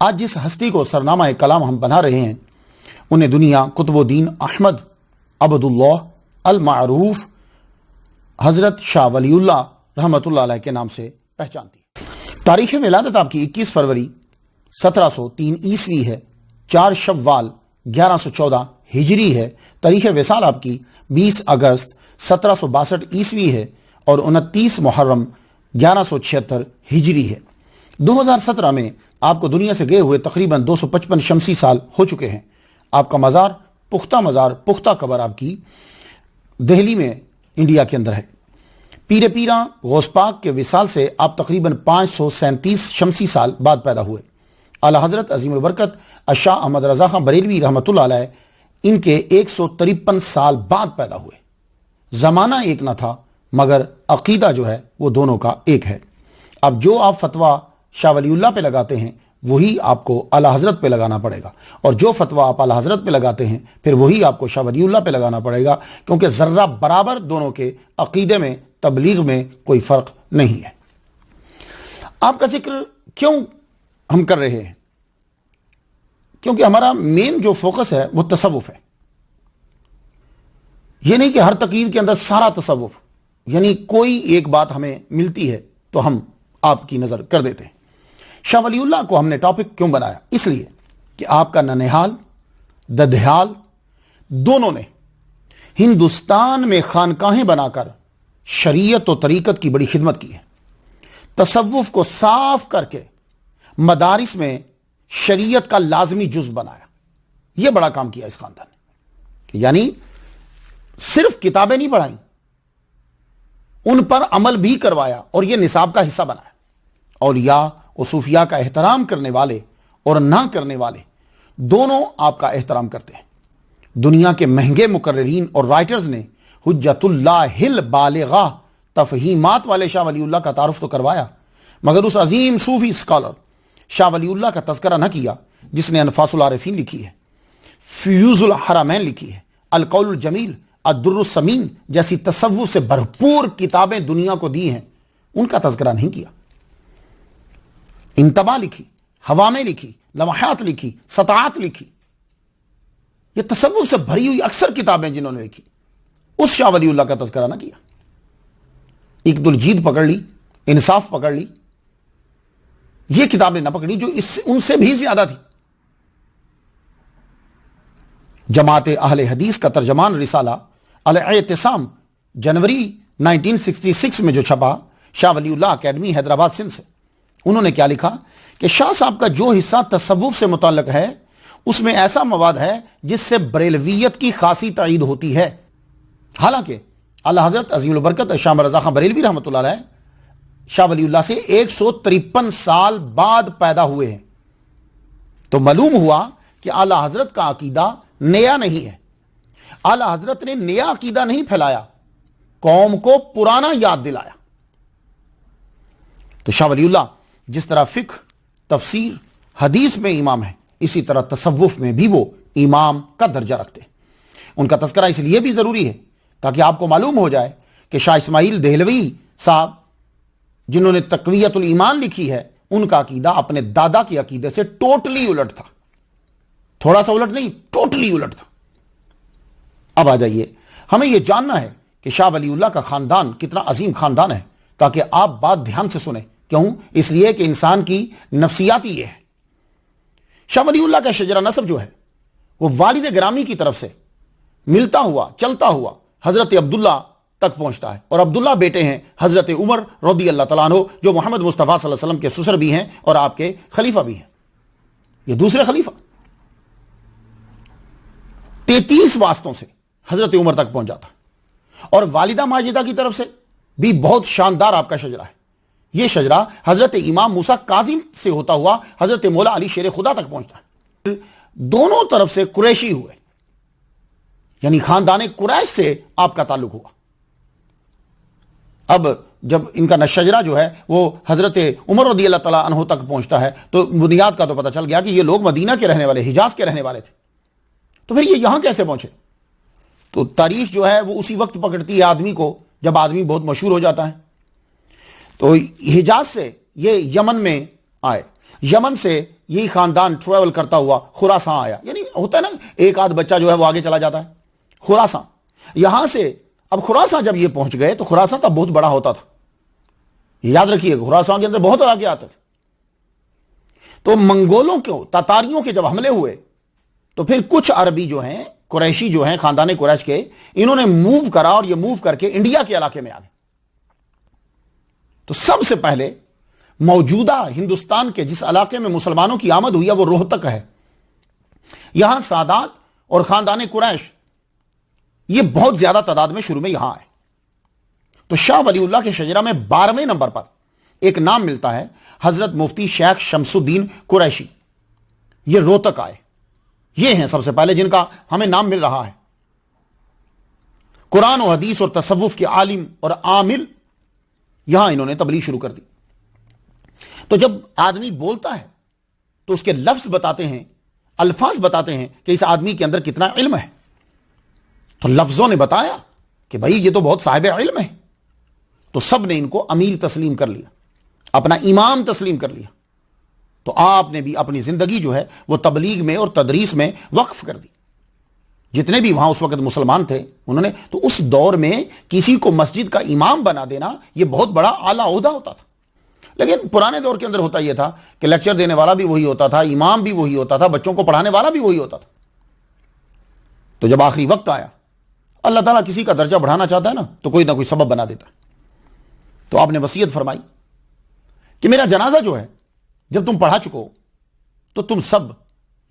آج جس ہستی کو سرنامہ کلام ہم بنا رہے ہیں انہیں دنیا قطب الدین احمد عبداللہ المعروف حضرت شاہ ولی اللہ رحمۃ اللہ علیہ کے نام سے پہچانتی ہے۔ تاریخ ولادت آپ کی 21 فروری 1703 عیسوی ہے، 4 شوال 1114 ہجری ہے۔ تاریخ وصال آپ کی 20 اگست 1762 عیسوی ہے اور 29 محرم 1176 ہجری ہے۔ 2017 میں آپ کو دنیا سے گئے ہوئے تقریباً 255 شمسی سال ہو چکے ہیں۔ آپ کا مزار پختہ قبر آپ کی دہلی میں انڈیا کے اندر ہے۔ پیر پیراں غوث پاک کے وصال سے آپ تقریباً 537 شمسی سال بعد پیدا ہوئے۔ اعلیٰ حضرت عظیم البرکت شاہ احمد رضا خان بریلوی رحمۃ اللہ علیہ ان کے 153 سال بعد پیدا ہوئے۔ زمانہ ایک نہ تھا مگر عقیدہ جو ہے وہ دونوں کا ایک ہے۔ اب جو آپ فتویٰ شاہ ولی اللہ پہ لگاتے ہیں وہی آپ کو اعلیٰ حضرت پہ لگانا پڑے گا، اور جو فتویٰ آپ اعلیٰ حضرت پہ لگاتے ہیں پھر وہی آپ کو شاہ ولی اللہ پہ لگانا پڑے گا، کیونکہ ذرہ برابر دونوں کے عقیدے میں تبلیغ میں کوئی فرق نہیں ہے۔ آپ کا ذکر کیوں ہم کر رہے ہیں؟ کیونکہ ہمارا مین جو فوکس ہے وہ تصوف ہے۔ یہ نہیں کہ ہر تقریر کے اندر سارا تصوف، یعنی کوئی ایک بات ہمیں ملتی ہے تو ہم آپ کی نظر کر دیتے ہیں۔ شاہ ولی اللہ کو ہم نے ٹاپک کیوں بنایا؟ اس لیے کہ آپ کا ننہال ددھیال دونوں نے ہندوستان میں خانقاہیں بنا کر شریعت و طریقت کی بڑی خدمت کی ہے۔ تصوف کو صاف کر کے مدارس میں شریعت کا لازمی جز بنایا۔ یہ بڑا کام کیا اس خاندان نے، یعنی صرف کتابیں نہیں پڑھائیں، ان پر عمل بھی کروایا اور یہ نصاب کا حصہ بنایا۔ اولیاء و صوفیاء کا احترام کرنے والے اور نہ کرنے والے دونوں آپ کا احترام کرتے ہیں۔ دنیا کے مہنگے مقررین اور رائٹرز نے حجت اللہ البالغہ تفہیمات والے شاہ ولی اللہ کا تعارف تو کروایا، مگر اس عظیم صوفی اسکالر شاہ ولی اللہ کا تذکرہ نہ کیا جس نے انفاس العارفین لکھی ہے، فیوز الحرمین لکھی ہے، القول الجمیل، الدر السمین جیسی تصوف سے بھرپور کتابیں دنیا کو دی ہیں، ان کا تذکرہ نہیں کیا۔ انتباہ لکھی، حوامیں لکھی، لمحات لکھی، سطاعت لکھی، یہ تصوف سے بھری ہوئی اکثر کتابیں جنہوں نے لکھی، اس شاہ ولی اللہ کا تذکرہ نہ کیا۔ اقد الجید پکڑ لی، انصاف پکڑ لی، یہ کتابیں نہ پکڑی جو ان سے بھی زیادہ تھی۔ جماعت اہل حدیث کا ترجمان رسالہ الاعتصام جنوری 1966 میں جو چھپا شاہ ولی اللہ اکیڈمی حیدرآباد سندھ سے، انہوں نے کیا لکھا کہ شاہ صاحب کا جو حصہ تصوف سے متعلق ہے اس میں ایسا مواد ہے جس سے بریلویت کی خاصی تائید ہوتی ہے۔ حالانکہ اعلیٰ حضرت عظیم البرکت شاہ احمد رضا خان بریلوی رحمۃ اللہ علیہ شاہ ولی اللہ سے 153 سال بعد پیدا ہوئے ہیں، تو معلوم ہوا کہ اعلیٰ حضرت کا عقیدہ نیا نہیں ہے۔ اعلیٰ حضرت نے نیا عقیدہ نہیں پھیلایا، قوم کو پرانا یاد دلایا۔ تو شاہ ولی اللہ جس طرح فقہ، تفسیر، حدیث میں امام ہے، اسی طرح تصوف میں بھی وہ امام کا درجہ رکھتے ہیں۔ ان کا تذکرہ اس لیے بھی ضروری ہے تاکہ آپ کو معلوم ہو جائے کہ شاہ اسماعیل دہلوی صاحب جنہوں نے تقویت الایمان لکھی ہے ان کا عقیدہ اپنے دادا کے عقیدے سے ٹوٹلی الٹ تھا، تھوڑا سا الٹ نہیں، ٹوٹلی الٹ تھا۔ اب آ جائیے، ہمیں یہ جاننا ہے کہ شاہ ولی اللہ کا خاندان کتنا عظیم خاندان ہے، تاکہ آپ بات دھیان سے سنیں۔ کیوں؟ اس لیے کہ انسان کی نفسیات یہ ہے۔ شاہ ولی اللہ کا شجرہ نسب جو ہے وہ والد گرامی کی طرف سے ملتا ہوا چلتا ہوا حضرت عبداللہ تک پہنچتا ہے، اور عبداللہ بیٹے ہیں حضرت عمر رضی اللہ تعالیٰ عنہ جو محمد مصطفیٰ صلی اللہ علیہ وسلم کے سسر بھی ہیں اور آپ کے خلیفہ بھی ہیں، یہ دوسرے خلیفہ۔ 33 واسطوں سے حضرت عمر تک پہنچ جاتا، اور والدہ ماجدہ کی طرف سے بھی بہت شاندار آپ کا شجرہ ہے۔ یہ شجرہ حضرت امام موسیٰ کاظم سے ہوتا ہوا حضرت مولا علی شیر خدا تک پہنچتا ہے۔ دونوں طرف سے قریشی ہوئے، یعنی خاندان قریش سے آپ کا تعلق ہوا۔ اب جب ان کا شجرہ جو ہے وہ حضرت عمر رضی اللہ تعالیٰ عنہ تک پہنچتا ہے تو بنیاد کا تو پتہ چل گیا کہ یہ لوگ مدینہ کے رہنے والے، حجاز کے رہنے والے تھے، تو پھر یہ یہاں کیسے پہنچے؟ تو تاریخ جو ہے وہ اسی وقت پکڑتی ہے آدمی کو جب آدمی بہت مشہور ہو جاتا ہے۔ تو حجاز سے یہ یمن میں آئے، یمن سے یہی خاندان ٹریول کرتا ہوا خراساں آیا. یعنی ہوتا ہے نا ایک آدھ بچہ جو ہے وہ آگے چلا جاتا ہے. خراساں, یہاں سے اب خراساں جب یہ پہنچ گئے تو خراساں تب بہت بڑا ہوتا تھا. یاد رکھیے خراساں کے اندر بہت علاقے آتے تھے. تو منگولوں کو, تاتاریوں کے جب حملے ہوئے تو پھر کچھ عربی جو ہیں, قریشی جو ہیں, خاندان قریش کے, انہوں نے موو کرا اور یہ موو کر کے انڈیا کے علاقے میں آ گئے. تو سب سے پہلے موجودہ ہندوستان کے جس علاقے میں مسلمانوں کی آمد ہوئی ہے وہ روہتک ہے. یہاں سادات اور خاندان قریش یہ بہت زیادہ تعداد میں شروع میں یہاں آئے. تو شاہ ولی اللہ کے شجرہ میں 12ویں نمبر پر ایک نام ملتا ہے, حضرت مفتی شیخ شمس الدین قریشی. یہ روہتک آئے. یہ ہیں سب سے پہلے جن کا ہمیں نام مل رہا ہے. قرآن و حدیث اور تصوف کے عالم اور عامل یہاں انہوں نے تبلیغ شروع کر دی. تو جب آدمی بولتا ہے تو اس کے لفظ بتاتے ہیں, الفاظ بتاتے ہیں کہ اس آدمی کے اندر کتنا علم ہے. تو لفظوں نے بتایا کہ بھائی یہ تو بہت صاحب علم ہے. تو سب نے ان کو امیر تسلیم کر لیا, اپنا امام تسلیم کر لیا. تو آپ نے بھی اپنی زندگی جو ہے وہ تبلیغ میں اور تدریس میں وقف کر دی. جتنے بھی وہاں اس وقت مسلمان تھے انہوں نے, تو اس دور میں کسی کو مسجد کا امام بنا دینا یہ بہت بڑا اعلیٰ عہدہ ہوتا تھا. لیکن پرانے دور کے اندر ہوتا یہ تھا کہ لیکچر دینے والا بھی وہی ہوتا تھا, امام بھی وہی ہوتا تھا, بچوں کو پڑھانے والا بھی وہی ہوتا تھا. تو جب آخری وقت آیا, اللہ تعالیٰ کسی کا درجہ بڑھانا چاہتا ہے نا تو کوئی نہ کوئی سبب بنا دیتا ہے. تو آپ نے وصیت فرمائی کہ میرا جنازہ جو ہے جب تم پڑھا چکو تو تم سب,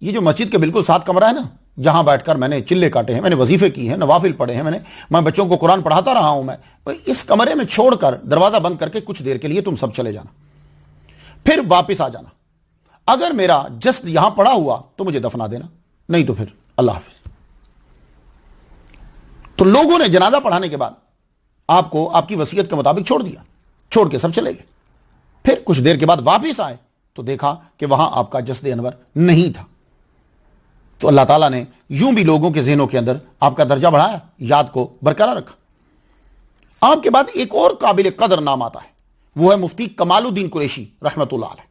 یہ جو مسجد کے بالکل ساتھ کمرہ ہے نا جہاں بیٹھ کر میں نے چلے کاٹے ہیں, میں نے وظیفے کی ہیں, نوافل پڑھے ہیں, میں بچوں کو قرآن پڑھاتا رہا ہوں, میں اس کمرے میں چھوڑ کر دروازہ بند کر کے کچھ دیر کے لیے تم سب چلے جانا, پھر واپس آ جانا. اگر میرا جسد یہاں پڑا ہوا تو مجھے دفنا دینا, نہیں تو پھر اللہ حافظ. تو لوگوں نے جنازہ پڑھانے کے بعد آپ کو آپ کی وصیت کے مطابق چھوڑ دیا, چھوڑ کے سب چلے گئے. پھر کچھ دیر کے بعد واپس آئے تو دیکھا کہ وہاں آپ کا جسد انور نہیں تھا. تو اللہ تعالیٰ نے یوں بھی لوگوں کے ذہنوں کے اندر آپ کا درجہ بڑھایا, یاد کو برقرار رکھا. آپ کے بعد ایک اور قابل قدر نام آتا ہے, وہ ہے مفتی کمال الدین قریشی رحمۃ اللہ علیہ.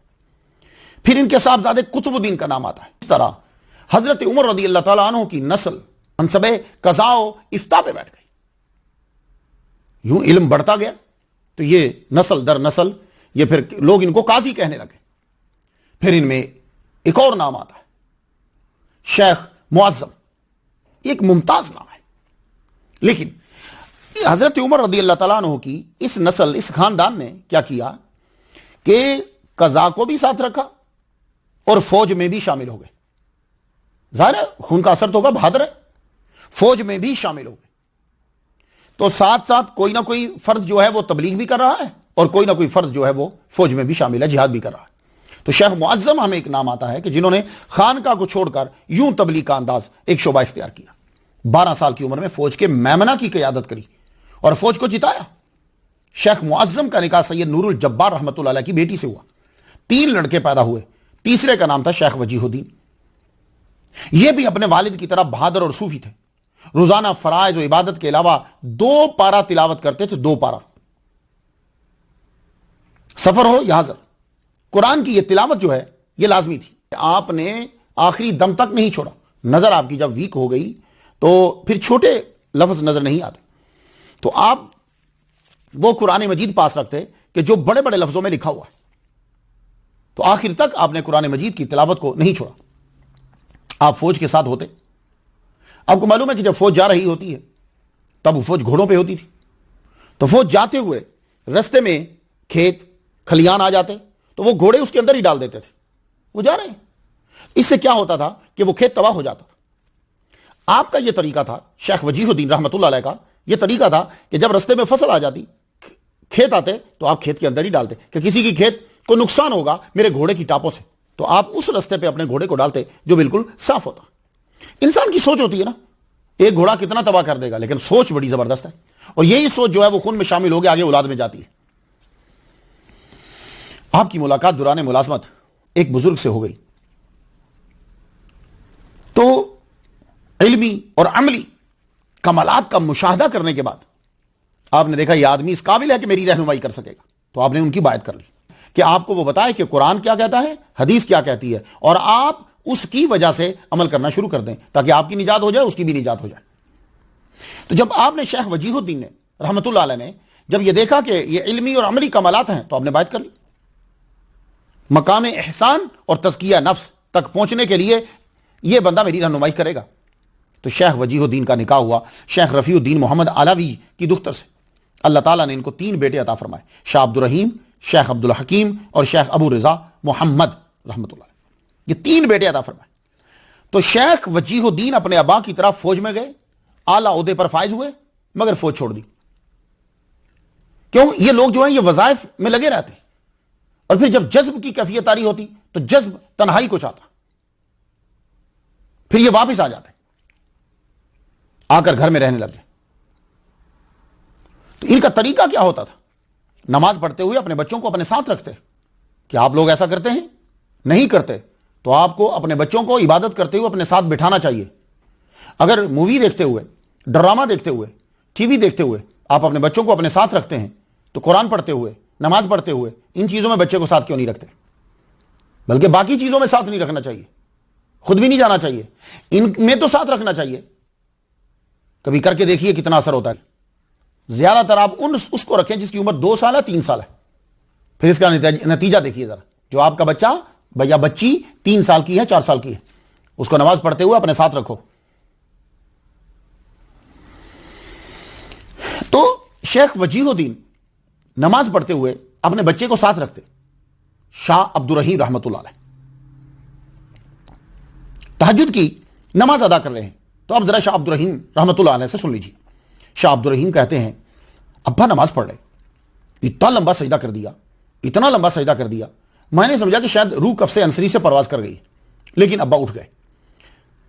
پھر ان کے صاحبزادے قطب الدین کا نام آتا ہے. اس طرح حضرت عمر رضی اللہ تعالیٰ عنہ کی نسل منصب قضاء و افتاء پہ بیٹھ گئی. یوں علم بڑھتا گیا تو یہ نسل در نسل یہ پھر لوگ ان کو قاضی کہنے لگے. پھر ان میں ایک اور نام آتا ہے شیخ معظم. ایک ممتاز نام ہے. لیکن حضرت عمر رضی اللہ تعالیٰ عنہ کی اس نسل, اس خاندان نے کیا کیا کہ قضاء کو بھی ساتھ رکھا اور فوج میں بھی شامل ہو گئے. ظاہر ہے خون کا اثر تو ہوگا, بہادر ہے, فوج میں بھی شامل ہو گئے. تو ساتھ ساتھ کوئی نہ کوئی فرد جو ہے وہ تبلیغ بھی کر رہا ہے اور کوئی نہ کوئی فرد جو ہے وہ فوج میں بھی شامل ہے, جہاد بھی کر رہا ہے. تو شیخ معظم ہمیں ایک نام آتا ہے کہ جنہوں نے خانقاہ کو چھوڑ کر یوں تبلیغ کا انداز ایک شعبہ اختیار کیا. 12 سال کی عمر میں فوج کے میمنہ کی قیادت کری اور فوج کو جتایا. شیخ معظم کا نکاح سید نور الجبار رحمۃ اللہ علیہ کی بیٹی سے ہوا. 3 لڑکے پیدا ہوئے. تیسرے کا نام تھا شیخ وجیہ الدین. یہ بھی اپنے والد کی طرح بہادر اور صوفی تھے. روزانہ فرائض و عبادت کے علاوہ 2 پارہ تلاوت کرتے تھے. 2 پارہ, سفر ہو یا حضر. قرآن کی یہ تلاوت جو ہے یہ لازمی تھی. آپ نے آخری دم تک نہیں چھوڑا. نظر آپ کی جب ویک ہو گئی تو پھر چھوٹے لفظ نظر نہیں آتے, تو آپ وہ قرآن مجید پاس رکھتے کہ جو بڑے بڑے لفظوں میں لکھا ہوا ہے. تو آخر تک آپ نے قرآن مجید کی تلاوت کو نہیں چھوڑا. آپ فوج کے ساتھ ہوتے. آپ کو معلوم ہے کہ جب فوج جا رہی ہوتی ہے تب وہ فوج گھوڑوں پہ ہوتی تھی. تو فوج جاتے ہوئے رستے میں کھیت کھلیان آ جاتے تو وہ گھوڑے اس کے اندر ہی ڈال دیتے تھے. وہ جا رہے ہیں. اس سے کیا ہوتا تھا کہ وہ کھیت تباہ ہو جاتا تھا. آپ کا یہ طریقہ تھا, شیخ وجیہ الدین رحمۃ اللہ علیہ کا یہ طریقہ تھا کہ جب رستے میں فصل آ جاتی, کھیت آتے, تو آپ کھیت کے اندر ہی ڈالتے کہ کسی کی کھیت کو نقصان ہوگا میرے گھوڑے کی ٹاپوں سے, تو آپ اس رستے پہ اپنے گھوڑے کو ڈالتے جو بالکل صاف ہوتا. انسان کی سوچ ہوتی ہے نا, ایک گھوڑا کتنا تباہ کر دے گا, لیکن سوچ بڑی زبردست ہے. اور یہی سوچ جو ہے وہ خون میں شامل ہو کے آگے اولاد میں جاتی ہے. آپ کی ملاقات دوران ملازمت ایک بزرگ سے ہو گئی تو علمی اور عملی کمالات کا مشاہدہ کرنے کے بعد آپ نے دیکھا یہ آدمی اس قابل ہے کہ میری رہنمائی کر سکے گا. تو آپ نے ان کی بات کر لی کہ آپ کو وہ بتائے کہ قرآن کیا کہتا ہے، حدیث کیا کہتی ہے، اور آپ اس کی وجہ سے عمل کرنا شروع کر دیں تاکہ آپ کی نجات ہو جائے، اس کی بھی نجات ہو جائے۔ تو جب آپ نے شیخ وجیہ الدین نے رحمۃ اللہ علیہ نے جب یہ دیکھا کہ یہ علمی اور عملی کمالات ہیں تو آپ نے بیعت کر لی۔ مقام احسان اور تزکیہ نفس تک پہنچنے کے لیے یہ بندہ میری رہنمائی کرے گا۔ تو شیخ وجیہ الدین کا نکاح ہوا شیخ رفیع الدین محمد علاوی کی دختر سے۔ اللہ تعالیٰ نے ان کو 3 بیٹے عطا فرمائے، شاہ عبد الرحیم، شیخ عبد الحکیم اور شیخ ابو رضا محمد رحمۃ اللہ علیہ، یہ 3 بیٹے عطا فرمائے۔ تو شیخ وجیہ الدین اپنے ابا کی طرف فوج میں گئے، اعلیٰ عہدے پر فائز ہوئے، مگر فوج چھوڑ دی۔ کیوں؟ یہ لوگ جو ہیں یہ وظائف میں لگے رہتے، اور پھر جب جذب کی کیفیت آری ہوتی تو جذب تنہائی کو چاہتا، پھر یہ واپس آ جاتے، آ کر گھر میں رہنے لگے۔ تو ان کا طریقہ کیا ہوتا تھا؟ نماز پڑھتے ہوئے اپنے بچوں کو اپنے ساتھ رکھتے۔ کیا آپ لوگ ایسا کرتے ہیں؟ نہیں کرتے تو آپ کو اپنے بچوں کو عبادت کرتے ہوئے اپنے ساتھ بٹھانا چاہیے۔ اگر مووی دیکھتے ہوئے، ڈرامہ دیکھتے ہوئے، ٹی وی دیکھتے ہوئے آپ اپنے بچوں کو اپنے ساتھ رکھتے ہیں تو قرآن پڑھتے ہوئے، نماز پڑھتے ہوئے ان چیزوں میں بچے کو ساتھ کیوں نہیں رکھتے؟ بلکہ باقی چیزوں میں ساتھ نہیں رکھنا چاہیے، خود بھی نہیں جانا چاہیے، ان میں تو ساتھ رکھنا چاہیے۔ کبھی کر کے دیکھیے کتنا اثر ہوتا ہے۔ زیادہ تر آپ اس کو رکھیں جس کی عمر 2 سال ہے، 3 سال ہے، پھر اس کا نتیجہ دیکھیے ذرا۔ جو آپ کا بچہ یا بچی 3 سال کی ہے، 4 سال کی ہے، اس کو نماز پڑھتے ہوئے اپنے ساتھ رکھو۔ تو شیخ وجیہ الدین نماز پڑھتے ہوئے اپنے بچے کو ساتھ رکھتے۔ شاہ عبد الرحیم رحمۃ اللہ علیہ تہجد کی نماز ادا کر رہے ہیں، تو اب ذرا شاہ عبد الرحیم رحمۃ اللہ علیہ سے سن لیجیے۔ شاہ عبد الرحیم کہتے ہیں ابا نماز پڑھ رہے، اتنا لمبا سجدہ کر دیا، اتنا لمبا سجدہ کر دیا، میں نے سمجھا کہ شاید روح کف سے انصری سے پرواز کر گئی، لیکن ابا اٹھ گئے،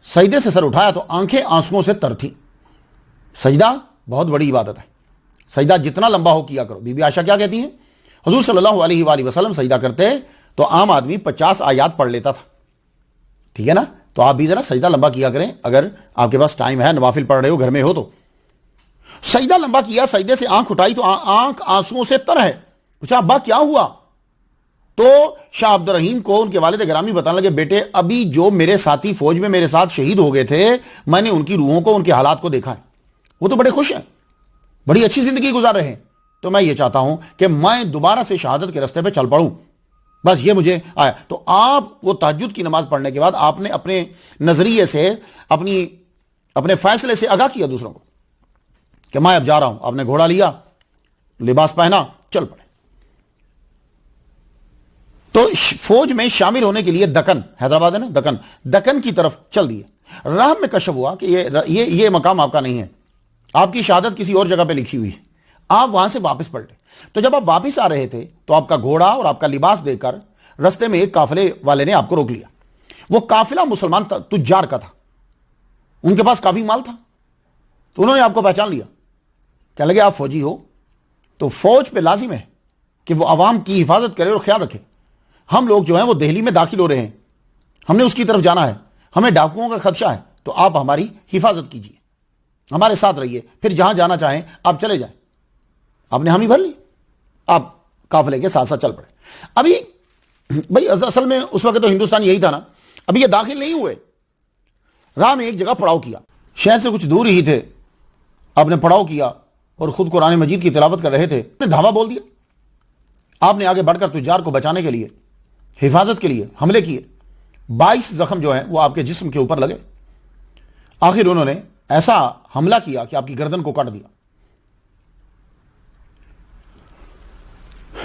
سجدے سے سر اٹھایا تو آنکھیں آنسوؤں سے تر تھیں۔ سجدہ بہت بڑی عبادت ہے، سجدہ جتنا لمبا ہو کیا کرو۔ بی بی عائشہ کیا کہتی ہیں؟ حضور صلی اللہ علیہ وآلہ وسلم سجدہ کرتے تو عام آدمی 50 آیات پڑھ لیتا تھا، ٹھیک ہے نا؟ تو آپ بھی ذرا سجدہ لمبا کیا کریں، اگر آپ کے پاس ٹائم ہے، نوافل پڑھ رہے ہو، گھر میں ہو تو۔ سجدہ لمبا کیا، سجدے سے آنکھ اٹھائی تو آنکھ آنسوؤں سے تر ہے۔ پوچھا ابا کیا ہوا؟ تو شاہ عبد الرحیم کو ان کے والد گرامی بتانے لگے بیٹے ابھی جو میرے ساتھی فوج میں میرے ساتھ شہید ہو گئے تھے، میں نے ان کی روحوں کو، ان کے حالات کو دیکھا ہے، وہ تو بڑے خوش ہیں، بڑی اچھی زندگی گزار رہے ہیں، تو میں یہ چاہتا ہوں کہ میں دوبارہ سے شہادت کے راستے پہ چل پڑوں، بس یہ مجھے آیا۔ تو آپ وہ تہجد کی نماز پڑھنے کے بعد آپ نے اپنے نظریے سے، اپنے فیصلے سے آگاہ کیا دوسروں کو کہ میں اب جا رہا ہوں۔ آپ نے گھوڑا لیا، لباس پہنا، چل پڑے۔ تو فوج میں شامل ہونے کے لیے دکن، حیدرآباد ہے نا، دکن کی طرف چل دیے۔ راہ میں کشف ہوا کہ یہ مقام آپ کا نہیں ہے، آپ کی شہادت کسی اور جگہ پہ لکھی ہوئی ہے، آپ وہاں سے واپس پلٹے۔ تو جب آپ واپس آ رہے تھے تو آپ کا گھوڑا اور آپ کا لباس دے کر رستے میں ایک قافلے والے نے آپ کو روک لیا۔ وہ قافلہ مسلمان تجار کا تھا، ان کے پاس کافی مال تھا، تو انہوں نے آپ کو پہچان لیا، کہنے لگے آپ فوجی ہو؟ تو فوج پہ لازم ہے کہ وہ عوام کی حفاظت کرے اور خیال رکھے۔ ہم لوگ جو ہیں وہ دہلی میں داخل ہو رہے ہیں، ہم نے اس کی طرف جانا ہے، ہمیں ڈاکوؤں کا خدشہ ہے، تو آپ ہماری حفاظت کیجیے، ہمارے ساتھ رہیے، پھر جہاں جانا چاہیں آپ چلے جائیں۔ آپ نے حامی بھر لی، آپ قافلے کے ساتھ ساتھ چل پڑے۔ ابھی بھائی اصل میں اس وقت تو ہندوستان یہی تھا نا، ابھی یہ داخل نہیں ہوئے، راہ میں ایک جگہ پڑاؤ کیا، شہر سے کچھ دور ہی تھے، آپ نے پڑاؤ کیا اور خود قرآن مجید کی تلاوت کر رہے تھے، نے دھاوا بول دیا۔ آپ نے آگے بڑھ کر تجار کو بچانے کے لیے، حفاظت کے لیے حملے کیے، 22 زخم جو ہیں وہ آپ کے جسم کے اوپر لگے۔ آخر انہوں نے ایسا حملہ کیا کہ آپ کی گردن کو کاٹ دیا۔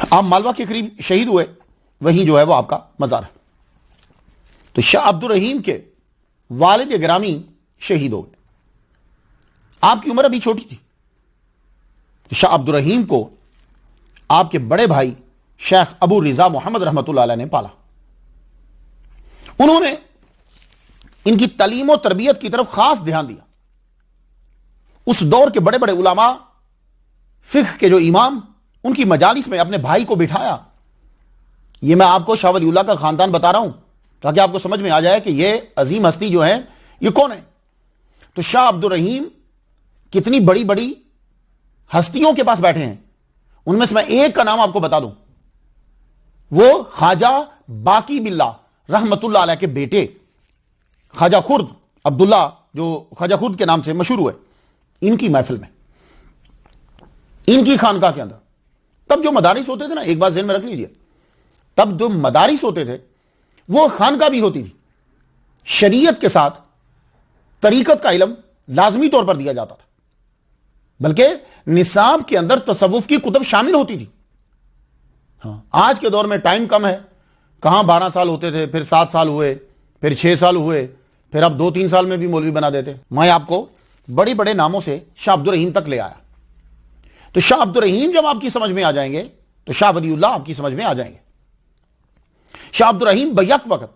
آپ مالوا کے قریب شہید ہوئے، وہیں جو ہے وہ آپ کا مزار ہے۔ تو شاہ عبد الرحیم کے والد گرامی شہید ہو گئے، آپ کی عمر ابھی چھوٹی تھی۔ شاہ عبد الرحیم کو آپ کے بڑے بھائی شیخ ابو رضا محمد رحمۃ اللہ علیہ نے پالا۔ انہوں نے ان کی تعلیم و تربیت کی طرف خاص دھیان دیا۔ اس دور کے بڑے بڑے علماء، فقہ کے جو امام، ان کی مجالس میں اپنے بھائی کو بٹھایا۔ یہ میں آپ کو شاہ ولی اللہ کا خاندان بتا رہا ہوں تاکہ آپ کو سمجھ میں آ جائے کہ یہ عظیم ہستی جو ہے یہ کون ہے۔ تو شاہ عبد الرحیم کتنی بڑی بڑی ہستیوں کے پاس بیٹھے ہیں، ان میں سے میں ایک کا نام آپ کو بتا دوں، وہ خواجہ باقی باللہ رحمت اللہ علیہ کے بیٹے خواجہ خرد عبداللہ، جو خواجہ خرد کے نام سے مشہور ہوئے، ان کی محفل میں، ان کی خانقاہ کے اندر، تب جو مدارس ہوتے تھے نا، ایک بات ذہن میں رکھ لیجئے، تب جو مدارس ہوتے تھے وہ خانقاہ بھی ہوتی تھی، شریعت کے ساتھ طریقت کا علم لازمی طور پر دیا جاتا تھا، بلکہ نصاب کے اندر تصوف کی کتب شامل ہوتی تھی۔ آج کے دور میں ٹائم کم ہے، کہاں 12 سال ہوتے تھے، پھر 7 سال ہوئے، پھر 6 سال ہوئے، پھر اب 2-3 سال میں بھی مولوی بنا دیتے۔ میں آپ کو بڑے بڑے ناموں سے شاہ عبد الرحیم تک لے آیا، تو شاہ عبد الرحیم جب آپ کی سمجھ میں آ جائیں گے تو شاہ ولی اللہ آپ کی سمجھ میں آ جائیں گے۔ شاہ عبد الرحیم بیک وقت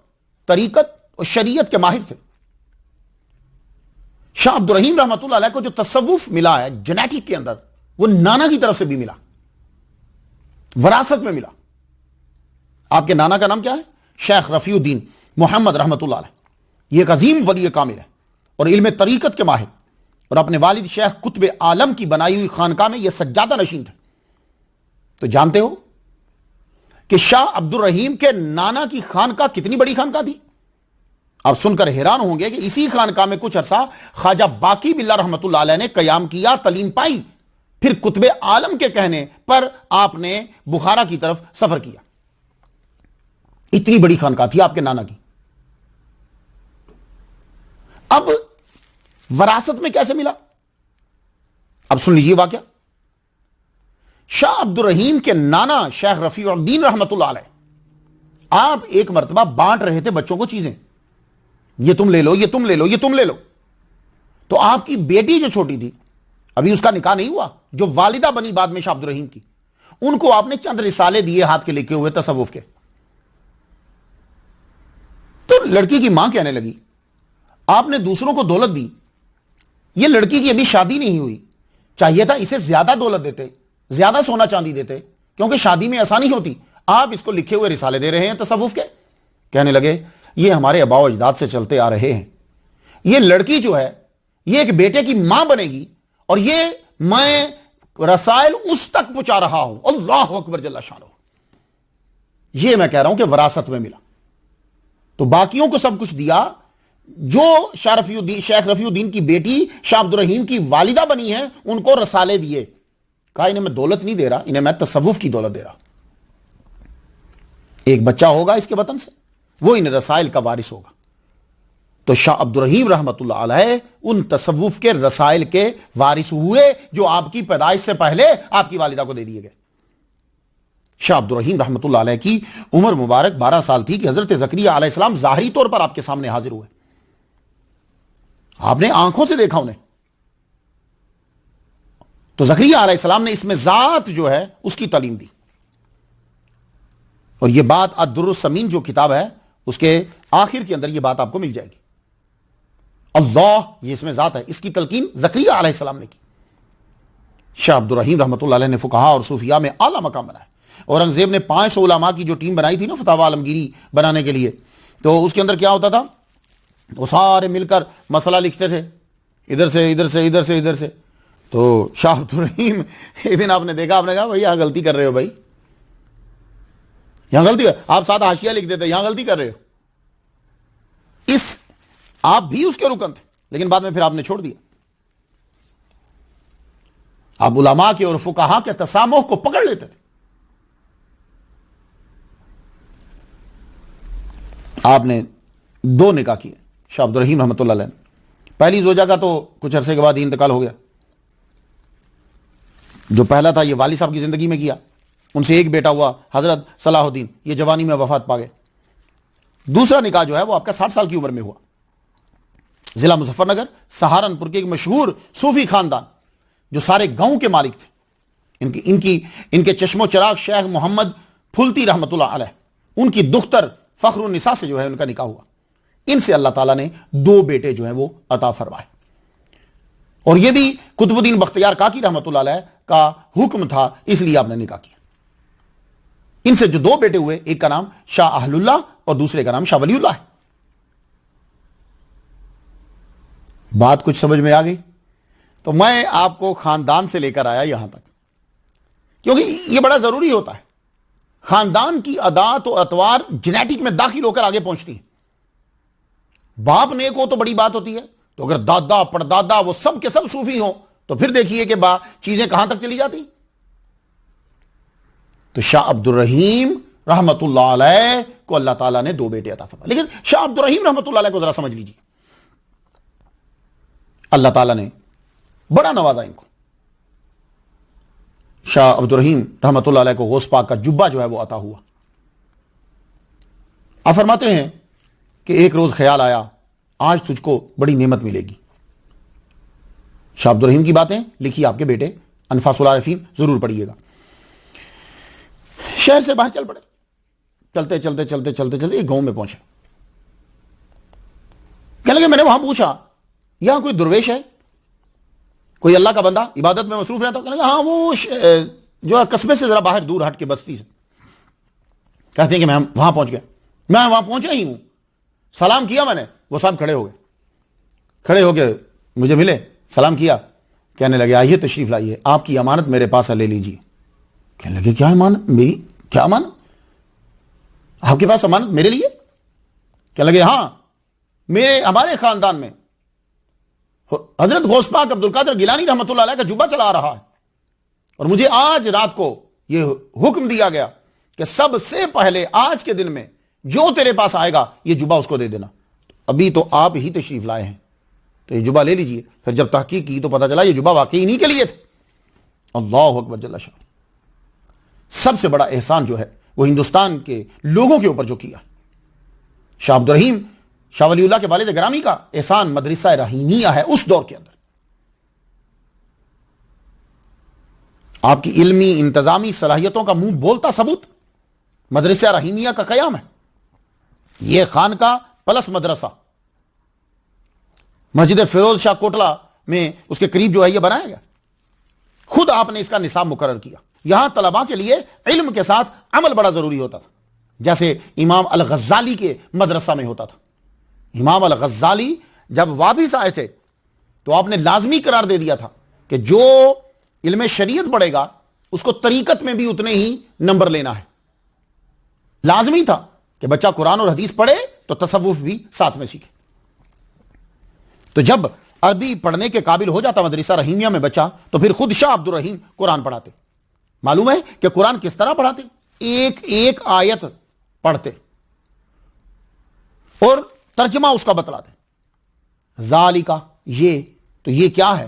طریقت اور شریعت کے ماہر تھے۔ شاہ عبد الرحیم رحمت اللہ علیہ کو جو تصوف ملا ہے جنیٹک کے اندر، وہ نانا کی طرف سے بھی ملا، وراثت میں ملا۔ آپ کے نانا کا نام کیا ہے؟ شیخ رفیع الدین محمد رحمت اللہ علیہ، یہ ایک عظیم ولی کامل ہے اور علم طریقت کے ماہر، اور اپنے والد شیخ قطب عالم کی بنائی ہوئی خانقاہ میں یہ سجادہ نشین تھے۔ تو جانتے ہو کہ شاہ عبد الرحیم کے نانا کی خانقاہ کتنی بڑی خانقاہ تھی؟ آپ سن کر حیران ہوں گے کہ اسی خانقاہ میں کچھ عرصہ خواجہ باقی باللہ رحمت اللہ علیہ نے قیام کیا، تعلیم پائی، پھر قطب عالم کے کہنے پر آپ نے بخارا کی طرف سفر کیا۔ اتنی بڑی خانقاہ تھی آپ کے نانا کی۔ اب وراثت میں کیسے ملا؟ اب سن لیجیے واقعہ۔ شاہ عبد الرحیم کے نانا شیخ رفیع الدین رحمت اللہ علیہ، آپ ایک مرتبہ بانٹ رہے تھے بچوں کو چیزیں، یہ تم لے لو، یہ تم لے لو، یہ تم لے لو۔ تو آپ کی بیٹی جو چھوٹی تھی، ابھی اس کا نکاح نہیں ہوا، جو والدہ بنی بعد میں شاہ عبد الرحیم کی، ان کو آپ نے چند رسالے دیے ہاتھ کے لکھے ہوئے تصوف کے۔ تو لڑکی کی ماں کہنے لگی، آپ نے دوسروں کو دولت دی، یہ لڑکی کی ابھی شادی نہیں ہوئی، چاہیے تھا اسے زیادہ دولت دیتے، زیادہ سونا چاندی دیتے، کیونکہ شادی میں آسانی ہوتی، آپ اس کو لکھے ہوئے رسالے دے رہے ہیں تصوف کے۔ کہنے لگے یہ ہمارے آباء و اجداد سے چلتے آ رہے ہیں، یہ لڑکی جو ہے یہ ایک بیٹے کی ماں بنے گی، اور یہ میں رسائل اس تک پہنچا رہا ہوں، اللہ اکبر جل شانہ۔ یہ میں کہہ رہا ہوں کہ وراثت میں ملا، تو باقیوں کو سب کچھ دیا، جو شیخ رفیع الدین کی بیٹی شاہ عبد الرحیم کی والدہ بنی ہے ان کو رسالے دیے، کہا انہیں میں دولت نہیں دے رہا، انہیں میں تصوف کی دولت دے رہا، ایک بچہ ہوگا اس کے وطن سے، وہ ان رسائل کا وارث ہوگا۔ تو شاہ عبد الرحیم رحمت اللہ علیہ ان تصوف کے رسائل کے وارث ہوئے جو آپ کی پیدائش سے پہلے آپ کی والدہ کو دے دیے گئے۔ شاہ عبد الرحیم رحمت اللہ علیہ کی عمر مبارک 12 سال تھی کہ حضرت زکریا علیہ السلام ظاہری طور پر آپ کے سامنے حاضر ہوئے، آپ نے آنکھوں سے دیکھا انہیں۔ تو زکریا علیہ السلام نے اس میں ذات جو ہے اس کی تعلیم دی، اور یہ بات الدر الثمین جو کتاب ہے اس کے آخر کے اندر یہ بات آپ کو مل جائے گی۔ اللہ، یہ اس میں ذات ہے، اس کی تلقین زکریا علیہ السلام نے کی۔ شاہ عبد الرحیم رحمت اللہ علیہ نے فقہاء اور صوفیاء میں اعلیٰ مقام بنایا۔ اورنگزیب نے 500 علماء کی جو ٹیم بنائی تھی نا فتاوی عالمگیری بنانے کے لیے، تو اس کے اندر کیا ہوتا تھا، وہ سارے مل کر مسئلہ لکھتے تھے، ادھر سے ادھر سے ادھر سے ادھر سے۔ تو شاہ عبد الرحیم ایک دن آپ نے دیکھا، آپ نے کہا بھائی یہاں غلطی کر رہے ہو، بھائی یہاں غلطی، آپ ساتھ حاشیہ لکھ دیتے، یہاں غلطی کر رہے ہو۔ آپ بھی اس کے رکن تھے، لیکن بعد میں پھر آپ نے چھوڑ دیا۔ آپ علماء کے اور فقہاء کے تسامح کو پکڑ لیتے تھے۔ آپ نے 2 نکاح کیے شاہ عبد الرحیم رحمۃ اللہ علیہ نے۔ پہلی زوجہ کا تو کچھ عرصے کے بعد ہی انتقال ہو گیا، جو پہلا تھا یہ والد صاحب کی زندگی میں کیا، ان سے ایک بیٹا ہوا حضرت صلاح الدین، یہ جوانی میں وفات پا گئے۔ دوسرا نکاح جو ہے وہ آپ کا 60 سال کی عمر میں ہوا، ضلع مظفر نگر سہارنپور کے ایک مشہور صوفی خاندان جو سارے گاؤں کے مالک تھے، ان کے چشم و چراغ شیخ محمد پھلتی رحمت اللہ علیہ، ان کی دختر فخر النساء سے جو ہے ان کا نکاح ہوا۔ ان سے اللہ تعالیٰ نے 2 بیٹے جو ہیں وہ عطا فرمائے، اور یہ بھی قطب الدین بختیار کاکی رحمت اللہ علیہ کا حکم تھا، اس لیے آپ نے نکاح کیا۔ ان سے جو 2 بیٹے ہوئے، ایک کا نام شاہ اہل اللہ اور دوسرے کا نام شاہ ولی اللہ ہے۔ بات کچھ سمجھ میں آ گئی؟ تو میں آپ کو خاندان سے لے کر آیا یہاں تک، کیونکہ یہ بڑا ضروری ہوتا ہے۔ خاندان کی عادات و اطوار جینیٹک میں داخل ہو کر آگے پہنچتی ہیں. باپ نیک ہو تو بڑی بات ہوتی ہے, تو اگر دادا پردادا وہ سب کے سب صوفی ہوں تو پھر دیکھیے کہ چیزیں کہاں تک چلی جاتی. تو شاہ عبد الرحیم رحمت اللہ علیہ کو اللہ تعالیٰ نے 2 بیٹے عطا فرمائے. لیکن شاہ عبد الرحیم رحمت اللہ علیہ کو ذرا سمجھ لیجیے, اللہ تعالیٰ نے بڑا نوازا ان کو. شاہ عبد الرحیم رحمت اللہ علیہ کو غوث پاک کا جبہ جو ہے وہ عطا ہوا. آپ فرماتے ہیں کہ ایک روز خیال آیا آج تجھ کو بڑی نعمت ملے گی. شاہ عبد الرحیم کی باتیں لکھی آپ کے بیٹے انفاس العارفین, ضرور پڑھیے گا. شہر سے باہر چل پڑے, چلتے چلتے چلتے چلتے چلتے ایک گاؤں میں پہنچے. کہنے لگے میں نے وہاں پوچھا یہاں کوئی درویش ہے, کوئی اللہ کا بندہ عبادت میں مصروف رہتا؟ کہنے لگا ہاں وہ جو ہے قصبے سے ذرا باہر دور ہٹ کے بستی سے. کہتے ہیں کہ میں وہاں پہنچ گیا. میں وہاں پہنچا ہی ہوں, سلام کیا میں نے, وہ صاحب کھڑے ہو گئے, کھڑے ہو کے مجھے ملے, سلام کیا, کہنے لگے آئیے تشریف لائیے, آپ کی امانت میرے پاس ہے, لے لیجیے. کہنے لگے کیا امانت؟ میری کیا امانت؟ آپ کے پاس امانت میرے لیے؟ کہنے لگے ہاں, ہمارے خاندان میں حضرت غوث پاک عبد القادر گیلانی رحمت اللہ علیہ کا جبہ چلا رہا ہے, اور مجھے آج رات کو یہ حکم دیا گیا کہ سب سے پہلے آج کے دن میں جو تیرے پاس آئے گا یہ جبہ اس کو دے دینا. ابھی تو آپ ہی تشریف لائے ہیں تو یہ جبہ لے لیجئے. پھر جب تحقیق کی تو پتا چلا یہ جبہ واقعی انہی کے لیے تھے. اللہ اکبر جل شان. سب سے بڑا احسان جو ہے وہ ہندوستان کے لوگوں کے اوپر جو کیا شاہ عبد الرحیم شاہ ولی اللہ کے والد گرامی کا احسان مدرسہ رحیمیہ ہے. اس دور کے اندر آپ کی علمی انتظامی صلاحیتوں کا منہ بولتا ثبوت مدرسہ رحیمیہ کا قیام ہے. یہ خان کا پلس مدرسہ مسجد فیروز شاہ کوٹلہ میں اس کے قریب جو ہے یہ بنایا گیا. خود آپ نے اس کا نصاب مقرر کیا. یہاں طلباء کے لیے علم کے ساتھ عمل بڑا ضروری ہوتا تھا, جیسے امام الغزالی کے مدرسہ میں ہوتا تھا. امام الغزالی جب واپس آئے تھے تو آپ نے لازمی قرار دے دیا تھا کہ جو علم شریعت پڑھے گا اس کو طریقت میں بھی اتنے ہی نمبر لینا ہے. لازمی تھا کہ بچہ قرآن اور حدیث پڑھے تو تصوف بھی ساتھ میں سیکھے. تو جب عربی پڑھنے کے قابل ہو جاتا مدرسہ رحیمیہ میں بچہ تو پھر خود شاہ عبد الرحیم قرآن پڑھاتے. معلوم ہے کہ قرآن کس طرح پڑھاتے؟ ایک ایک آیت پڑھتے اور ترجمہ اس کا بتلاتے. ذالکا یہ تو یہ کیا ہے؟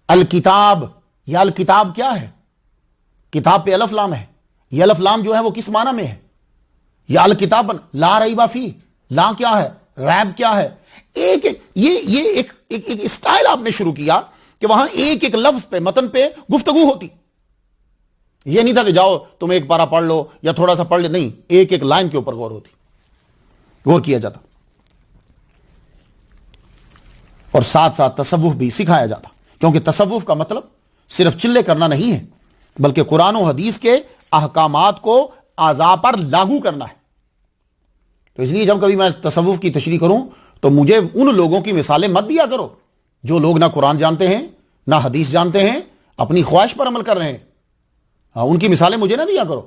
الکتاب. یہ الکتاب کیا ہے؟ کتاب پہ الف لام ہے. یہ الف لام جو ہے وہ کس معنی میں ہے؟ یہ الکتاب لا ریب فیہ. لا کیا ہے؟ ریب کیا ہے؟ یہ ایک اسٹائل آپ نے شروع کیا کہ وہاں ایک ایک لفظ پہ متن پہ گفتگو ہوتی. یہ نہیں تھا کہ جاؤ تم ایک پارہ پڑھ لو یا تھوڑا سا پڑھ لے, نہیں, ایک ایک لائن کے اوپر غور ہوتی, غور کیا جاتا, اور ساتھ ساتھ تصوف بھی سکھایا جاتا. کیونکہ تصوف کا مطلب صرف چلے کرنا نہیں ہے بلکہ قرآن و حدیث کے احکامات کو اعضاء پر لاگو کرنا ہے. تو اس لیے جب کبھی میں تصوف کی تشریح کروں تو مجھے ان لوگوں کی مثالیں مت دیا کرو جو لوگ نہ قرآن جانتے ہیں نہ حدیث جانتے ہیں, اپنی خواہش پر عمل کر رہے ہیں. ان کی مثالیں مجھے نہ دیا کرو,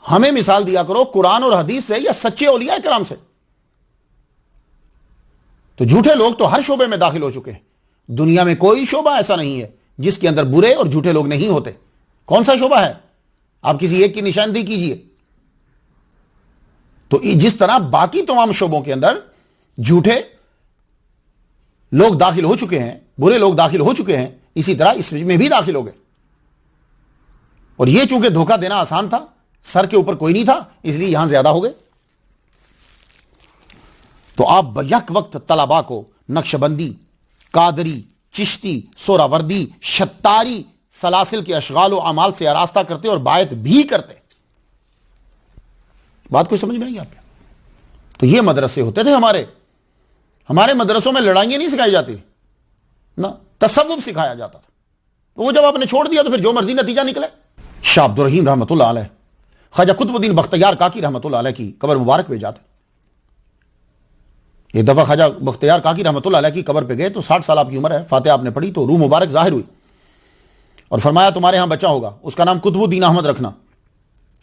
ہمیں مثال دیا کرو قرآن اور حدیث سے یا سچے اولیاء کرام سے. تو جھوٹے لوگ تو ہر شعبے میں داخل ہو چکے ہیں. دنیا میں کوئی شعبہ ایسا نہیں ہے جس کے اندر برے اور جھوٹے لوگ نہیں ہوتے. کون سا شعبہ ہے؟ آپ کسی ایک کی نشاندہی کیجئے. تو جس طرح باقی تمام شعبوں کے اندر جھوٹے لوگ داخل ہو چکے ہیں, برے لوگ داخل ہو چکے ہیں, اسی طرح اس میں بھی داخل ہو گئے. اور یہ چونکہ دھوکہ دینا آسان تھا, سر کے اوپر کوئی نہیں تھا, اس لیے یہاں زیادہ ہو گئے. تو آپ یک وقت طلباء کو نقشبندی, قادری, چشتی, سوراوردی, شتاری سلاسل کے اشغال و اعمال سے آراستہ کرتے اور باعث بھی کرتے. بات کوئی سمجھ میں آئی آپ کے؟ تو یہ مدرسے ہوتے تھے ہمارے مدرسوں میں لڑائیاں نہیں سکھائی جاتی نا, تصوف سکھایا جاتا تھا. تو وہ جب آپ نے چھوڑ دیا تو پھر جو مرضی نتیجہ نکلے. شاہ عبد الرحیم رحمت اللہ علیہ خواجہ قطب الدین بختیار کاکی رحمت اللہ علیہ کی قبر مبارک پہ جاتے. ایک دفعہ خواجہ بختیار کاکی رحمت اللہ علیہ کی قبر پہ گئے تو 60 سال آپ کی عمر ہے, فاتحہ آپ نے پڑھی تو روح مبارک ظاہر ہوئی اور فرمایا تمہارے ہاں بچہ ہوگا, اس کا نام قطب الدین احمد رکھنا.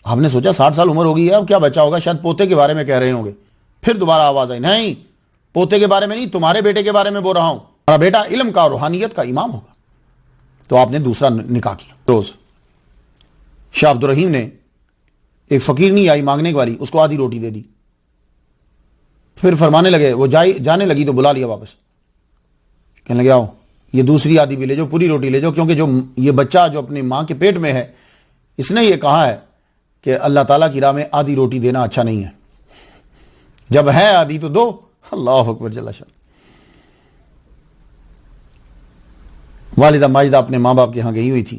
آپ نے سوچا 60 سال عمر ہو گئی ہے، اب کیا بچا ہوگا، شاید پوتے کے بارے میں کہہ رہے ہوں گے. پھر دوبارہ آواز آئی، نہیں پوتے کے بارے میں نہیں، تمہارے بیٹے کے بارے میں بول رہا ہوں، تمہارا بیٹا علم کا اور روحانیت کا امام ہوگا. تو آپ نے دوسرا نکاح کیا. روز شاہ عبد الرحیم نے، ایک فقیر نہیں آئی مانگنے والی، اس کو آدھی روٹی دے دی. پھر فرمانے لگے، وہ جانے لگی تو بلا لیا واپس، کہنے لگے آؤ یہ دوسری آدھی بھی لے جاؤ، پوری روٹی لے جاؤ، کیونکہ جو یہ بچہ جو اپنی ماں کے پیٹ میں ہے، اس نے یہ کہا ہے کہ اللہ تعالیٰ کی راہ میں آدھی روٹی دینا اچھا نہیں ہے، جب ہے آدھی تو دو. اللہ اکبر جل شان. والدہ ماجدہ اپنے ماں باپ کے ہاں گئی ہوئی تھی.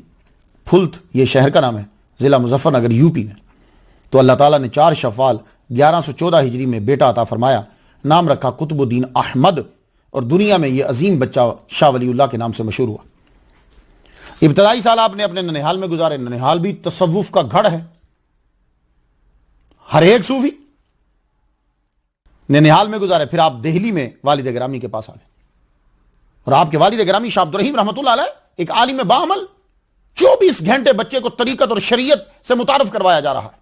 پھلت یہ شہر کا نام ہے، ضلع مظفر نگر یوپی میں. تو اللہ تعالیٰ نے 4 شوال 1114 ہجری میں بیٹا عطا فرمایا، نام رکھا قطب الدین احمد، اور دنیا میں یہ عظیم بچہ شاہ ولی اللہ کے نام سے مشہور ہوا. ابتدائی سال آپ نے اپنے ننہال میں گزارے. ننہال بھی تصوف کا گھڑ ہے، ہر ایک صوفی ننہال میں گزارے. پھر آپ دہلی میں والد گرامی کے پاس آ گئے، اور آپ کے والد گرامی شاہ عبد الرحیم رحمۃ اللہ علیہ ایک عالم باعمل، 24 گھنٹے بچے کو طریقت اور شریعت سے متعارف کروایا جا رہا ہے.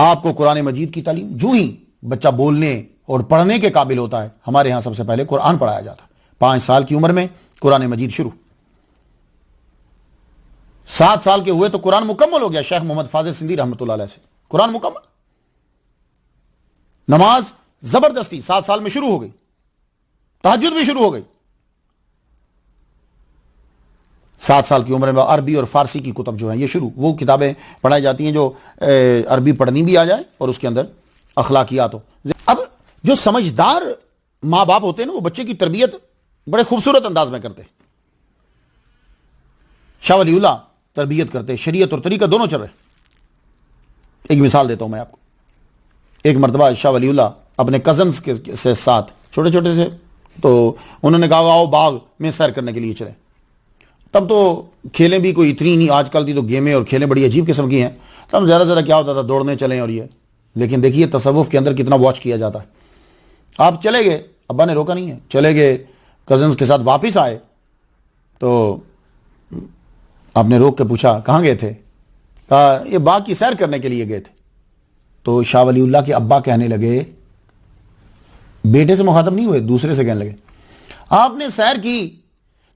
آپ کو قرآن مجید کی تعلیم، جو ہی بچہ بولنے اور پڑھنے کے قابل ہوتا ہے، ہمارے ہاں سب سے پہلے قرآن پڑھایا جاتا ہے. 5 سال کی عمر میں قرآن مجید شروع، 7 سال کے ہوئے تو قرآن مکمل ہو گیا. شیخ محمد فاضل سندھی رحمۃ اللہ علیہ سے قرآن مکمل. نماز زبردستی 7 سال میں شروع ہو گئی، تہجد بھی شروع ہو گئی. 7 سال کی عمر میں عربی اور فارسی کی کتب جو ہیں یہ شروع، وہ کتابیں پڑھائی جاتی ہیں جو عربی پڑھنی بھی آ جائے اور اس کے اندر اخلاقیات ہو. اب جو سمجھدار ماں باپ ہوتے ہیں نا، وہ بچے کی تربیت بڑے خوبصورت انداز میں کرتے. شاہ ولی اللہ تربیت کرتے، شریعت اور طریقہ دونوں چل رہے. ایک مثال دیتا ہوں میں آپ کو. ایک مرتبہ شاہ ولی اللہ اپنے کزنز کے ساتھ، چھوٹے چھوٹے تھے، تو انہوں نے کہا آؤ باغ میں سیر کرنے کے لیے چلے. تب تو کھیلیں بھی کوئی اتنی نہیں، آج کل کی تو گیمیں اور کھیلیں بڑی عجیب قسم کی ہیں. تب زیادہ زیادہ کیا ہوتا تھا، دوڑنے چلیں اور یہ. لیکن دیکھیے تصوف کے اندر کتنا واچ کیا جاتا ہے. آپ چلے گئے، ابا نے روکا نہیں ہے، چلے گئے کزنز کے ساتھ، واپس آئے تو آپ نے روک کے پوچھا کہاں گئے تھے؟ کہا یہ باغ کی سیر کرنے کے لیے گئے تھے. تو شاہ ولی اللہ کے ابا کہنے لگے، بیٹے سے مخاطب نہیں ہوئے، دوسرے سے کہنے لگے، آپ نے سیر کی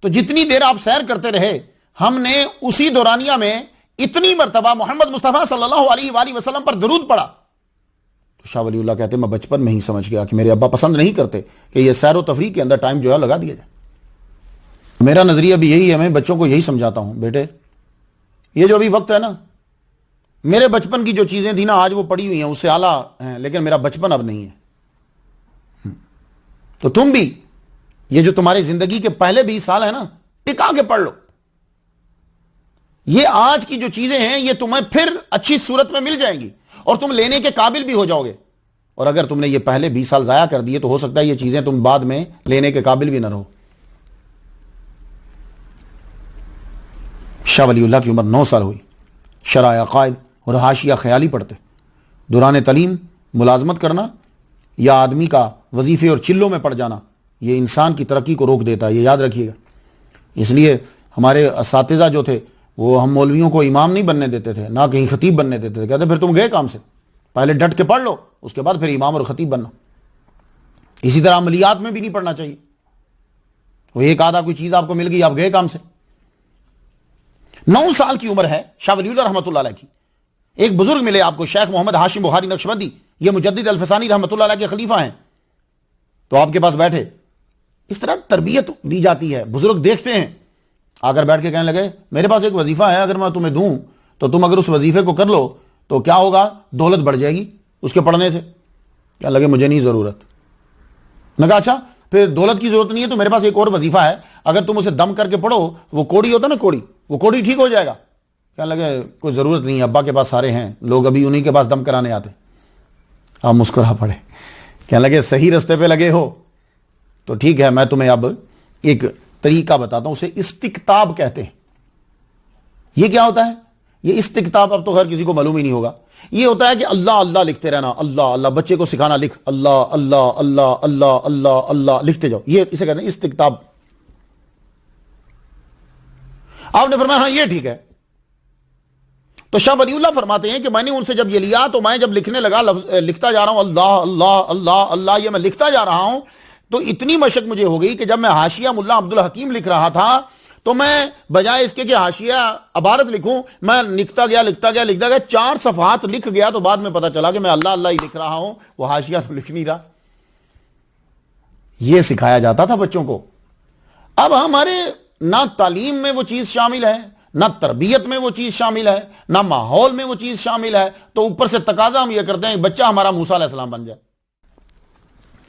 تو جتنی دیر آپ سیر کرتے رہے، ہم نے اسی دورانیہ میں اتنی مرتبہ محمد مصطفیٰ صلی اللہ علیہ وآلہ وسلم پر درود پڑھا. تو شاہ ولی اللہ کہتے ہیں میں بچپن میں ہی سمجھ گیا کہ میرے ابا پسند نہیں کرتے کہ یہ سیر و تفریح کے اندر ٹائم جو ہے لگا دیا جائے. میرا نظریہ بھی یہی ہے، میں بچوں کو یہی سمجھاتا ہوں، بیٹے یہ جو ابھی وقت ہے نا، میرے بچپن کی جو چیزیں تھیں نا آج وہ پڑی ہوئی ہیں، اس سے اعلیٰ ہیں، لیکن میرا بچپن اب نہیں ہے. تو تم بھی یہ جو تمہاری زندگی کے پہلے 20 سال ہیں نا، ٹکا کے پڑھ لو. یہ آج کی جو چیزیں ہیں یہ تمہیں پھر اچھی صورت میں مل جائیں گی اور تم لینے کے قابل بھی ہو جاؤ گے. اور اگر تم نے یہ پہلے 20 سال ضائع کر دیے تو ہو سکتا ہے یہ چیزیں تم بعد میں لینے کے قابل بھی نہ رہو. شاہ ولی اللہ کی عمر 9 سال ہوئی. شرائع عقائد اور حاشیہ خیالی پڑھتے. دوران تعلیم ملازمت کرنا یا آدمی کا وظیفے اور چلوں میں پڑ جانا یہ انسان کی ترقی کو روک دیتا ہے، یہ یاد رکھیے گا. اس لیے ہمارے اساتذہ جو تھے وہ ہم مولویوں کو امام نہیں بننے دیتے تھے، نہ کہیں خطیب بننے دیتے تھے. کہتے پھر تم گئے کام سے، پہلے ڈٹ کے پڑھ لو، اس کے بعد پھر امام اور خطیب بننا. اسی طرح عملیات میں بھی نہیں پڑھنا چاہیے. وہ ایک آدھا کوئی چیز آپ کو مل گئی، آپ گئے کام سے. 9 سال کی عمر ہے شاہ ولی اللہ رحمۃ اللہ علیہ کی. ایک بزرگ ملے آپ کو، شیخ محمد ہاشم بخاری نقشبندی، یہ مجدد الفسانی رحمۃ اللہ علیہ کے خلیفہ ہیں. تو آپ کے پاس بیٹھے، اس طرح تربیت دی جاتی ہے. بزرگ دیکھتے ہیں، آ کر بیٹھ کے کہنے لگے میرے پاس ایک وظیفہ ہے، اگر میں تمہیں دوں تو تم اگر اس وظیفے کو کر لو تو کیا ہوگا، دولت بڑھ جائے گی اس کے پڑھنے سے. کیا لگے مجھے نہیں ضرورت. میں کہا اچھا پھر دولت کی ضرورت نہیں ہے تو میرے پاس ایک اور وظیفہ ہے، اگر تم اسے دم کر کے پڑھو، وہ کوڑی ہوتا نا کوڑی، وہ کوڑی ٹھیک ہو جائے گا. کیا لگے کوئی ضرورت نہیں، ابا کے پاس سارے ہیں، لوگ ابھی انہی کے پاس دم کرانے آتے. آپ مسکرا پڑے. کیا لگے صحیح رستے پہ لگے ہو تو ٹھیک ہے، میں تمہیں اب ایک طریقہ بتاتا ہوں، اسے استقطاب کہتے ہیں. یہ کیا ہوتا ہے؟ یہ استقطاب اب تو خیر کسی کو معلوم ہی نہیں ہوگا. یہ ہوتا ہے کہ اللہ اللہ لکھتے رہنا، اللہ اللہ، بچے کو سکھانا لکھ اللہ اللہ اللہ اللہ اللہ اللہ لکھتے جاؤ، یہ اسے کہتے ہیں استقطاب. آپ نے فرمایا ہاں یہ ٹھیک ہے. تو شاہ ولی اللہ فرماتے ہیں کہ میں نے ان سے جب یہ لیا تو میں جب لکھنے لگا لکھتا جا رہا ہوں اللہ اللہ اللہ اللہ، یہ میں لکھتا جا رہا ہوں تو اتنی مشق مجھے ہو گئی کہ جب میں حاشیہ ملا عبد الحکیم لکھ رہا تھا تو میں بجائے اس کے کہ حاشیہ عبارت لکھوں، میں لکھتا گیا 4 صفحات لکھ گیا تو بعد میں پتا چلا کہ میں اللہ اللہ ہی لکھ رہا ہوں، وہ حاشیہ تو لکھ نہیں رہا۔ یہ سکھایا جاتا تھا بچوں کو۔ اب ہمارے نہ تعلیم میں وہ چیز شامل ہے، نہ تربیت میں وہ چیز شامل ہے، نہ ماحول میں وہ چیز شامل ہے، تو اوپر سے تقاضا ہم یہ کرتے ہیں بچہ ہمارا موسیٰ علیہ السلام بن جائے۔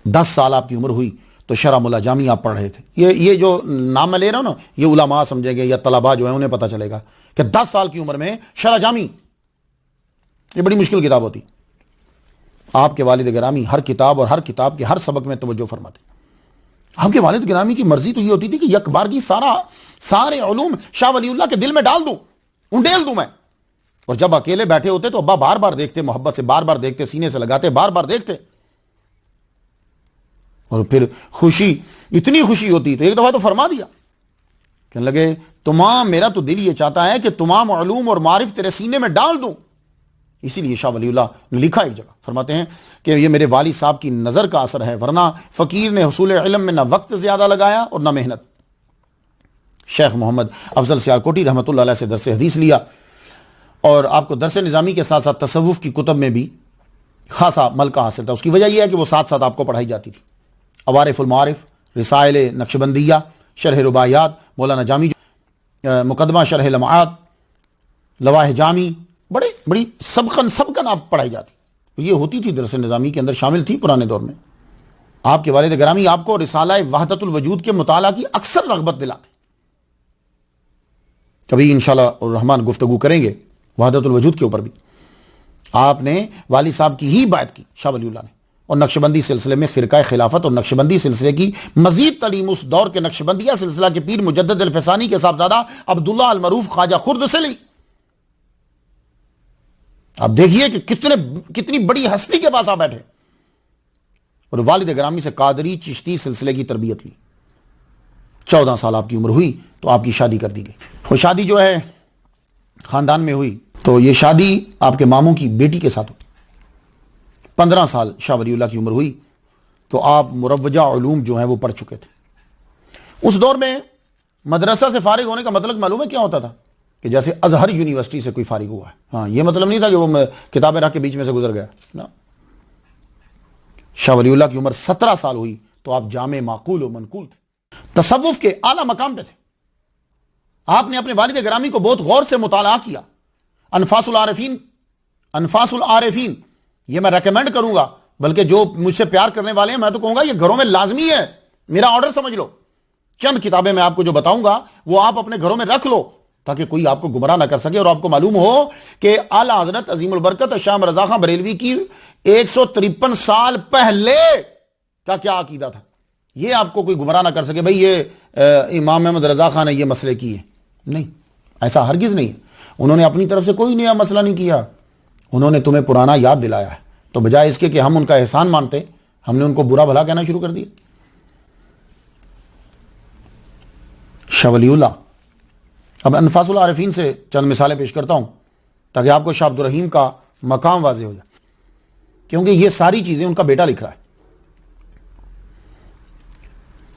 10 سال آپ کی عمر ہوئی تو شرح ملا جامی آپ پڑھ رہے تھے۔ یہ جو نام میں لے رہا ہوں نا، یہ علماء سمجھیں گے یا طلباء جو ہیں انہیں پتہ چلے گا کہ 10 سال کی عمر میں شرح جامی، یہ بڑی مشکل کتاب ہوتی۔ آپ کے والد گرامی ہر کتاب اور ہر کتاب کے ہر سبق میں توجہ فرماتے۔ آپ کے والد گرامی کی مرضی تو یہ ہوتی تھی کہ یک بارگی سارے علوم شاہ ولی اللہ کے دل میں ڈال دوں، انڈیل دوں میں۔ اور جب اکیلے بیٹھے ہوتے تو ابا بار بار دیکھتے، محبت سے بار بار دیکھتے، سینے سے لگاتے، بار بار دیکھتے، اور پھر خوشی، اتنی خوشی ہوتی تو ایک دفعہ تو فرما دیا، کہنے لگے میرا تو دل یہ چاہتا ہے کہ تمام علوم اور معارف تیرے سینے میں ڈال دوں۔ اسی لیے شاہ ولی اللہ نے لکھا ایک جگہ، فرماتے ہیں کہ یہ میرے والد صاحب کی نظر کا اثر ہے، ورنہ فقیر نے حصول علم میں نہ وقت زیادہ لگایا اور نہ محنت۔ شیخ محمد افضل سیالکوٹی رحمۃ اللہ علیہ سے درس حدیث لیا، اور آپ کو درس نظامی کے ساتھ ساتھ تصوف کی کتب میں بھی خاصا ملکہ حاصل تھا۔ اس کی وجہ یہ ہے کہ وہ ساتھ ساتھ آپ کو پڑھائی جاتی تھی۔ عوارف المعارف، رسائل نقشبندیہ، شرح رباعیات مولانا جامی، مقدمہ شرح لمعات، لواح جامی، بڑی سبقن آپ پڑھائی جاتی۔ یہ ہوتی تھی درس نظامی کے اندر، شامل تھی پرانے دور میں۔ آپ کے والد گرامی آپ کو رسالہ وحدت الوجود کے مطالعہ کی اکثر رغبت دلاتے۔ کبھی انشاءاللہ الرحمن گفتگو کریں گے وحدت الوجود کے اوپر بھی۔ آپ نے والد صاحب کی ہی بات کی شاہ ولی اللہ نے، اور نقشبندی سلسلے میں خرقہ خلافت اور نقشبندی سلسلے کی مزید تعلیم اس دور کے نقشبندیہ سلسلہ کے پیر مجدد الفسانی کے صاحبزادہ عبداللہ المعروف خواجہ خرد سے لی۔ آپ دیکھیے کہ کتنی بڑی ہستی کے پاس آپ بیٹھے، اور والد گرامی سے قادری چشتی سلسلے کی تربیت لی۔ 14 سال آپ کی عمر ہوئی تو آپ کی شادی کر دی گئی۔ وہ شادی جو ہے خاندان میں ہوئی تو یہ شادی آپ کے ماموں کی بیٹی کے ساتھ ہوئی۔ 15 سال شاہ ولی اللہ کی عمر ہوئی تو آپ مروجہ علوم جو ہیں وہ پڑھ چکے تھے۔ اس دور میں مدرسہ سے فارغ ہونے کا مطلب معلوم ہے کیا ہوتا تھا؟ کہ جیسے ازہر یونیورسٹی سے کوئی فارغ ہوا ہے، ہاں یہ مطلب نہیں تھا کہ وہ کتابیں رکھ کے بیچ میں سے گزر گیا نا۔ شاہ ولی اللہ کی عمر 17 سال ہوئی تو آپ جامع معقول و منقول تھے، تصوف کے اعلیٰ مقام پہ تھے۔ آپ نے اپنے والد گرامی کو بہت غور سے مطالعہ کیا۔ انفاس العارفین یہ میں ریکمینڈ کروں گا، بلکہ جو مجھ سے پیار کرنے والے ہیں میں تو کہوں گا یہ گھروں میں لازمی ہے، میرا آرڈر سمجھ لو۔ چند کتابیں میں آپ کو جو بتاؤں گا وہ آپ اپنے گھروں میں رکھ لو تاکہ کوئی آپ کو گمراہ نہ کر سکے، اور آپ کو معلوم ہو کہ اعلیٰ حضرت عظیم البرکت شاہ رضا خان بریلوی کی 153 سال پہلے کا کیا عقیدہ تھا، یہ آپ کو کوئی گمراہ نہ کر سکے بھئی یہ امام احمد رضا خان نے یہ مسئلے کیے، نہیں، ایسا ہرگز نہیں ہے۔ انہوں نے اپنی طرف سے کوئی نیا مسئلہ نہیں کیا، انہوں نے تمہیں پرانا یاد دلایا ہے، تو بجائے اس کے کہ ہم ان کا احسان مانتے ہم نے ان کو برا بھلا کہنا شروع کر دیا۔ شاہ ولی اللہ، اب انفاس العارفین سے چند مثالیں پیش کرتا ہوں تاکہ آپ کو شاہ عبد الرحیم کا مقام واضح ہو جائے، کیونکہ یہ ساری چیزیں ان کا بیٹا لکھ رہا ہے۔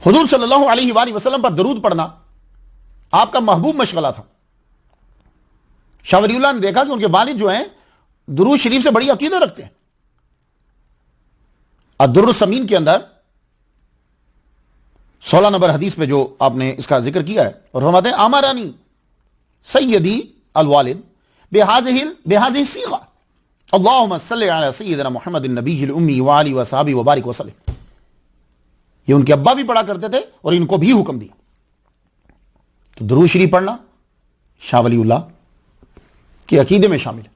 حضور صلی اللہ علیہ وآلہ وسلم پر درود پڑھنا آپ کا محبوب مشغلہ تھا۔ شاہ ولی اللہ نے دیکھا کہ ان کے والد جو ہیں درود شریف سے بڑی عقیدہ رکھتے ہیں۔ الدر السمین کے اندر 16 نمبر حدیث پہ جو آپ نے اس کا ذکر کیا ہے، اور فرماتے ہیں امرانی سیدی الوالد بهذه الصيغه اللهم صل على سیدنا محمد النبی الامی وآلہ وصحبہ وبارک وسلم۔ یہ ان کے ابا بھی پڑھا کرتے تھے اور ان کو بھی حکم دیا۔ تو درود شریف پڑھنا شاہ ولی اللہ کے عقیدے میں شامل ہے۔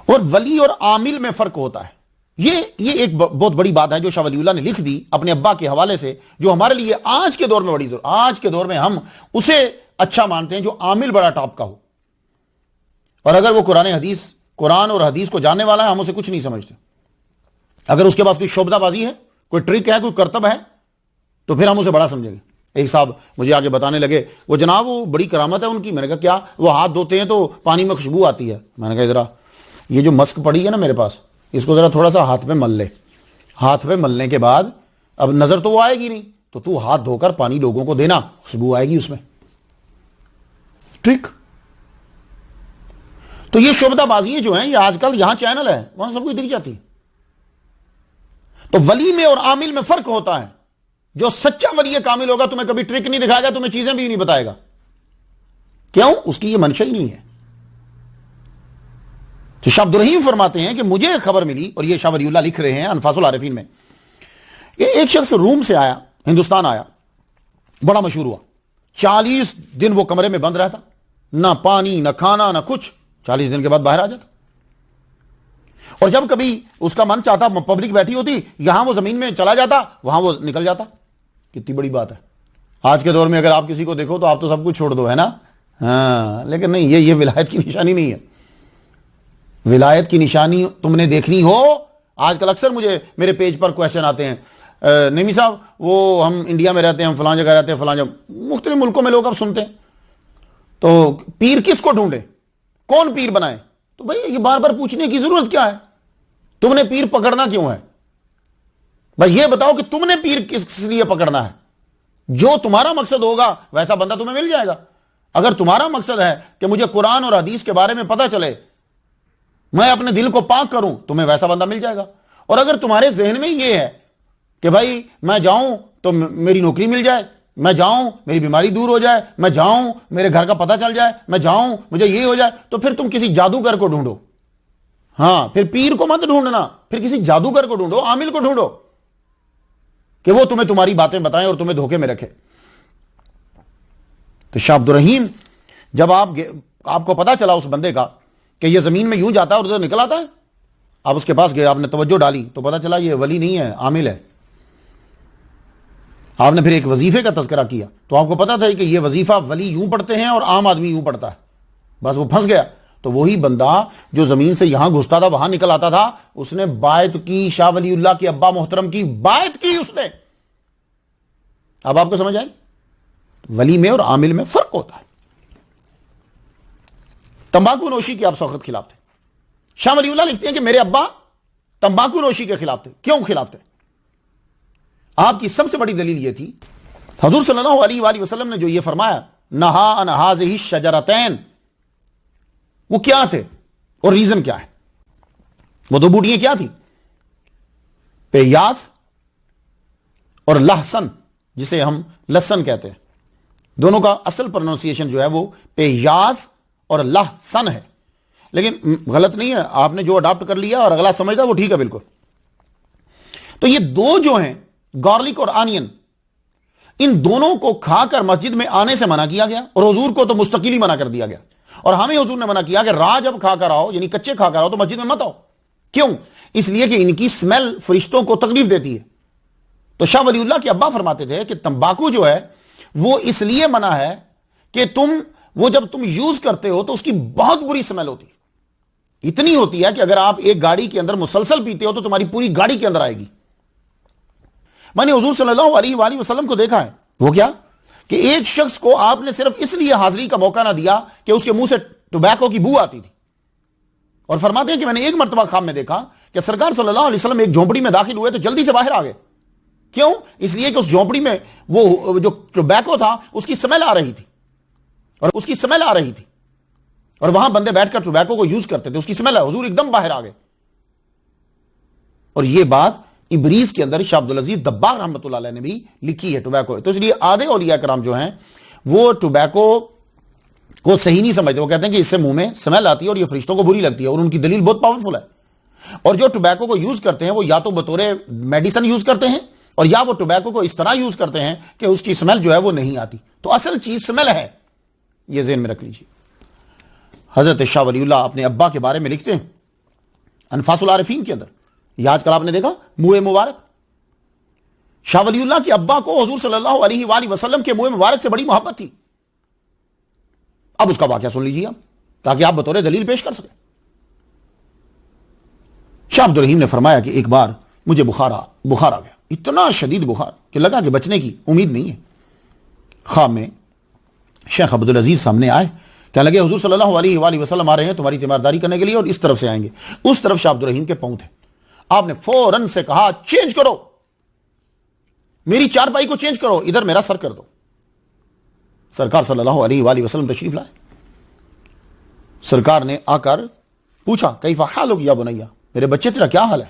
اور ولی اور عامل میں فرق ہوتا ہے، یہ ایک بہت بڑی بات ہے جو شاہ ولی اللہ نے لکھ دی اپنے ابا کے حوالے سے، جو ہمارے لیے آج کے دور میں بڑی ضرورت، آج کے دور میں ہم اسے اچھا مانتے ہیں جو عامل بڑا ٹاپ کا ہو، اور اگر وہ قرآن اور حدیث کو جاننے والا ہے ہم اسے کچھ نہیں سمجھتے۔ اگر اس کے پاس کوئی شعبدہ بازی ہے، کوئی ٹرک ہے، کوئی کرتب ہے، تو پھر ہم اسے بڑا سمجھیں گے۔ ایک صاحب مجھے آگے بتانے لگے وہ جناب وہ بڑی کرامت ہے ان کی. میں نے کہا کیا؟ وہ ہاتھ دھوتے ہیں تو پانی میں خوشبو آتی ہے. میں نے کہا ذرا یہ جو مسک پڑی ہے نا میرے پاس, اس کو ذرا تھوڑا سا ہاتھ پہ مل لے. ہاتھ پہ ملنے کے بعد اب نظر تو وہ آئے گی نہیں, تو تو ہاتھ دھو کر پانی لوگوں کو دینا, خوشبو آئے گی اس میں. ٹرک. تو یہ شعبدہ بازی جو ہیں یہ آج کل یہاں چینل ہے وہاں سب کچھ دکھ جاتی. تو ولی میں اور عامل میں فرق ہوتا ہے. جو سچا ولی کامل ہوگا تمہیں کبھی ٹرک نہیں دکھائے گا, تمہیں چیزیں بھی نہیں بتائے گا. کیوں؟ اس کی یہ منشا ہی نہیں ہے. تو شاہ عبد الرحیم فرماتے ہیں کہ مجھے خبر ملی, اور یہ شاہ ولی اللہ لکھ رہے ہیں انفاس العارفین میں, کہ ایک شخص روم سے آیا, ہندوستان آیا, بڑا مشہور ہوا. 40 دن وہ کمرے میں بند رہتا, نہ پانی نہ کھانا نہ کچھ. 40 دن کے بعد باہر آ جاتا. اور جب کبھی اس کا من چاہتا, پبلک بیٹھی ہوتی, یہاں وہ زمین میں چلا جاتا, وہاں وہ نکل جاتا. کتنی بڑی بات ہے. آج کے دور میں اگر آپ کسی کو دیکھو تو آپ تو سب کچھ چھوڑ دو, ہے نا. ہاں, لیکن نہیں, یہ ولایت کی نشانی نہیں ہے. ولایت کی نشانی تم نے دیکھنی ہو. آج کل اکثر مجھے میرے پیج پر کویشچن آتے ہیں, نعیمی صاحب وہ ہم انڈیا میں رہتے ہیں, ہم فلاں جگہ رہتے ہیں, فلاں جگہ, مختلف ملکوں میں لوگ اب سنتے ہیں, تو پیر کس کو ڈھونڈے, کون پیر بنائے؟ تو بھائی یہ بار بار پوچھنے کی ضرورت کیا ہے؟ تم نے پیر پکڑنا کیوں ہے؟ بھائی یہ بتاؤ کہ تم نے پیر کس لیے پکڑنا ہے؟ جو تمہارا مقصد ہوگا ویسا بندہ تمہیں مل جائے گا. اگر تمہارا مقصد ہے کہ مجھے قرآن اور حدیث کے بارے میں پتہ چلے, میں اپنے دل کو پاک کروں, تمہیں ویسا بندہ مل جائے گا. اور اگر تمہارے ذہن میں یہ ہے کہ بھائی میں جاؤں تو میری نوکری مل جائے, میں جاؤں میری بیماری دور ہو جائے, میں جاؤں میرے گھر کا پتہ چل جائے, میں جاؤں مجھے یہ ہو جائے, تو پھر تم کسی جادوگر کو ڈھونڈو. ہاں, پھر پیر کو مت ڈھونڈنا, پھر کسی جادوگر کو ڈھونڈو, عامل کو ڈھونڈو کہ وہ تمہیں تمہاری باتیں بتائیں اور تمہیں دھوکے میں رکھے. تو شاہ عبد الرحیم جب آپ کو پتا چلا اس بندے کا کہ یہ زمین میں یوں جاتا ہے اور ادھر نکل آتا ہے, آپ اس کے پاس گئے, آپ نے توجہ ڈالی, تو پتا چلا یہ ولی نہیں ہے, عامل ہے. آپ نے پھر ایک وظیفے کا تذکرہ کیا, تو آپ کو پتا تھا کہ یہ وظیفہ ولی یوں پڑھتے ہیں اور عام آدمی یوں پڑھتا ہے. بس وہ پھنس گیا. تو وہی بندہ جو زمین سے یہاں گھستا تھا وہاں نکل آتا تھا, اس نے بایت کی, شاہ ولی اللہ کے ابا محترم کی بایت کی اس نے. اب آپ کو سمجھ آئی ولی میں اور عامل میں فرق ہوتا ہے. تمباکو نوشی کے آپ سخت خلاف تھے. شاہ ولی اللہ لکھتے ہیں کہ میرے ابا تمباکو نوشی کے خلاف تھے. کیوں خلاف تھے؟ آپ کی سب سے بڑی دلیل یہ تھی, حضور صلی اللہ علیہ وآلہ وسلم نے جو یہ فرمایا, نہا عن ہذہ الشجرتین, وہ کیا تھے اور ریزن کیا ہے؟ وہ دو بوٹیاں کیا تھی؟ پیاز اور لہسن, جسے ہم لہسن کہتے ہیں. دونوں کا اصل پروننسیشن جو ہے وہ پیاز اور لہسن ہے, لیکن غلط نہیں ہے, آپ نے جو اڈاپٹ کر لیا اور اگلا سمجھتا وہ ٹھیک ہے بالکل. تو یہ دو جو ہیں گارلک اور آنین, ان دونوں کو کھا کر مسجد میں آنے سے منع کیا گیا, اور حضور کو تو مستقلی منع کر دیا گیا. اور ہمیں حضور نے منع کیا کہ راہ جب کھا کر آؤ, یعنی کچے کھا کر آؤ, تو مسجد میں مت آؤ. کیوں؟ اس لیے کہ ان کی سمیل فرشتوں کو تکلیف دیتی ہے. تو شاہ ولی اللہ کے ابا فرماتے تھے کہ تمباکو جو ہے وہ اس لیے منع ہے کہ وہ جب تم یوز کرتے ہو تو اس کی بہت بری سمیل ہوتی ہے. اتنی ہوتی ہے کہ اگر آپ ایک گاڑی کے اندر مسلسل پیتے ہو تو تمہاری پوری گاڑی کے اندر آئے گی. میں نے حضور صلی اللہ علیہ وآلہ وسلم کو دیکھا ہے, وہ کیا کہ ایک شخص کو آپ نے صرف اس لیے حاضری کا موقع نہ دیا کہ اس کے منہ سے ٹوبیکو کی بو آتی تھی, اور فرماتے ہیں کہ میں نے ایک مرتبہ خواب میں دیکھا کہ سرکار صلی اللہ علیہ وسلم ایک جھونپڑی میں داخل ہوئے تو جلدی سے باہر آ گئے. کیوں؟ اس لیے کہ اس جھونپڑی میں وہ جو ٹوبیکو تھا اس کی سمیل آ رہی تھی, اور وہاں بندے بیٹھ کر ٹوبیکو کو یوز کرتے تھے, اس کی سمیل ہے. حضور ایک دم باہر آ گئے. اور یہ بات ابریز کے اندر شاہ عبدالعزیز دباغ رحمۃ اللہ علیہ نے بھی لکھی ہے ٹوبیکو. تو اس لیے آدھے اولیاء کرام جو ہیں وہ ٹوبیکو کو صحیح نہیں سمجھتے. وہ کہتے ہیں کہ اس سے منہ میں سمیل آتی ہے اور یہ فرشتوں کو بری لگتی ہے, اور ان کی دلیل بہت پاورفل ہے. اور جو ٹوبیکو کو یوز کرتے ہیں وہ یا تو بطور میڈیسن یوز کرتے ہیں, اور یا وہ ٹوبیکو کو اس طرح یوز کرتے ہیں کہ اس کی سمیل جو ہے وہ نہیں آتی. تو اصل چیز سمیل ہے, یہ ذہن میں رکھ لیجیے. حضرت شاہ ولی اللہ اپنے ابا کے بارے میں لکھتے ہیں انفاس العارفین کے اندر. یہ آج کل آپ نے دیکھا منہ مبارک, شاہ ولی اللہ کے ابا کو حضور صلی اللہ علیہ وآلہ وسلم کے منہ مبارک سے بڑی محبت تھی. اب اس کا واقعہ سن لیجیے آپ, تاکہ آپ بطور دلیل پیش کر سکیں. شاہ عبد الرحیم نے فرمایا کہ ایک بار مجھے بخار آ گیا, اتنا شدید بخار کہ لگا کہ بچنے کی امید نہیں ہے. خواب میں شیخ عبدالعزیز سامنے آئے، کہنے لگے حضور صلی اللہ علیہ وآلہ وسلم آ رہے ہیں تمہاری تیمارداری کرنے کے لیے اور اس طرف سے آئیں گے. اس طرف شاہ عبدالرحیم کے پاؤں تھے. آپ نے فوراً سے کہا چینج کرو، میری چارپائی کو چینج کرو، ادھر میرا سر کر دو. سرکار صلی اللہ علیہ وآلہ وسلم تشریف لائے. سرکار نے آ کر پوچھا کیف حالک یا بنیا، میرے بچے تیرا کیا حال ہے؟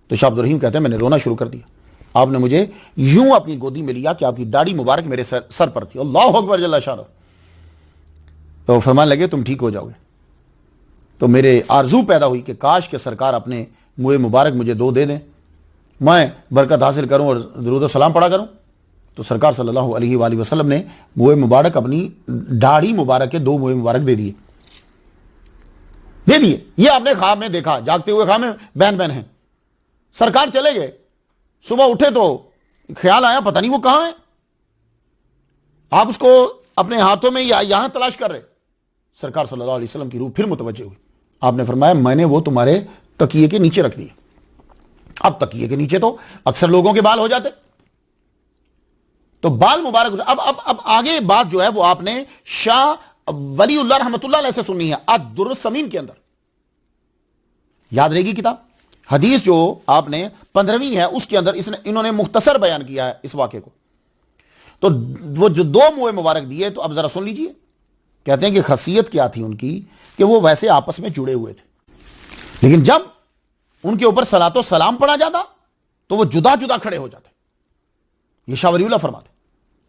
تو شاہ عبدالرحیم کہتے ہیں میں نے رونا شروع کر دیا. آپ نے مجھے یوں اپنی گودی میں لیا کہ آپ کی داڑھی مبارک میرے سر پر تھی. اللہ اکبر جل شانہ. تو فرمانے لگے تم ٹھیک ہو جاؤ گے. تو میرے آرزو پیدا ہوئی کہ کاش کہ سرکار اپنے منہ مبارک مجھے دو دے دیں، میں برکت حاصل کروں اور درود و سلام پڑھا کروں. تو سرکار صلی اللہ علیہ وآلہ وسلم نے منہ مبارک اپنی داڑھی مبارک کے دو منہ مبارک دے دیے. یہ آپ نے خواب میں دیکھا، جاگتے ہوئے خواب میں بہن ہیں. سرکار چلے گئے. صبح اٹھے تو خیال آیا پتہ نہیں وہ کہاں ہے. آپ اس کو اپنے ہاتھوں میں یا یہاں تلاش کر رہے. سرکار صلی اللہ علیہ وسلم کی روح پھر متوجہ ہوئی. آپ نے فرمایا میں نے وہ تمہارے تکیے کے نیچے رکھ دیے. اب تکیے کے نیچے تو اکثر لوگوں کے بال ہو جاتے، تو بال مبارک. اب آگے بات جو ہے وہ آپ نے شاہ ولی اللہ رحمۃ اللہ علیہ سے سنی ہے الدر الثمین کے اندر. یاد رہے گی کتاب، حدیث جو آپ نے 15ویں ہے اس کے اندر انہوں نے مختصر بیان کیا ہے اس واقعے کو. تو وہ جو دو منہ مبارک دیے تو اب ذرا سن لیجئے. کہتے ہیں کہ خاصیت کیا تھی ان کی کہ وہ ویسے آپس میں جڑے ہوئے تھے، لیکن جب ان کے اوپر صلاۃ و سلام پڑھا جاتا تو وہ جدا جدا کھڑے ہو جاتے. یہ شاہ ولی اللہ فرماتے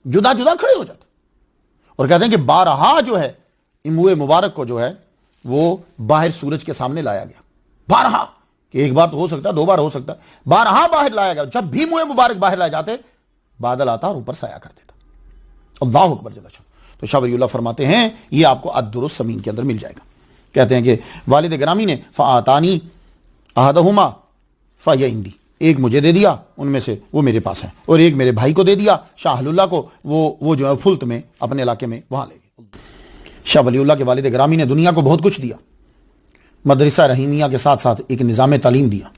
جدا جدا کھڑے ہو جاتے. اور کہتے ہیں کہ بارہا جو ہے منہ مبارک کو جو ہے وہ باہر سورج کے سامنے لایا گیا. بارہا کہ ایک بار تو ہو سکتا ہے، دو بار ہو سکتا ہے، بارہا باہر لایا گیا. جب بھی منہ مبارک باہر لائے جاتے بادل آتا اور اوپر سایہ کر دیتا. اللہ اکبر جل شانہ. تو شاہ ولی اللہ فرماتے ہیں یہ آپ کو الدر الثمین کے اندر مل جائے گا. کہتے ہیں کہ والد گرامی نے فآتانی احدہما فہی عندی، ایک مجھے دے دیا ان میں سے، وہ میرے پاس ہے، اور ایک میرے بھائی کو دے دیا شاہ اللہ کو، وہ جو ہے پھلت میں اپنے علاقے میں وہاں لے گئے. شاہ ولی اللہ کے والد گرامی نے دنیا کو بہت کچھ دیا. مدرسہ رحیمیہ کے ساتھ ساتھ ایک نظام تعلیم دیا،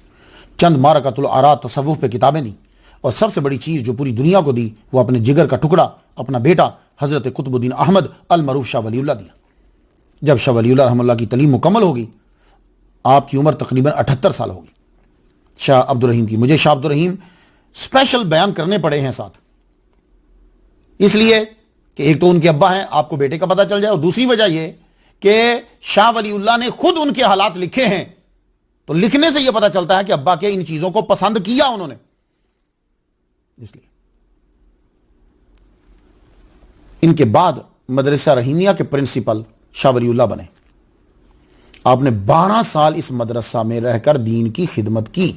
چند معرکۃ الآراء تصوف پہ کتابیں دیں، اور سب سے بڑی چیز جو پوری دنیا کو دی وہ اپنے جگر کا ٹکڑا اپنا بیٹا حضرت قطب الدین احمد المعروف شاہ ولی اللہ دیا. جب شاہ ولی اللہ رحمہ اللہ کی تعلیم مکمل ہوگی، آپ کی عمر تقریباً 78 سال ہوگی. شاہ عبدالرحیم کی مجھے شاہ عبدالرحیم اسپیشل بیان کرنے پڑے ہیں ساتھ، اس لیے کہ ایک تو ان کے ابا ہیں، آپ کو بیٹے کا پتہ چل جائے، اور دوسری وجہ یہ کہ شاہ ولی اللہ نے خود ان کے حالات لکھے ہیں، تو لکھنے سے یہ پتہ چلتا ہے کہ ابا کے ان چیزوں کو پسند کیا انہوں نے. اس لیے ان کے بعد مدرسہ رحیمیہ کے پرنسپل شاہ ولی اللہ بنے. آپ نے 12 سال اس مدرسہ میں رہ کر دین کی خدمت کی.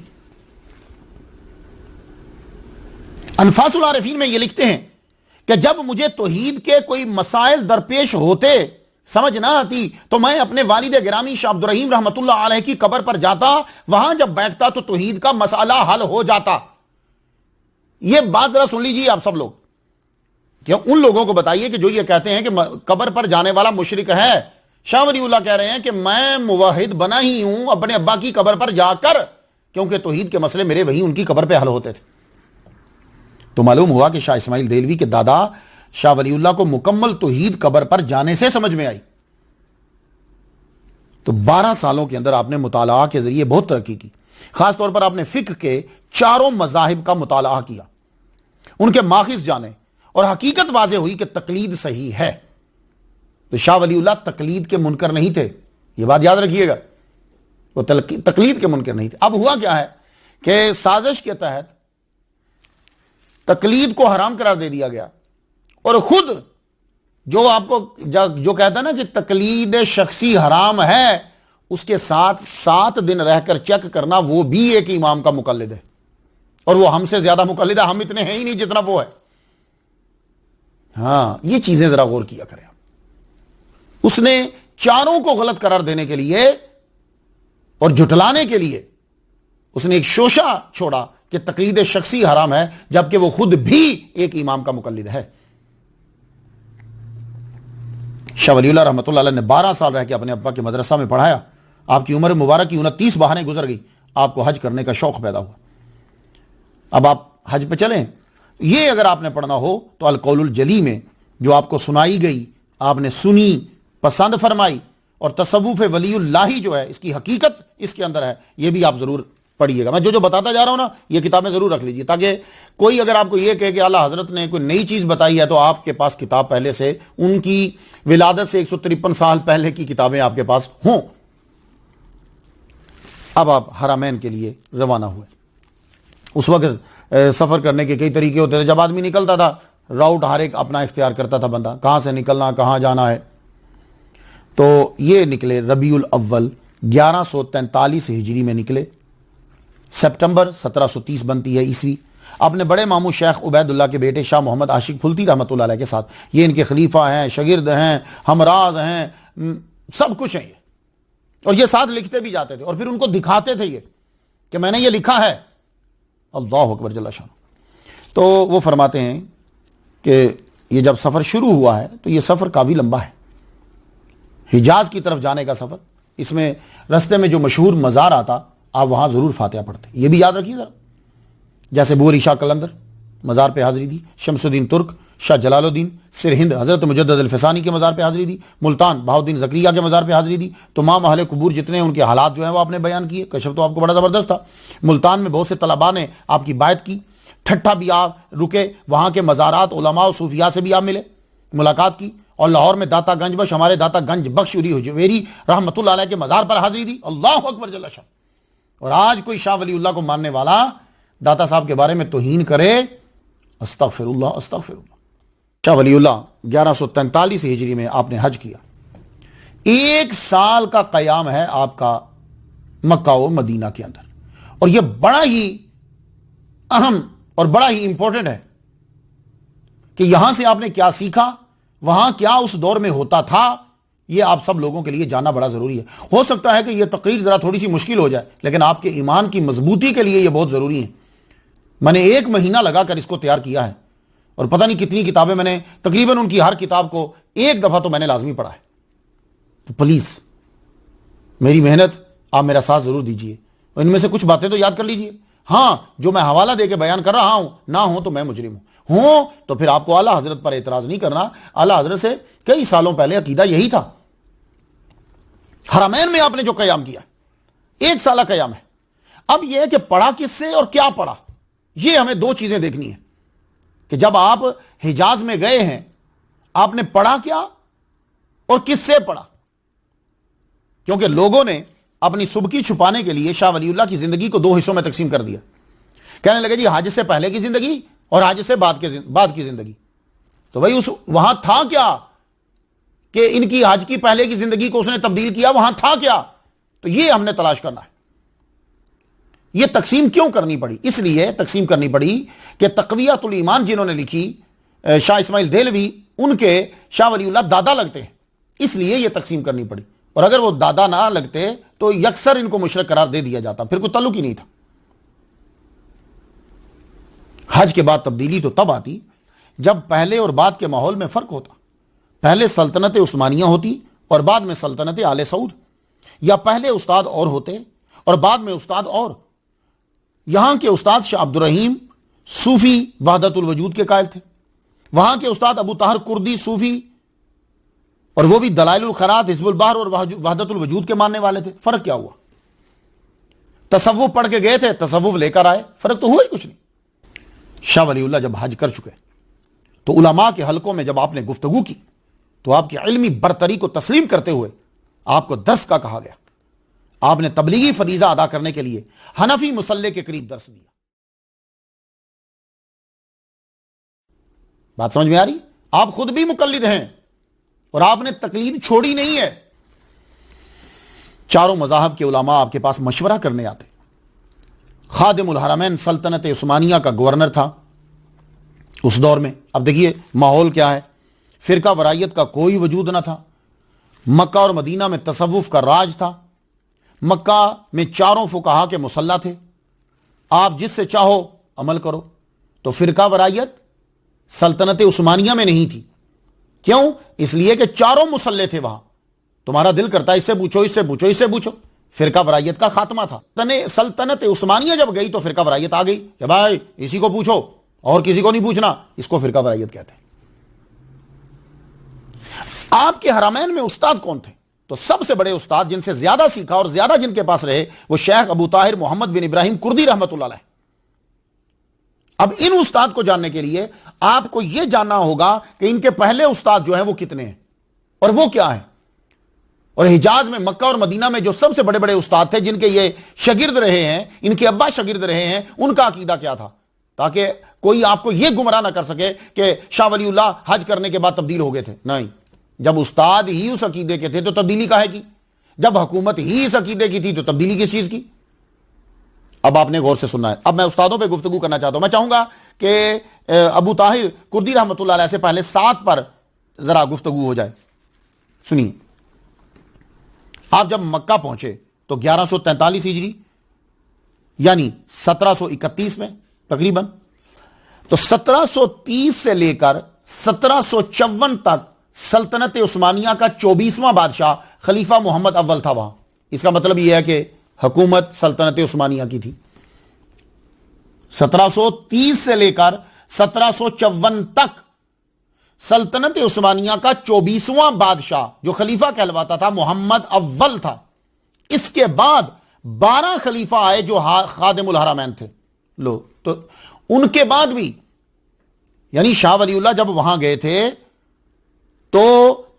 انفاس العارفین میں یہ لکھتے ہیں کہ جب مجھے توحید کے کوئی مسائل درپیش ہوتے، سمجھ نہ آتی، تو میں اپنے والد گرامی شاہ عبدالرحیم رحمۃ اللہ علیہ کی قبر پر جاتا، وہاں جب بیٹھتا تو توحید کا مسئلہ حل ہو جاتا. یہ بات ذرا سن لیجیے آپ سب لوگ، کہ ان لوگوں کو بتائیے کہ جو یہ کہتے ہیں کہ قبر پر جانے والا مشرک ہے. شاہ ولی اللہ کہہ رہے ہیں کہ میں موحد بنا ہی ہوں اپنے ابا کی قبر پر جا کر، کیونکہ توحید کے مسئلے میرے وہی ان کی قبر پہ حل ہوتے تھے. تو معلوم ہوا کہ شاہ اسماعیل دہلوی کے دادا شاہ ولی اللہ کو مکمل توحید قبر پر جانے سے سمجھ میں آئی. تو 12 سالوں کے اندر آپ نے مطالعہ کے ذریعے بہت ترقی کی. خاص طور پر آپ نے فقہ کے 4 مذاہب کا مطالعہ کیا، ان کے ماخذ جانے، اور حقیقت واضح ہوئی کہ تقلید صحیح ہے. تو شاہ ولی اللہ تقلید کے منکر نہیں تھے، یہ بات یاد رکھیے گا، وہ تقلید کے منکر نہیں تھے. اب ہوا کیا ہے کہ سازش کے تحت تقلید کو حرام قرار دے دیا گیا، اور خود جو آپ کو جو کہتا ہے نا کہ تقلید شخصی حرام ہے، اس کے ساتھ 7 دن رہ کر چیک کرنا وہ بھی ایک امام کا مقلد ہے، اور وہ ہم سے زیادہ مقلد ہے، ہم اتنے ہیں ہی نہیں جتنا وہ ہے. ہاں یہ چیزیں ذرا غور کیا کریں. اس نے چاروں کو غلط قرار دینے کے لیے اور جھٹلانے کے لیے اس نے ایک شوشہ چھوڑا کہ تقلید شخصی حرام ہے، جبکہ وہ خود بھی ایک امام کا مقلد ہے. شاہ ولی اللہ رحمۃ اللہ علیہ نے 12 سال رہ کے اپنے ابا کے مدرسہ میں پڑھایا. آپ کی عمر مبارک کی 29 بہاریں گزر گئی، آپ کو حج کرنے کا شوق پیدا ہوا. اب آپ حج پہ چلیں یہ اگر آپ نے پڑھنا ہو تو القول الجلی میں جو آپ کو سنائی گئی، آپ نے سنی، پسند فرمائی، اور تصوف ولی اللہ جو ہے اس کی حقیقت اس کے اندر ہے، یہ بھی آپ ضرور پڑھیے گا۔ میں جو بتاتا جا رہا ہوں نا، یہ کتابیں ضرور رکھ لیجیے، تاکہ کوئی اگر آپ کو یہ کہے کہ اعلیٰ حضرت نے کوئی نئی چیز بتائی ہے تو آپ کے پاس کتاب پہلے سے ان کی ولادت سے 153 سال پہلے کی کتابیں آپ کے پاس ہوں۔ اب آپ حرمین کے لیے روانہ ہوئے۔ اس وقت سفر کرنے کے کئی طریقے ہوتے تھے۔ جب آدمی نکلتا تھا راؤٹ ہر ایک اپنا اختیار کرتا تھا، بندہ کہاں سے نکلنا، کہاں جانا ہے۔ تو یہ نکلے ربیع الاول 1143 ہجری میں نکلے، سپٹمبر 1730 بنتی ہے عیسوی۔ اپنے بڑے ماموں شیخ عبید اللہ کے بیٹے شاہ محمد عاشق پھلتی رحمۃ اللہ علیہ کے ساتھ، یہ ان کے خلیفہ ہیں، شاگرد ہیں، ہمراز ہیں، سب کچھ ہیں یہ، اور یہ ساتھ لکھتے بھی جاتے تھے اور پھر ان کو دکھاتے تھے یہ کہ میں نے یہ لکھا ہے۔ اللہ اکبر جل شان۔ تو وہ فرماتے ہیں کہ یہ جب سفر شروع ہوا ہے تو یہ سفر کافی لمبا ہے، حجاز کی طرف جانے کا سفر۔ اس میں رستے میں جو مشہور مزار آتا آپ وہاں ضرور فاتحہ پڑھتے، یہ بھی یاد رکھیے ذرا، جیسے بوری شاہ قلندر مزار پہ حاضری دی، شمس الدین ترک، شاہ جلال الدین سرہند حضرت مجدد الفسانی کے مزار پہ حاضری دی، ملتان بہاؤالدین زکریا کے مزار پہ حاضری دی۔ تمام اہل قبور جتنے ان کے حالات جو ہیں وہ آپ نے بیان کیے، کشف تو آپ کو بڑا زبردست تھا۔ ملتان میں بہت سے طلباء نے آپ کی بیعت کی، ٹھٹھا بھی آپ رکے، وہاں کے مزارات علماء و صوفیاء سے بھی آپ ملے، ملاقات کی، اور لاہور میں داتا گنج بخش، ہمارے داتا گنج بخش علی حجویری رحمۃ اللہ علیہ کے مزار پر حاضری دی۔ اللہ اکبر جل شان۔ اور آج کوئی شاہ ولی اللہ کو ماننے والا داتا صاحب کے بارے میں توہین کرے، استغفر اللہ استغفر اللہ۔ شاہ ولی اللہ 1143 ہجری میں آپ نے حج کیا، 1 سال کا قیام ہے آپ کا مکہ و مدینہ کے اندر، اور یہ بڑا ہی اہم اور بڑا ہی امپورٹنٹ ہے کہ یہاں سے آپ نے کیا سیکھا، وہاں کیا اس دور میں ہوتا تھا، یہ آپ سب لوگوں کے لیے جاننا بڑا ضروری ہے۔ ہو سکتا ہے کہ یہ تقریر ذرا تھوڑی سی مشکل ہو جائے، لیکن آپ کے ایمان کی مضبوطی کے لیے یہ بہت ضروری ہے۔ میں نے 1 مہینہ لگا کر اس کو تیار کیا ہے، اور پتہ نہیں کتنی کتابیں میں نے، تقریباً ان کی ہر کتاب کو 1 دفعہ تو میں نے لازمی پڑھا ہے۔ تو پلیز میری محنت آپ میرا ساتھ ضرور دیجئے، ان میں سے کچھ باتیں تو یاد کر لیجئے۔ ہاں، جو میں حوالہ دے کے بیان کر رہا ہوں نہ ہوں تو میں مجرم ہوں تو پھر آپ کو اعلیٰ حضرت پر اعتراض نہیں کرنا۔ اعلیٰ حضرت سے کئی سالوں پہلے عقیدہ یہی تھا۔ حرمین میں آپ نے جو قیام کیا 1 سالہ قیام ہے۔ اب یہ ہے کہ پڑھا کس سے اور کیا پڑھا، یہ ہمیں 2 چیزیں دیکھنی ہیں کہ جب آپ حجاز میں گئے ہیں آپ نے پڑھا کیا اور کس سے پڑھا، کیونکہ لوگوں نے اپنی سبکی چھپانے کے لیے شاہ ولی اللہ کی زندگی کو 2 حصوں میں تقسیم کر دیا۔ کہنے لگے جی حج سے پہلے کی زندگی اور حج سے بعد کی زندگی۔ تو بھائی وہاں تھا کیا کہ ان کی حج کی پہلے کی زندگی کو اس نے تبدیل کیا، وہاں تھا کیا؟ تو یہ ہم نے تلاش کرنا ہے۔ یہ تقسیم کیوں کرنی پڑی؟ اس لیے تقسیم کرنی پڑی کہ تقویۃ الایمان جنہوں نے لکھی شاہ اسماعیل دہلوی، ان کے شاہ ولی اللہ دادا لگتے ہیں، اس لیے یہ تقسیم کرنی پڑی، اور اگر وہ دادا نہ لگتے تو یکسر ان کو مشرک قرار دے دیا جاتا، پھر کوئی تعلق ہی نہیں تھا۔ حج کے بعد تبدیلی تو تب آتی جب پہلے اور بعد کے ماحول میں فرق ہوتا۔ پہلے سلطنت عثمانیہ ہوتی اور بعد میں سلطنت آل سعود، یا پہلے استاد اور ہوتے اور بعد میں استاد اور۔ یہاں کے استاد شاہ عبد الرحیم صوفی وحدت الوجود کے قائل تھے، وہاں کے استاد ابو طاہر کردی صوفی، اور وہ بھی دلائل الخیرات، حزب البحر اور وحدت الوجود کے ماننے والے تھے۔ فرق کیا ہوا؟ تصوف پڑھ کے گئے تھے، تصوف لے کر آئے، فرق تو ہوا ہی کچھ نہیں۔ شاہ ولی اللہ جب حج کر چکے تو علماء کے حلقوں میں جب آپ نے گفتگو کی تو آپ کی علمی برتری کو تسلیم کرتے ہوئے آپ کو درس کا کہا گیا۔ آپ نے تبلیغی فریضہ ادا کرنے کے لیے حنفی مصلی کے قریب درس دیا۔ بات سمجھ میں آ رہی؟ آپ خود بھی مقلد ہیں اور آپ نے تقلید چھوڑی نہیں ہے۔ چاروں مذاہب کے علماء آپ کے پاس مشورہ کرنے آتے۔ خادم الحرمین سلطنت عثمانیہ کا گورنر تھا اس دور میں۔ اب دیکھیے ماحول کیا ہے، فرقہ ورائیت کا کوئی وجود نہ تھا، مکہ اور مدینہ میں تصوف کا راج تھا، مکہ میں 4 فقہا کے مصلی تھے، آپ جس سے چاہو عمل کرو۔ تو فرقہ ورائیت سلطنت عثمانیہ میں نہیں تھی، کیوں؟ اس لیے کہ 4 مصلی تھے وہاں، تمہارا دل کرتا ہے اس سے پوچھو، اس سے پوچھو، اس سے پوچھو۔ فرقہ ورائیت کا خاتمہ تھا۔ سلطنت عثمانیہ جب گئی تو فرقہ ورائیت آ گئی کہ بھائی اسی کو پوچھو، اور کسی کو نہیں پوچھنا، اس کو فرقہ واریت کہتے ہیں۔ آپ کے حرمین میں استاد کون تھے؟ تو سب سے بڑے استاد جن سے زیادہ سیکھا اور زیادہ جن کے پاس رہے وہ شیخ ابو طاہر محمد بن ابراہیم کردی رحمۃ اللہ علیہ۔ اب ان استاد کو جاننے کے لیے آپ کو یہ جاننا ہوگا کہ ان کے پہلے استاد جو ہیں وہ کتنے ہیں اور وہ کیا ہیں، اور حجاز میں، مکہ اور مدینہ میں جو سب سے بڑے بڑے استاد تھے جن کے یہ شاگرد رہے ہیں، ان کے ابا شاگرد رہے ہیں، ان کا عقیدہ کیا تھا، تاکہ کوئی آپ کو یہ گمراہ نہ کر سکے کہ شاہ ولی اللہ حج کرنے کے بعد تبدیل ہو گئے تھے۔ نہیں، جب استاد ہی اس عقیدے کے تھے تو تبدیلی کاہے کی؟ جب حکومت ہی اس عقیدے کی تھی تو تبدیلی کس چیز کی؟ اب آپ نے غور سے سننا ہے۔ اب میں استادوں پہ گفتگو کرنا چاہتا ہوں۔ میں چاہوں گا کہ ابو طاہر کردی رحمۃ اللہ علیہ سے پہلے 7 پر ذرا گفتگو ہو جائے۔ سنیے، آپ جب مکہ پہنچے تو 1143 ہجری یعنی 1731 میں تقریباً، تو 1730 سے لے کر 1754 تک سلطنت عثمانیہ کا 24واں بادشاہ خلیفہ محمد اول تھا وہاں۔ اس کا مطلب یہ ہے کہ حکومت سلطنت عثمانیہ کی تھی۔ 1730 سے لے کر 1754 تک سلطنت عثمانیہ کا 24واں بادشاہ جو خلیفہ کہلواتا تھا محمد اول تھا۔ اس کے بعد 12 خلیفہ آئے جو خادم الحرمین تھے۔ لو تو ان کے بعد بھی، یعنی شاہ ولی اللہ جب وہاں گئے تھے تو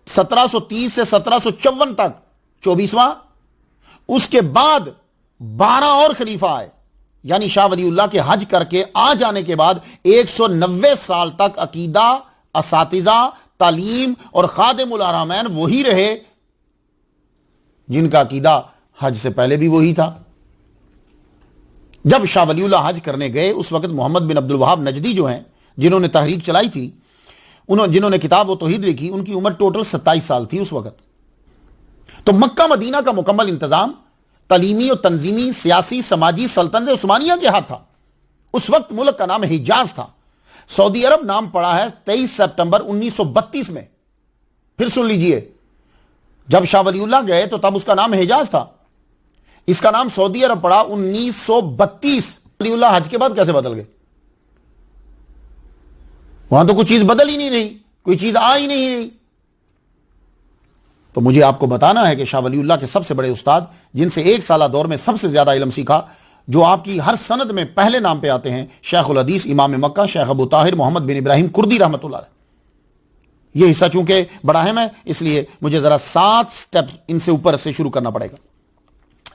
1730 سے 1754 تک 24واں، اس کے بعد 12 اور خلیفہ آئے، یعنی شاہ ولی اللہ کے حج کر کے آ جانے کے بعد 190 سال تک عقیدہ، اساتذہ، تعلیم اور خادم الحرمین وہی رہے جن کا عقیدہ حج سے پہلے بھی وہی تھا۔ جب شاہ ولی اللہ حج کرنے گئے اس وقت محمد بن عبد الوہاب نجدی جو ہیں، جنہوں نے تحریک چلائی تھی، جنہوں نے کتاب و توحید لکھی، ان کی عمر ٹوٹل 27 سال تھی اس وقت۔ تو مکہ مدینہ کا مکمل انتظام تعلیمی اور تنظیمی، سیاسی، سماجی سلطنت عثمانیہ کے ہاتھ تھا۔ اس وقت ملک کا نام حجاز تھا۔ سعودی عرب نام پڑا ہے 23 سپٹمبر 1932 میں۔ پھر سن لیجئے، جب شاہ ولی اللہ گئے تو تب اس کا نام حجاز تھا، اس کا نام سعودی عرب پڑا 1932۔ ولی اللہ حج کے بعد کیسے بدل گئے؟ وہاں تو کوئی چیز بدل ہی نہیں رہی، کوئی چیز آ ہی نہیں رہی۔ تو مجھے آپ کو بتانا ہے کہ شاہ ولی اللہ کے سب سے بڑے استاد جن سے 1 سالہ دور میں سب سے زیادہ علم سیکھا، جو آپ کی ہر سند میں پہلے نام پہ آتے ہیں، شیخ الحدیث امام مکہ شیخ ابو طاہر محمد بن ابراہیم کردی رحمۃ اللہ علیہ۔ یہ حصہ چونکہ بڑا اہم ہے، اس لیے مجھے ذرا 7 سٹیپس ان سے اوپر سے شروع کرنا پڑے گا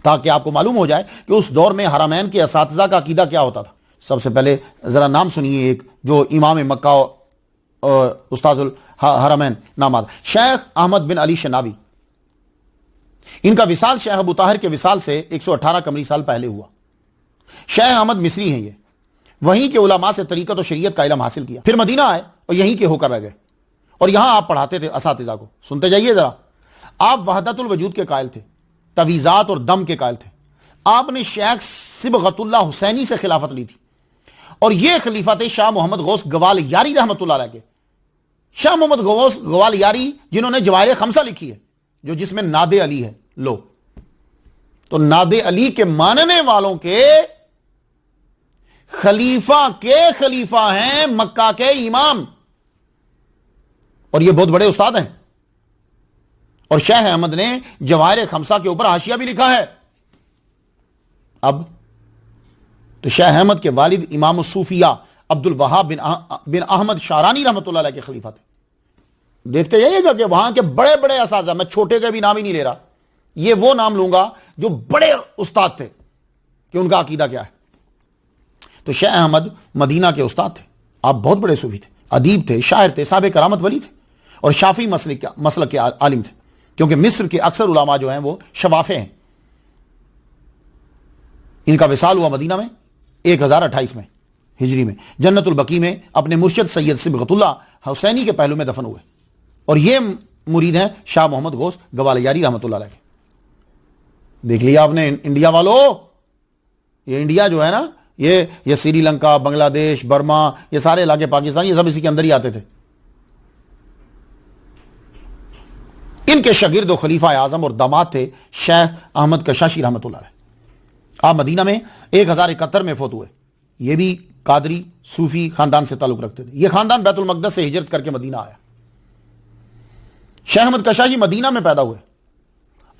تاکہ آپ کو معلوم ہو جائے کہ اس دور میں حرمین کے اساتذہ کا عقیدہ کیا ہوتا تھا۔ سب سے پہلے ذرا نام سنیے، ایک جو امام مکہ اور استاذ الحرمین نامات، شیخ احمد بن علی شناوی۔ ان کا وصال شیخ ابو طاہر کے وصال سے 118 قمری سال پہلے ہوا۔ شیخ احمد مصری ہیں، یہ وہیں کے علماء سے طریقت و شریعت کا علم حاصل کیا، پھر مدینہ آئے اور یہیں کے ہو کر رہ گئے، اور یہاں آپ پڑھاتے تھے اساتذہ کو۔ سنتے جائیے ذرا۔ آپ وحدت الوجود کے قائل تھے، تویزات اور دم کے قائل تھے۔ آپ نے شیخ صبغت اللہ حسینی سے خلافت لی تھی، اور یہ خلیفہ تھے شاہ محمد غوث گوال یاری رحمۃ اللہ علیہ کے۔ شاہ محمد غوث گوال یاری جنہوں نے جواہر خمسہ لکھی ہے، جو جس میں ناد علی ہے۔ لو تو ناد علی کے ماننے والوں کے خلیفہ ہیں مکہ کے امام، اور یہ بہت بڑے استاد ہیں۔ اور شیخ احمد نے جواہر خمسہ کے اوپر حاشیہ بھی لکھا ہے۔ اب تو شیخ احمد کے والد امام الصوفیہ عبد الوہاب بن احمد شارانی رحمۃ اللہ علیہ کے خلیفہ تھے۔ دیکھتے جائیے گا کہ وہاں کے بڑے بڑے اساتذہ، میں چھوٹے کا بھی نام ہی نہیں لے رہا، یہ وہ نام لوں گا جو بڑے استاد تھے کہ ان کا عقیدہ کیا ہے۔ تو شیخ احمد مدینہ کے استاد تھے۔ آپ بہت بڑے صوفی تھے، ادیب تھے، شاعر تھے، صاحب کرامت ولی تھے، اور شافعی مسلک کے عالم تھے، کیونکہ مصر کے اکثر علماء جو ہیں وہ شوافے ہیں۔ ان کا وصال ہوا مدینہ میں 1028 میں ہجری میں، جنت البقیع میں اپنے مرشد سید صبغت اللہ حسینی کے پہلو میں دفن ہوئے، اور یہ مرید ہیں شاہ محمد غوث گوال یاری رحمۃ اللہ علیہ۔ دیکھ لیا آپ نے انڈیا والو، یہ انڈیا جو ہے نا، یہ سری لنکا، بنگلہ دیش، برما، یہ سارے علاقے پاکستان، یہ سب اسی کے اندر ہی آتے تھے۔ ان کے شاگرد و خلیفہ اعظم اور داماد تھے شیخ احمد کشاشی رحمۃ اللہ علیہ۔ آپ مدینہ میں 1071 میں فوت ہوئے، یہ بھی قادری صوفی خاندان سے تعلق رکھتے تھے. یہ خاندان بیت المقدس سے ہجرت کر کے مدینہ آیا. شیخ احمد کشاشی مدینہ میں پیدا ہوئے.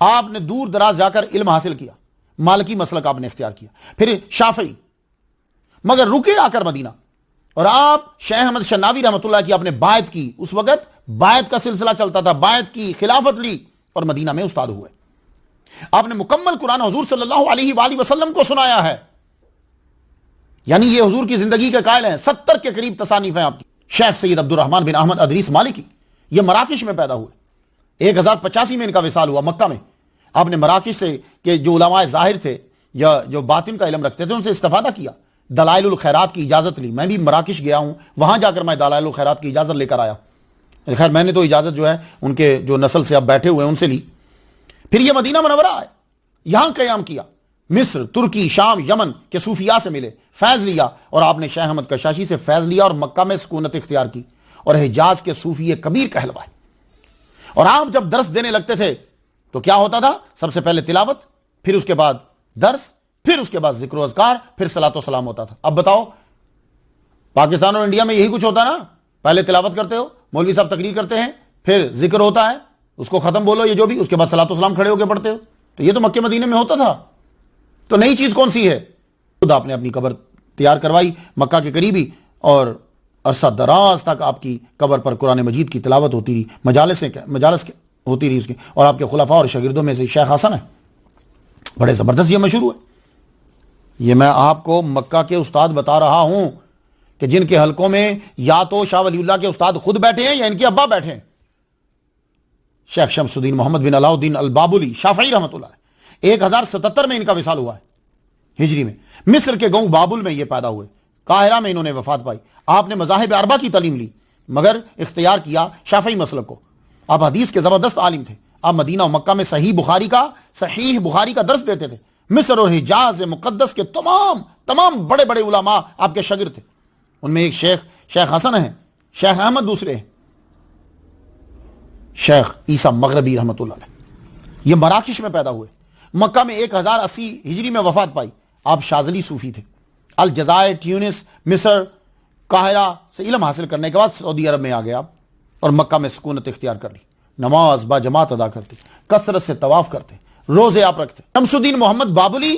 آپ نے دور دراز جا کر علم حاصل کیا, مالکی مسلک آپ نے اختیار کیا, پھر شافعی, مگر رکے آ کر مدینہ. اور آپ شیخ احمد شناوی رحمۃ اللہ کی آپ نے بیعت کی. اس وقت بیعت کا سلسلہ چلتا تھا, بیعت کی, خلافت لی اور مدینہ میں استاد ہوئے. آپ نے مکمل قرآن حضور صلی اللہ علیہ وآلہ وسلم کو سنایا ہے, یعنی یہ حضور کی زندگی کے قائل ہیں. 70 کے قریب تصانیف ہیں آپ کی. شیخ سید عبد الرحمن بن احمد ادریس مالکی, یہ مراکش میں پیدا ہوئے. 1085 میں ان کا وصال ہوا مکہ میں. آپ نے مراکش سے کہ جو علماء ظاہر تھے یا جو باطن کا علم رکھتے تھے ان سے استفادہ کیا. دلائل الخیرات کی اجازت لی. میں بھی مراکش گیا ہوں, وہاں جا کر میں دلائل الخیرات کی اجازت لے کر آیا. خیر میں نے تو اجازت جو ہے ان کے جو نسل سے اب بیٹھے ہوئے ہیں ان سے لی. پھر یہ مدینہ منورہ آئے, یہاں قیام کیا. مصر, ترکی, شام, یمن کے صوفیاء سے ملے, فیض لیا, اور آپ نے شیخ احمد کشاشی سے فیض لیا اور مکہ میں سکونت اختیار کی اور حجاز کے صوفی کبیر کہلوائے. اور آپ جب درس دینے لگتے تھے تو کیا ہوتا تھا؟ سب سے پہلے تلاوت, پھر اس کے بعد درس, پھر اس کے بعد ذکر و اذکار, پھر صلاۃ و سلام ہوتا تھا. اب بتاؤ پاکستان اور انڈیا میں یہی کچھ ہوتا نا, پہلے تلاوت کرتے ہو, مولوی صاحب تقریر کرتے ہیں, پھر ذکر ہوتا ہے, اس کو ختم بولو یہ جو بھی, اس کے بعد صلاۃ و سلام کھڑے ہو کے پڑھتے ہو. تو یہ تو مکہ مدینے میں ہوتا تھا. تو نئی چیز کون سی ہے؟ خود آپ نے اپنی قبر تیار کروائی مکہ کے قریبی, اور عرصہ دراز تک آپ کی قبر پر قرآن مجید کی تلاوت ہوتی رہی, مجالس ہوتی رہی اس کی. اور آپ کے خلفاء اور شاگردوں میں سے شیخ حسن ہے, بڑے زبردست یہ مشہور ہوئے. یہ میں آپ کو مکہ کے استاد بتا رہا ہوں کہ جن کے حلقوں میں یا تو شاہ ولی اللہ کے استاد خود بیٹھے ہیں یا ان کے ابا بیٹھے ہیں. شیخ شمس الدین محمد بن علاء الدین البابلی شافعی رحمۃ اللہ, 1077 میں ان کا وصال ہوا ہے ہجری میں. مصر کے گاؤں بابل میں یہ پیدا ہوئے. قاہرہ میں انہوں نے وفات پائی. آپ نے مذاہب اربعہ کی تعلیم لی مگر اختیار کیا شافعی مسلک کو. آپ حدیث کے زبردست عالم تھے. آپ مدینہ و مکہ میں صحیح بخاری کا درس دیتے تھے. مصر اور حجاز مقدس کے تمام بڑے بڑے علماء آپ کے شاگرد تھے. ان میں ایک شیخ حسن ہیں, شیخ احمد دوسرے ہیں, شیخ عیسیٰ مغربی رحمۃ اللہ علیہ. یہ مراکش میں پیدا ہوئے. مکہ میں 1080 ہجری میں وفات پائی. آپ شاذلی صوفی تھے. الجزائر, ٹیونس, مصر, قاہرہ سے علم حاصل کرنے کے بعد سعودی عرب میں آ گئے آپ, اور مکہ میں سکونت اختیار کر لی. نماز با جماعت ادا کرتے, کثرت سے طواف کرتے, روزے آپ رکھتے. شمس الدین محمد بابلی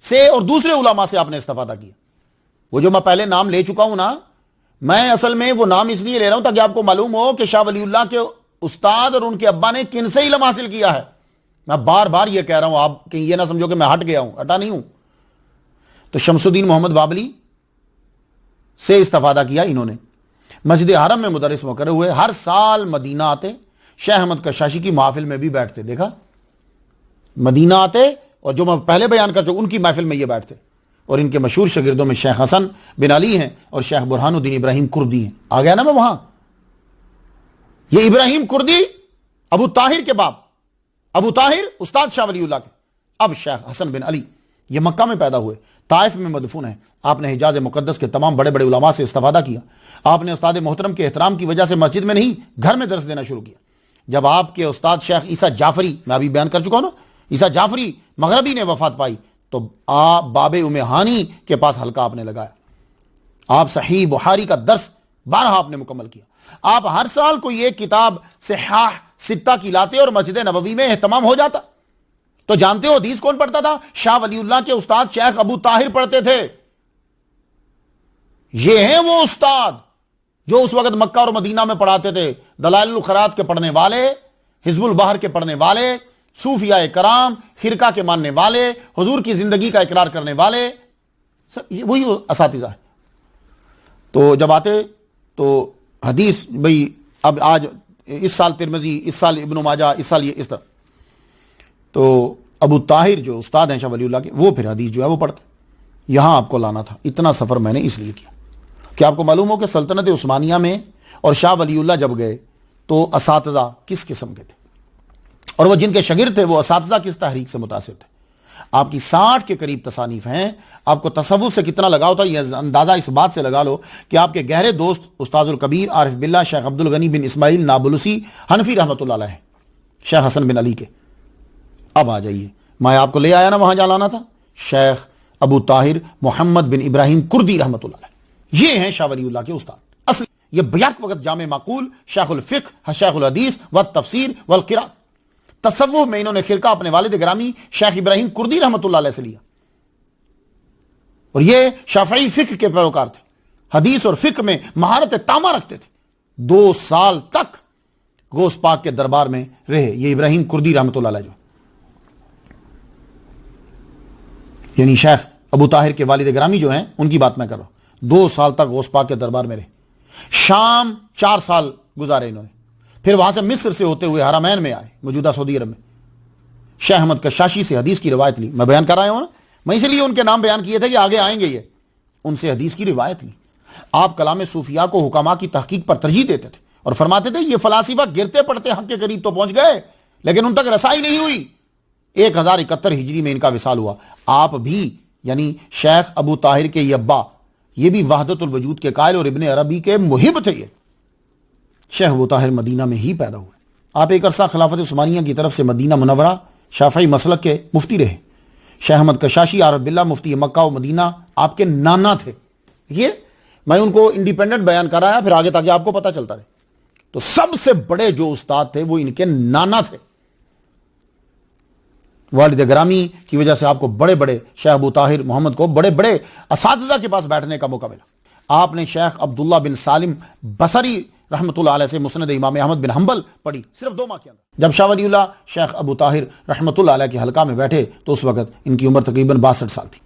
سے اور دوسرے علماء سے آپ نے استفادہ کیا. وہ جو میں پہلے نام لے چکا ہوں نا, میں اصل میں وہ نام اس لیے لے رہا ہوں تاکہ آپ کو معلوم ہو کہ شاہ ولی اللہ کے استاد اور ان کے ابا نے کن سے علم حاصل کیا ہے. میں بار بار یہ کہہ رہا ہوں, آپ کہیں یہ نہ سمجھو کہ میں ہٹ گیا ہوں, ہٹا نہیں ہوں. تو شمس الدین محمد بابلی سے استفادہ کیا انہوں نے. مسجد حرم میں مدرس مقرر ہوئے. ہر سال مدینہ آتے, شیخ احمد کشاشی کی محفل میں بھی بیٹھتے. دیکھا, مدینہ آتے اور جو میں پہلے بیان کر چکا ان کی محفل میں یہ بیٹھتے. اور ان کے مشہور شاگردوں میں شیخ حسن بن علی ہیں اور شیخ برہان الدین ابراہیم کردی ہیں. آ گیا نا میں وہاں. یہ ابراہیم کردی ابو طاہر کے باپ, ابو طاہر استاد شاہ ولی اللہ کے. اب شیخ حسن بن علی یہ مکہ میں پیدا ہوئے, طائف میں مدفون ہیں. آپ نے حجاز مقدس کے تمام بڑے بڑے علماء سے استفادہ کیا. آپ نے استاد محترم کے احترام کی وجہ سے مسجد میں نہیں گھر میں درس دینا شروع کیا. جب آپ کے استاد شیخ عیسیٰ جعفری, میں ابھی بیان کر چکا ہوں نا, عیسیٰ جعفری مغربی نے وفات پائی تو آپ باب ہانی کے پاس حلقہ آپ نے لگایا. آپ صحیح بخاری کا درس 12 آپ نے مکمل کیا. آپ ہر سال کوئی ایک کتاب صحاح ستہ کی لاتے اور مسجد نبوی میں اہتمام ہو جاتا. تو جانتے ہو حدیث کون پڑھتا تھا؟ شاہ ولی اللہ کے استاد شیخ ابو طاہر پڑھتے تھے. یہ ہیں وہ استاد جو اس وقت مکہ اور مدینہ میں پڑھاتے تھے. دلائل الخیرات کے پڑھنے والے, حزب البحر کے پڑھنے والے, صوفیاء کرام, خرقہ کے ماننے والے, حضور کی زندگی کا اقرار کرنے والے, یہ وہی اساتذہ ہیں. تو جب آتے تو حدیث بھئی اب آج اس سال ترمذی, اس سال ابن ماجہ, اس سال یہ اس طرح. تو ابو طاہر جو استاد ہیں شاہ ولی اللہ کے, وہ پھر حدیث جو ہے وہ پڑھتے. یہاں آپ کو لانا تھا. اتنا سفر میں نے اس لیے کیا کہ آپ کو معلوم ہو کہ سلطنت عثمانیہ میں اور شاہ ولی اللہ جب گئے تو اساتذہ کس قسم کے تھے, اور وہ جن کے شاگرد تھے وہ اساتذہ کس تحریک سے متاثر تھے. آپ کی 60 کے قریب تصانیف ہیں. آپ کو تصوف سے کتنا لگاؤ تھا یہ اندازہ اس بات سے لگا لو کہ آپ کے گہرے دوست استاذ الکبیر عارف باللہ شیخ عبد الغنی بن اسماعیل نابلسی حنفی رحمۃ اللہ علیہ, شیخ حسن بن علی کے. اب آ جائیے, میں آپ کو لے آیا نا وہاں جہاں لانا تھا, شیخ ابو طاہر محمد بن ابراہیم کردی رحمۃ اللہ علیہ، یہ ہیں شاہ ولی اللہ کے استاد اصل۔ یہ بیک وقت جامع معقول، شیخ الفقہ، شیخ الحدیث والتفسیر والقراءۃ۔ تصوف میں انہوں نے خرقہ اپنے والد گرامی شیخ ابراہیم کردی رحمۃ اللہ علیہ سے لیا، اور یہ شافعی فقہ کے پیروکار تھے، حدیث اور فقہ میں مہارت تامہ رکھتے تھے۔ 2 سال تک غوث پاک کے دربار میں رہے یہ ابراہیم کردی رحمۃ اللہ علیہ، یعنی شیخ ابو طاہر کے والد گرامی جو ہیں ان کی بات میں کر رہا ہوں۔ 2 سال تک غوث پاک کے دربار میں رہے۔ شام 4 سال گزارے انہوں نے، پھر وہاں سے مصر سے ہوتے ہوئے حرمین میں آئے، موجودہ سعودی عرب میں۔ شیخ احمد کشاشی سے حدیث کی روایت لی، میں بیان کر رہا ہوں نا، میں اس لیے ان کے نام بیان کیے تھے کہ آگے آئیں گے یہ، ان سے حدیث کی روایت لی۔ آپ کلام صوفیاء کو حکماء کی تحقیق پر ترجیح دیتے تھے اور فرماتے تھے یہ فلاسفہ گرتے پڑتے حق کے قریب تو پہنچ گئے لیکن ان تک رسائی نہیں ہوئی۔ 1071 ہجری میں ان کا وصال ہوا۔ آپ بھی یعنی شیخ ابو طاہر کے یہ ابا، یہ بھی وحدت الوجود کے قائل اور ابن عربی کے محب تھے۔ یہ شیخ ابو طاہر مدینہ میں ہی پیدا ہوئے۔ آپ ایک عرصہ خلافت عثمانیہ کی طرف سے مدینہ منورہ شافعی مسلک کے مفتی رہے۔ شیخ احمد کشاشی عارف باللہ مفتی مکہ و مدینہ آپ کے نانا تھے۔ یہ میں ان کو انڈیپینڈنٹ بیان کر رہا پھر آگے تاکہ آپ کو پتہ چلتا رہے۔ تو سب سے بڑے جو استاد تھے وہ ان کے نانا تھے۔ والد گرامی کی وجہ سے آپ کو بڑے بڑے شیخ ابو طاہر محمد کو بڑے بڑے اساتذہ کے پاس بیٹھنے کا موقع ملا۔ آپ نے شیخ عبداللہ بن سالم بصری رحمۃ اللہ علیہ سے مسند امام احمد بن حنبل پڑھی صرف 2 ماہ کے اندر۔ جب شاہ ولی اللہ شیخ ابو طاہر رحمۃ اللہ علیہ کے حلقہ میں بیٹھے تو اس وقت ان کی عمر تقریباً 62 سال تھی۔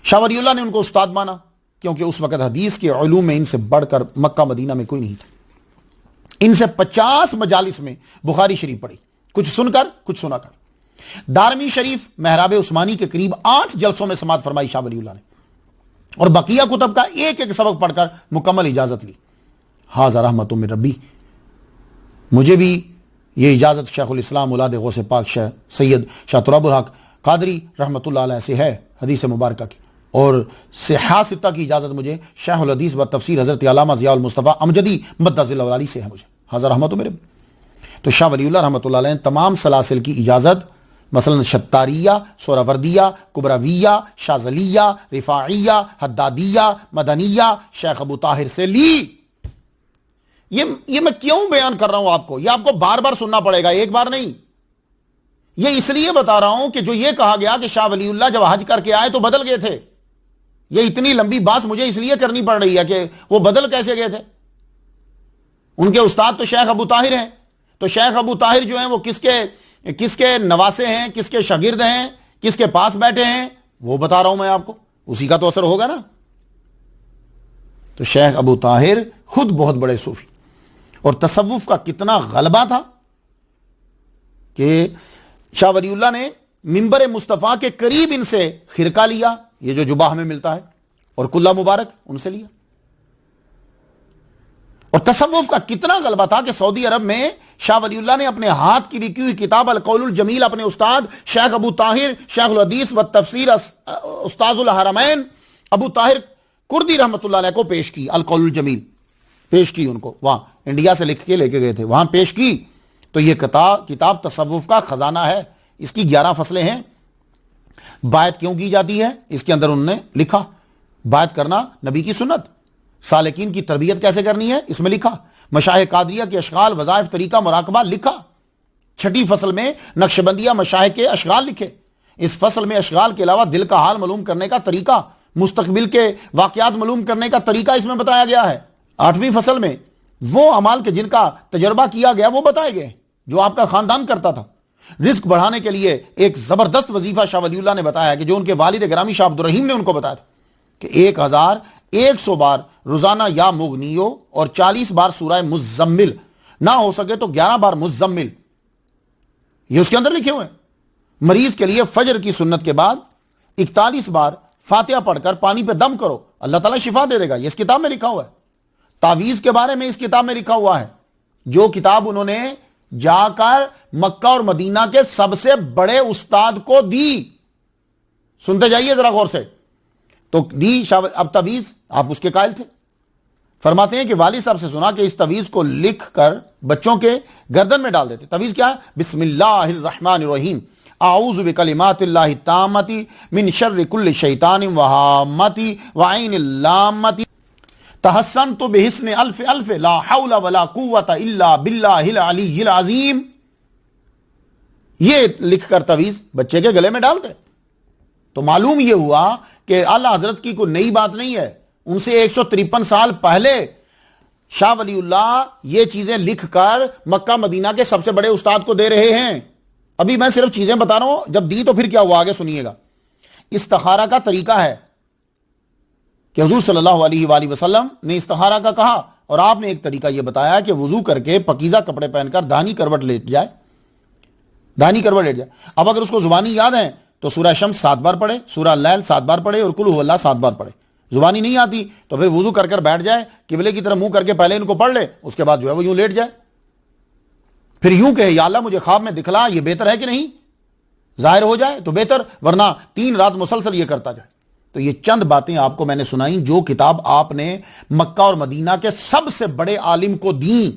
شاہ ولی اللہ نے ان کو استاد مانا کیونکہ اس وقت حدیث کے علوم میں ان سے بڑھ کر مکہ مدینہ میں کوئی نہیں تھا۔ ان سے 50 مجالس میں بخاری شریف پڑھی، کچھ سن کر کچھ سنا کر۔ دارمی شریف محراب عثمانی کے قریب 8 جلسوں میں سماعت فرمائی شاہ ولی اللہ نے، اور بقیہ کتب کا ایک ایک سبق پڑھ کر مکمل اجازت لی۔ حاضر رحمت من ربی، مجھے بھی یہ اجازت شیخ الاسلام اولاد غوث پاک شاہ سید شاہ تراب الحق قادری رحمت اللہ علیہ سے ہے حدیث مبارکہ کی، اور صحاح ستہ کی اجازت مجھے شیخ الحدیث و تفسیر حضرت علامہ ضیاء المصطفیٰ امجدی مدۃ ذل العلی سے ہے مجھے حاضر رحمت من ربی۔ تو شاہ ولی اللہ رحمت اللہ علیہ نے تمام سلاسل کی اجازت مثلا شتاریہ، سہروردیہ، کبرویہ، شاذلیہ، رفاعیہ، حدادیہ، مدنیہ شیخ ابو طاہر سے لی۔ یہ میں کیوں بیان کر رہا ہوں آپ کو؟ یہ آپ کو بار بار سننا پڑے گا، ایک بار نہیں۔ یہ اس لیے بتا رہا ہوں کہ جو یہ کہا گیا کہ شاہ ولی اللہ جب حج کر کے آئے تو بدل گئے تھے، یہ اتنی لمبی بات مجھے اس لیے کرنی پڑ رہی ہے کہ وہ بدل کیسے گئے تھے؟ ان کے استاد تو شیخ ابو طاہر ہیں، تو شیخ ابو طاہر جو ہیں وہ کس کے نواسے ہیں، کس کے شاگرد ہیں، کس کے پاس بیٹھے ہیں، وہ بتا رہا ہوں میں آپ کو، اسی کا تو اثر ہوگا نا۔ تو شیخ ابو طاہر خود بہت بڑے صوفی، اور تصوف کا کتنا غلبہ تھا کہ شاہ ولی اللہ نے منبر مصطفیٰ کے قریب ان سے خرقہ لیا، یہ جو جبہ ہمیں ملتا ہے، اور کلہ مبارک ان سے لیا۔ اور تصوف کا کتنا غلبہ تھا کہ سعودی عرب میں شاہ ولی اللہ نے اپنے ہاتھ کی لکھی ہوئی کتاب القول الجمیل اپنے استاد شیخ ابو طاہر شیخ الحدیث و تفسیر استاذ الحرمین ابو طاہر کردی رحمۃ اللہ علیہ کو پیش کی۔ القول الجمیل پیش کی ان کو، وہاں انڈیا سے لکھ کے لے کے گئے تھے، وہاں پیش کی۔ تو یہ کتاب تصوف کا خزانہ ہے، اس کی 11 فصلیں ہیں۔ بایت کیوں کی جاتی ہے اس کے اندر انہوں نے لکھا، بایت کرنا نبی کی سنت، سالکین کی تربیت کیسے کرنی ہے اس میں لکھا، مشائخ قادریہ کے اشغال وظائف طریقہ مراقبہ لکھا۔ 6 فصل میں نقشبندیہ مشائخ کے اشغال لکھے۔ اس فصل میں اشغال کے علاوہ دل کا حال معلوم کرنے کا طریقہ، مستقبل کے واقعات معلوم کرنے کا طریقہ اس میں بتایا گیا ہے۔ 8ویں فصل میں وہ اعمال کے جن کا تجربہ کیا گیا وہ بتائے گئے جو آپ کا خاندان کرتا تھا۔ رزق بڑھانے کے لیے ایک زبردست وظیفہ شاہ ولی اللہ نے بتایا کہ جو ان کے والد گرامی شاہ عبدالرحیم نے ان کو بتایا تھا کہ 1100 بار روزانہ یا مغنیو اور 40 بار سورہ مزمل، نہ ہو سکے تو 11 بار مزمل، یہ اس کے اندر لکھے ہوئے ہیں۔ مریض کے لیے فجر کی سنت کے بعد 41 بار فاتحہ پڑھ کر پانی پہ دم کرو، اللہ تعالیٰ شفا دے دے گا، یہ اس کتاب میں لکھا ہوا ہے۔ تعویذ کے بارے میں اس کتاب میں لکھا ہوا ہے، جو کتاب انہوں نے جا کر مکہ اور مدینہ کے سب سے بڑے استاد کو دی۔ سنتے جائیے ذرا غور سے۔ تو دی اب تعویذ آپ اس کے قائل تھے، فرماتے ہیں کہ والد صاحب سے سنا کہ اس تعویذ کو لکھ کر بچوں کے گردن میں ڈال دیتے۔ تعویذ کیا ہے؟ بسم اللہ الرحمن الرحیم اعوذ بکلمات اللہ التامۃ من شر کل شیطان وہامۃ وعین اللامۃ تحسنت بحسن الف الف لا حول ولا قوت الا باللہ العلی العظیم. یہ لکھ کر تعویذ بچے کے گلے میں ڈالتے. تو معلوم یہ ہوا کہ اعلی حضرت کی کوئی نئی بات نہیں ہے. ان سے 153 سال پہلے شاہ ولی اللہ یہ چیزیں لکھ کر مکہ مدینہ کے سب سے بڑے استاد کو دے رہے ہیں. ابھی میں صرف چیزیں بتا رہا ہوں، جب دی تو پھر کیا ہوا آگے سنیے گا. استخارہ کا طریقہ ہے کہ حضور صلی اللہ علیہ وآلہ وسلم نے استخارہ کا کہا، اور آپ نے ایک طریقہ یہ بتایا کہ وضو کر کے پاکیزہ کپڑے پہن کر دہنی کروٹ لیٹ جائے. دہنی کروٹ لیٹ جائے. اب اگر اس کو زبانی یاد ہے تو سورہ شمس 7 بار پڑھے، سورہ اللیل 7 بار پڑھے، اور قل هو اللہ 7 بار پڑھے. زبانی نہیں آتی تو پھر وضو کر کر بیٹھ جائے، قبلے کی طرف منہ کر کے پہلے ان کو پڑھ لے، اس کے بعد جو ہے وہ یوں لیٹ جائے. پھر یوں کہے یا اللہ مجھے خواب میں دکھلا، یہ بہتر ہے کہ نہیں؟ ظاہر ہو جائے تو بہتر، ورنہ 3 رات مسلسل یہ کرتا جائے. تو یہ چند باتیں آپ کو میں نے سنائیں جو کتاب آپ نے مکہ اور مدینہ کے سب سے بڑے عالم کو دیں،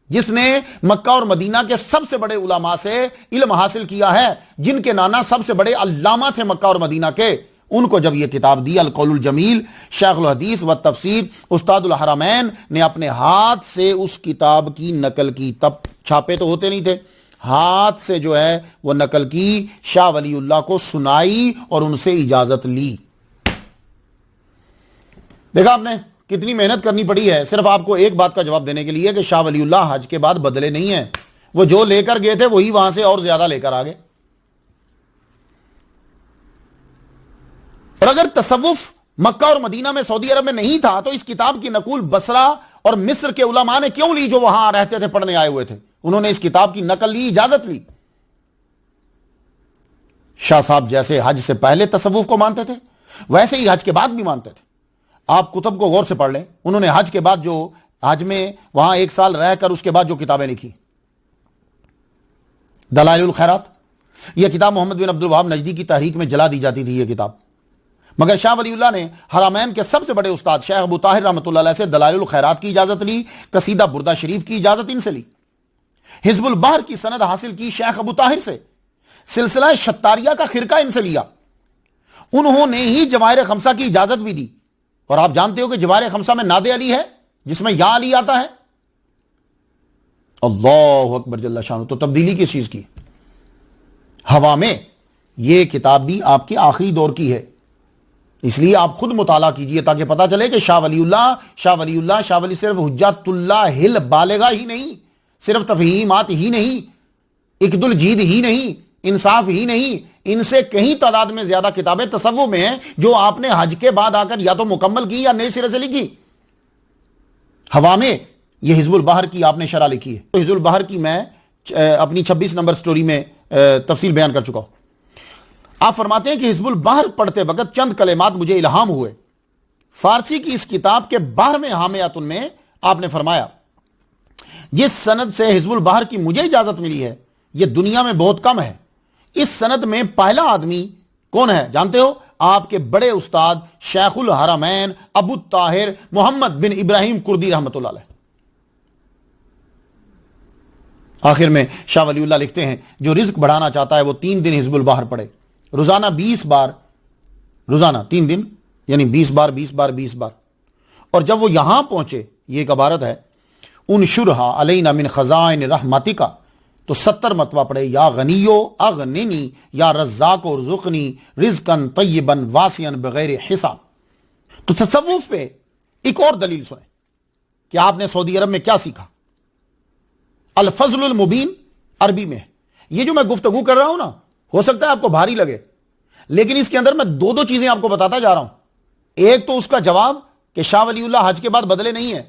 جس نے مکہ اور مدینہ کے سب سے بڑے علماء سے علم حاصل کیا ہے، جن کے نانا سب سے بڑے علامہ تھے مکہ اور مدینہ کے. ان کو جب یہ کتاب دی القول الجمیل شیخ الحدیث و تفسیر استاد الحرمین نے اپنے ہاتھ سے اس کتاب کی نقل کی. تب چھاپے تو ہوتے نہیں تھے، ہاتھ سے جو ہے وہ نقل کی، شاہ ولی اللہ کو سنائی اور ان سے اجازت لی. دیکھا آپ نے کتنی محنت کرنی پڑی ہے صرف آپ کو ایک بات کا جواب دینے کے لیے کہ شاہ ولی اللہ حج کے بعد بدلے نہیں ہیں. وہ جو لے کر گئے تھے وہی وہاں سے اور زیادہ لے کر آ گئے. اور اگر تصوف مکہ اور مدینہ میں سعودی عرب میں نہیں تھا تو اس کتاب کی نقول بصرہ اور مصر کے علماء نے کیوں لی جو وہاں رہتے تھے، پڑھنے آئے ہوئے تھے؟ انہوں نے اس کتاب کی نقل لی، اجازت لی. شاہ صاحب جیسے حج سے پہلے تصوف کو مانتے تھے ویسے ہی حج کے بعد بھی مانتے تھے. آپ کتب کو غور سے پڑھ لیں، انہوں نے حج کے بعد جو حج میں وہاں 1 سال رہ کر اس کے بعد جو کتابیں لکھی، دلائل الخیرات، یہ کتاب محمد بن عبد الوہاب نجدی کی تحریک میں جلا دی جاتی تھی یہ کتاب، مگر شاہ ولی اللہ نے حرمین کے سب سے بڑے استاد شیخ ابو طاہر رحمۃ اللہ علیہ سے دلائل الخیرات کی اجازت لی، قصیدہ بردہ شریف کی اجازت ان سے لی، حزب البحر کی سند حاصل کی شیخ ابو طاہر سے، سلسلہ شتاریہ کا خرقہ ان سے لیا. انہوں نے ہی جواہر خمسہ کی اجازت بھی دی. اور آپ جانتے ہو کہ جواہر خمسہ میں ناد علی ہے جس میں یا علی آتا ہے. اللہ اکبر جل شانہ. تو تبدیلی کس چیز کی؟ ہوا میں. یہ کتاب بھی آپ کے آخری دور کی ہے، اس لیے آپ خود مطالعہ کیجئے تاکہ پتا چلے کہ شاہ ولی صرف حجت اللہ البالغہ ہی نہیں، صرف تفہیمات ہی نہیں، اقد الجید ہی نہیں، انصاف ہی نہیں، ان سے کہیں تعداد میں زیادہ کتابیں تصوف میں ہیں جو آپ نے حج کے بعد آ کر یا تو مکمل کی یا نئے سرے سے لکھی. ہوا میں یہ حزب البحر کی آپ نے شرح لکھی ہے. تو حزب البحر کی میں اپنی 26 نمبر سٹوری میں تفصیل بیان کر چکا ہوں. آپ فرماتے ہیں کہ حزب البحر پڑھتے وقت چند کلمات مجھے الہام ہوئے. فارسی کی اس کتاب کے 12ویں حامیات میں آپ نے فرمایا جس سند سے حزب البحر کی مجھے اجازت ملی ہے یہ دنیا میں بہت کم ہے. اس سند میں پہلا آدمی کون ہے جانتے ہو؟ آپ کے بڑے استاد شیخ الحرمین ابو طاہر محمد بن ابراہیم کردی رحمۃ اللہ علیہ. آخر میں شاہ ولی اللہ لکھتے ہیں جو رزق بڑھانا چاہتا ہے وہ 3 دن حزب البحر پڑھے، روزانہ 20 بار، روزانہ 3 دن یعنی 20 بار 20 بار 20 بار. اور جب وہ یہاں پہنچے، یہ ایک عبارت ہے، انشرھا علینا من خزائن رحمتک، تو 70 مرتبہ پڑھے یا غنیو اغننی یا رزاق ارزقنی رزقا طیبا واسعا بغیر حساب. تو تصوف پہ ایک اور دلیل سنیں کہ آپ نے سعودی عرب میں کیا سیکھا. الفضل المبین عربی میں ہے. یہ جو میں گفتگو کر رہا ہوں نا ہو سکتا ہے آپ کو بھاری لگے، لیکن اس کے اندر میں 2 چیزیں آپ کو بتاتا جا رہا ہوں. ایک تو اس کا جواب کہ شاہ ولی اللہ حج کے بعد بدلے نہیں ہیں،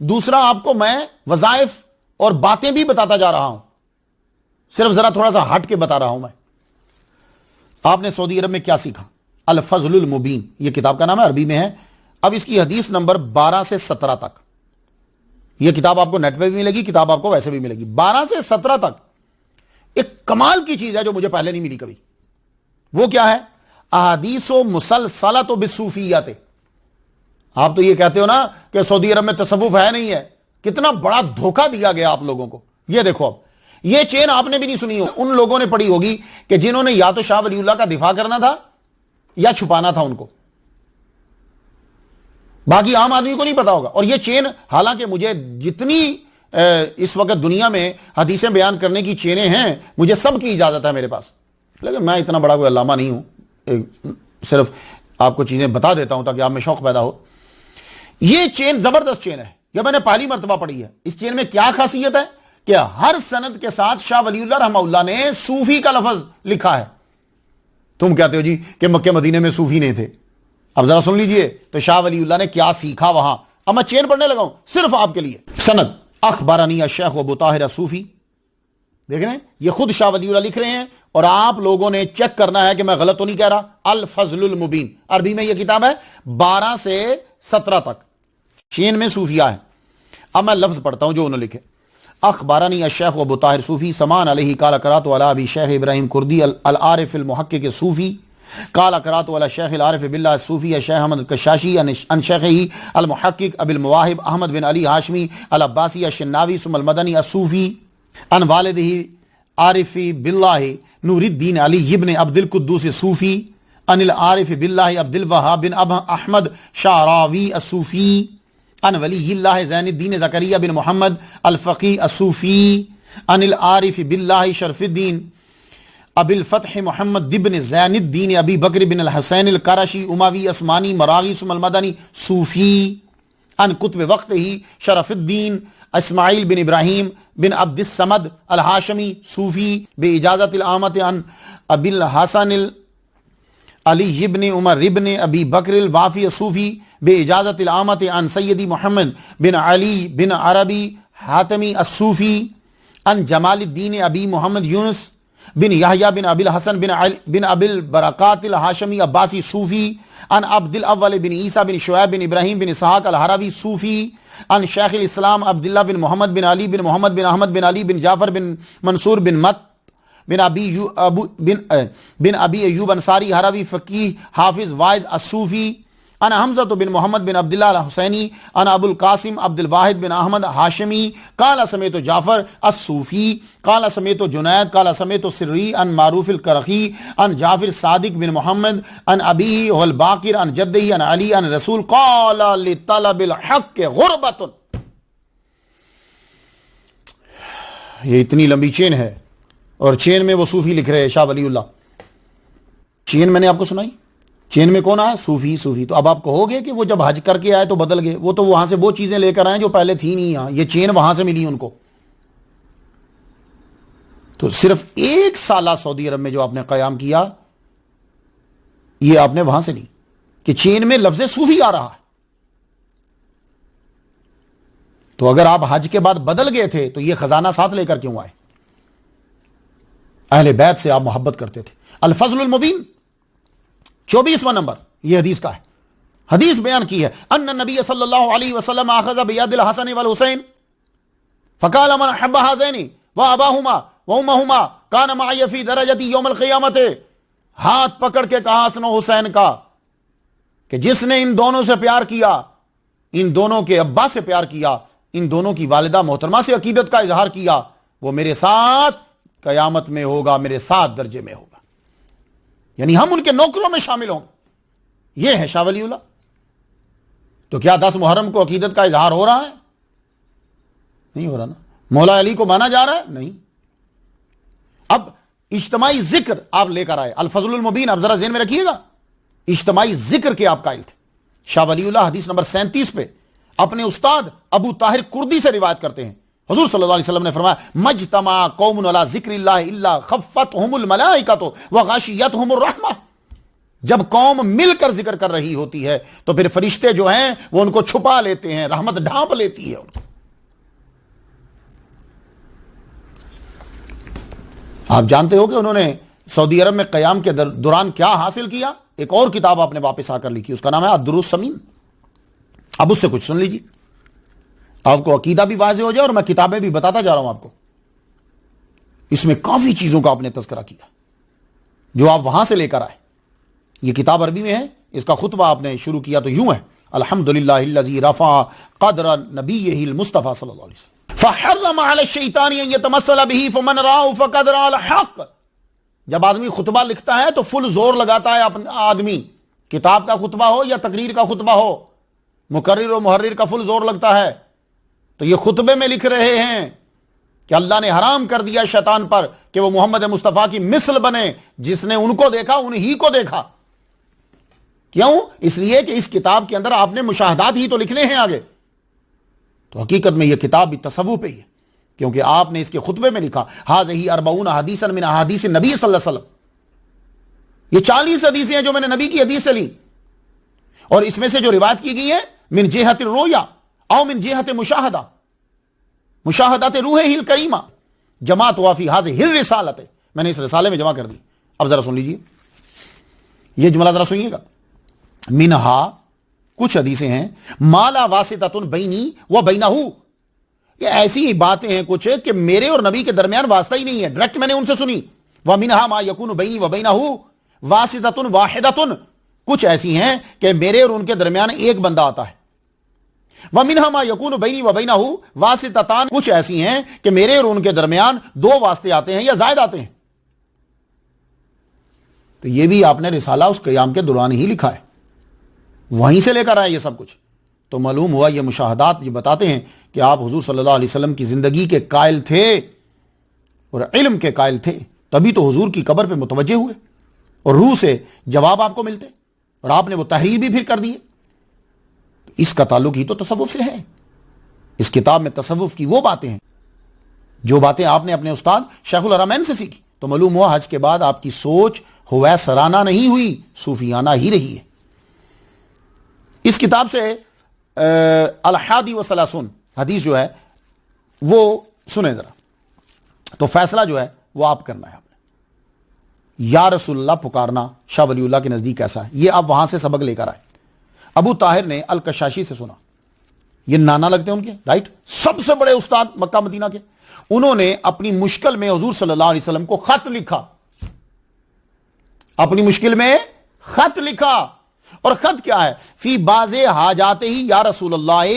دوسرا آپ کو میں وظائف اور باتیں بھی بتاتا جا رہا ہوں، صرف ذرا تھوڑا سا ہٹ کے بتا رہا ہوں میں. آپ نے سعودی عرب میں کیا سیکھا؟ الفضل المبین یہ کتاب کا نام ہے، عربی میں ہے. اب اس کی حدیث نمبر 12 سے 17 تک، یہ کتاب آپ کو نیٹ پہ بھی ملے گی، کتاب آپ کو ویسے بھی ملے گی. 12 سے 17 تک ایک کمال کی چیز ہے جو مجھے پہلے نہیں ملی کبھی. وہ کیا ہے؟ احادیث و مسلسلۃ بالصوفیات. آپ تو یہ کہتے ہو نا کہ سعودی عرب میں تصوف ہے نہیں ہے، کتنا بڑا دھوکہ دیا گیا آپ لوگوں کو. یہ دیکھو اب یہ چین آپ نے بھی نہیں سنی ان لوگوں نے پڑھی ہوگی کہ جنہوں نے یا تو شاہ ولی اللہ کا دفاع کرنا تھا یا چھپانا تھا ان کو، باقی عام آدمی کو نہیں پتا ہوگا۔ اور یہ چین، حالانکہ مجھے جتنی اس وقت دنیا میں حدیثیں بیان کرنے کی چینیں ہیں مجھے سب کی اجازت ہے میرے پاس، لیکن میں اتنا بڑا کوئی علامہ نہیں ہوں، صرف آپ کو چیزیں بتا دیتا ہوں تاکہ آپ میں شوق پیدا ہو۔ یہ چین زبردست چین ہے، یہ میں نے پہلی مرتبہ پڑھی ہے۔ اس چین میں کیا خاصیت ہے کہ ہر سند کے ساتھ شاہ ولی اللہ رحمہ اللہ نے صوفی کا لفظ لکھا ہے۔ تم کہتے ہو جی کہ مکہ مدینے میں صوفی نہیں تھے، اب ذرا سن لیجئے تو شاہ ولی اللہ نے کیا سیکھا وہاں۔ اب میں چین پڑھنے لگا ہوں صرف آپ کے لیے۔ سند اخبرنی الشیخ ابو طاہر الصوفی، دیکھ رہے ہیں یہ خود شاہ ولی اللہ لکھ رہے ہیں، اور آپ لوگوں نے چیک کرنا ہے کہ میں غلط تو نہیں کہہ رہا۔ الفضل المبین، عربی میں یہ کتاب ہے 12 سے 17 تک، چین میں صوفیہ ہے۔ اب میں لفظ پڑھتا ہوں جو انہوں نے لکھے۔ اخبرنی الشیخ ابو طاہر صوفی سمان علیہ قال قرات علی ابی شیخ ابراہیم کردی العارف المحقق صوفی قال قرات علی شیخ العارف باللہ الصوفی شیخ احمد الکشاشی عن شیخہ المحقق ابی المواہب احمد بن علی ہاشمی العباسی الشناوی ثم المدنی الصوفی عن والدہ عارف باللہ نور الدین علی ابن عبد القدوس صوفی عن العارف باللہ عبد الوہاب بن احمد شعراوی الصوفی عن ولی اللہ زین الدین زکریہ بن محمد الفقی الصوفی عن العارف باللہ شرف الدین ابی الفتح محمد بن زین الدین ابی بکر بن الحسین القرشی اموی عثمانی مراغی ثم المدنی صوفی عن قطب وقت ہی شرف الدین اسماعیل بن ابراہیم بن عبد الصمد الہاشمی صوفی بے اجازت العامت عن ابی الحسن علی ابن عمر ابن ابی بکر الوافی صوفی بے اجازت العامت عن سیدی محمد بن علی بن عربی حاتمی الصوفی عن جمال الدین ابی محمد یونس بن یحییٰ بن ابی الحسن بن ابی البرکات الہاشمی عباسی صوفی عن عبد الاول بن عیسیٰ بن شعیب بن ابراہیم بن اسحاق الحروی صوفی عن شیخ الاسلام عبداللہ بن محمد بن علی بن محمد بن احمد بن علی بن جعفر بن منصور بن مت بن ابی ایوب انصاری حروی فقیہ حافظ وائز الصوفی عن حمزہ بن محمد بن عبداللہ الحسینی عن ابو القاسم عبد الواحد بن احمد ہاشمی قال سمیت جعفر الصوفی قال سمیت جنید قال سمیت سری عن معروف القرخی عن جعفر صادق بن محمد عن ابیہ والباقر عن جدہ عن علی عن رسول قال لطلب الحق غربت۔ یہ اتنی لمبی چین ہے اور چین میں وہ صوفی لکھ رہے ہیں شاہ ولی اللہ۔ چین میں نے آپ کو سنائی، چین میں کون آیا؟ صوفی۔ صوفی تو اب آپ کہو گے کہ وہ جب حج کر کے آئے تو بدل گئے، وہ تو وہاں سے وہ چیزیں لے کر آئے جو پہلے تھی نہیں یہاں، یہ چین وہاں سے ملی ان کو۔ تو صرف 1 سالہ سعودی عرب میں جو آپ نے قیام کیا یہ آپ نے وہاں سے لی کہ چین میں لفظ صوفی آ رہا ہے۔ تو اگر آپ حج کے بعد بدل گئے تھے تو یہ خزانہ ساتھ لے کر کیوں آئے؟ اہل بیت سے آپ محبت کرتے تھے۔ الفضل المبین 24واں نمبر یہ حدیث کا ہے۔ حدیث بیان کی ہے ان النبی صلی اللہ علیہ وسلم اخذ بید الحسن والحسین فقال من احب هذين واباهما وامهما كان معي في درجتي يوم القیامت، ہاتھ پکڑ کے کہا حسن و حسین کا کہ جس نے ان دونوں سے پیار کیا، ان دونوں کے ابا سے پیار کیا، ان دونوں کی والدہ محترمہ سے عقیدت کا اظہار کیا، وہ میرے ساتھ قیامت میں ہوگا، میرے ساتھ درجے میں ہوگا، یعنی ہم ان کے نوکروں میں شامل ہوں گے۔ یہ ہے شاہ ولی اللہ۔ تو کیا 10 محرم کو عقیدت کا اظہار ہو رہا ہے؟ نہیں ہو رہا نا۔ مولا علی کو مانا جا رہا ہے؟ نہیں۔ اب اجتماعی ذکر آپ لے کر آئے، الفضل المبین آپ ذرا ذہن میں رکھیے گا، اجتماعی ذکر کے آپ قائل تھے۔ شاہ ولی اللہ حدیث نمبر 37 پہ اپنے استاد ابو طاہر کردی سے روایت کرتے ہیں، حضور صلی اللہ علیہ وسلم نے فرمایا مجتمع قوم علی ذکر اللہ الا خفتهم الملائکۃ وغشیتهم الرحمہ، جب قوم مل کر ذکر کر رہی ہوتی ہے تو پھر فرشتے جو ہیں وہ ان کو چھپا لیتے ہیں، رحمت ڈھانپ لیتی ہے ان کو۔ آپ جانتے ہو کہ انہوں نے سعودی عرب میں قیام کے دوران کیا حاصل کیا؟ ایک اور کتاب آپ نے واپس آ کر لکھی، اس کا نام ہے الدر الثمین۔ اب اس سے کچھ سن لیجیے، آپ کو عقیدہ بھی واضح ہو جائے اور میں کتابیں بھی بتاتا جا رہا ہوں آپ کو۔ اس میں کافی چیزوں کا آپ نے تذکرہ کیا جو آپ وہاں سے لے کر آئے۔ یہ کتاب عربی میں ہے، اس کا خطبہ آپ نے شروع کیا تو یوں ہے الحمدللہ الذی رفع قدر نبیہ المصطفیٰ صلی اللہ علیہ وسلم فحرم علی الشیطان ان یتمثل به فمن رآہ فقد رأى الحق. جب آدمی خطبہ لکھتا ہے تو فل زور لگاتا ہے آدمی، کتاب کا خطبہ ہو یا تقریر کا خطبہ ہو، مقرر و محرر کا فل زور لگتا ہے. تو یہ خطبے میں لکھ رہے ہیں کہ اللہ نے حرام کر دیا شیطان پر کہ وہ محمد مصطفیٰ کی مثل بنے، جس نے ان کو دیکھا انہی کو دیکھا. کیوں؟ اس لیے کہ اس کتاب کے اندر آپ نے مشاہدات ہی تو لکھنے ہیں آگے. تو حقیقت میں یہ کتاب بھی تصوف پہ ہی ہے، کیونکہ آپ نے اس کے خطبے میں لکھا ھذہ 40 حدیثا من احادیث النبی صلی اللہ علیہ وسلم. یہ 40 حدیثیں ہیں جو میں نے نبی کی حدیث سے لی، اور اس میں سے جو روایت کی گئی ہے من جہت الرؤیا او من جہت مشاہدہ، مشاہدات روح الکریمہ جماعت ہوا فی ھذہ الرسالۃ، میں نے اس رسالے میں جمع کر دی. اب ذرا سن لیجئے یہ جملہ، ذرا سنیے گا. منہا، کچھ حدیثیں ہیں، مالا واسطۃ بینی و بینہ، یہ ایسی باتیں ہیں کچھ کہ میرے اور نبی کے درمیان واسطہ ہی نہیں ہے، ڈائریکٹ میں نے ان سے سنی. ومنہا ما یکون بینی و بینہ واسطۃ واحدۃ، کچھ ایسی ہیں کہ میرے اور ان کے درمیان ایک بندہ آتا ہے. ومنہا ما یکون بینی و بینہ واسطتان، کچھ ایسی ہیں کہ میرے اور ان کے درمیان 2 واسطے آتے ہیں یا زائد آتے ہیں. تو یہ بھی آپ نے رسالہ اس قیام کے دوران ہی لکھا ہے، وہیں سے لے کر آئے یہ سب کچھ. تو معلوم ہوا یہ مشاہدات یہ بتاتے ہیں کہ آپ حضور صلی اللہ علیہ وسلم کی زندگی کے قائل تھے اور علم کے قائل تھے، تبھی تو حضور کی قبر پہ متوجہ ہوئے اور روح سے جواب آپ کو ملتے، اور آپ نے وہ تحریر بھی پھر کر دی. اس کا تعلق ہی تو تصوف سے ہے. اس کتاب میں تصوف کی وہ باتیں ہیں جو باتیں آپ نے اپنے استاد شیخ الحرمین سے سیکھی. تو معلوم ہوا حج کے بعد آپ کی سوچ ہویسرانہ نہیں ہوئی، صوفیانہ ہی رہی ہے. اس کتاب سے الحادی والثلاثون حدیث جو ہے وہ سنیں ذرا. تو فیصلہ جو ہے وہ آپ کرنا ہے. آپ نے یا رسول اللہ پکارنا شاہ ولی اللہ کے نزدیک کیسا ہے، یہ آپ وہاں سے سبق لے کر آئے. ابو طاہر نے الکشاشی سے سنا، یہ نانا لگتے ہیں ان کے، رائٹ، سب سے بڑے استاد مکہ مدینہ کے. انہوں نے اپنی مشکل میں حضور صلی اللہ علیہ وسلم کو خط لکھا، اپنی مشکل میں خط لکھا. اور خط کیا ہے؟ فی بعض حاجات ہی یا رسول اللہ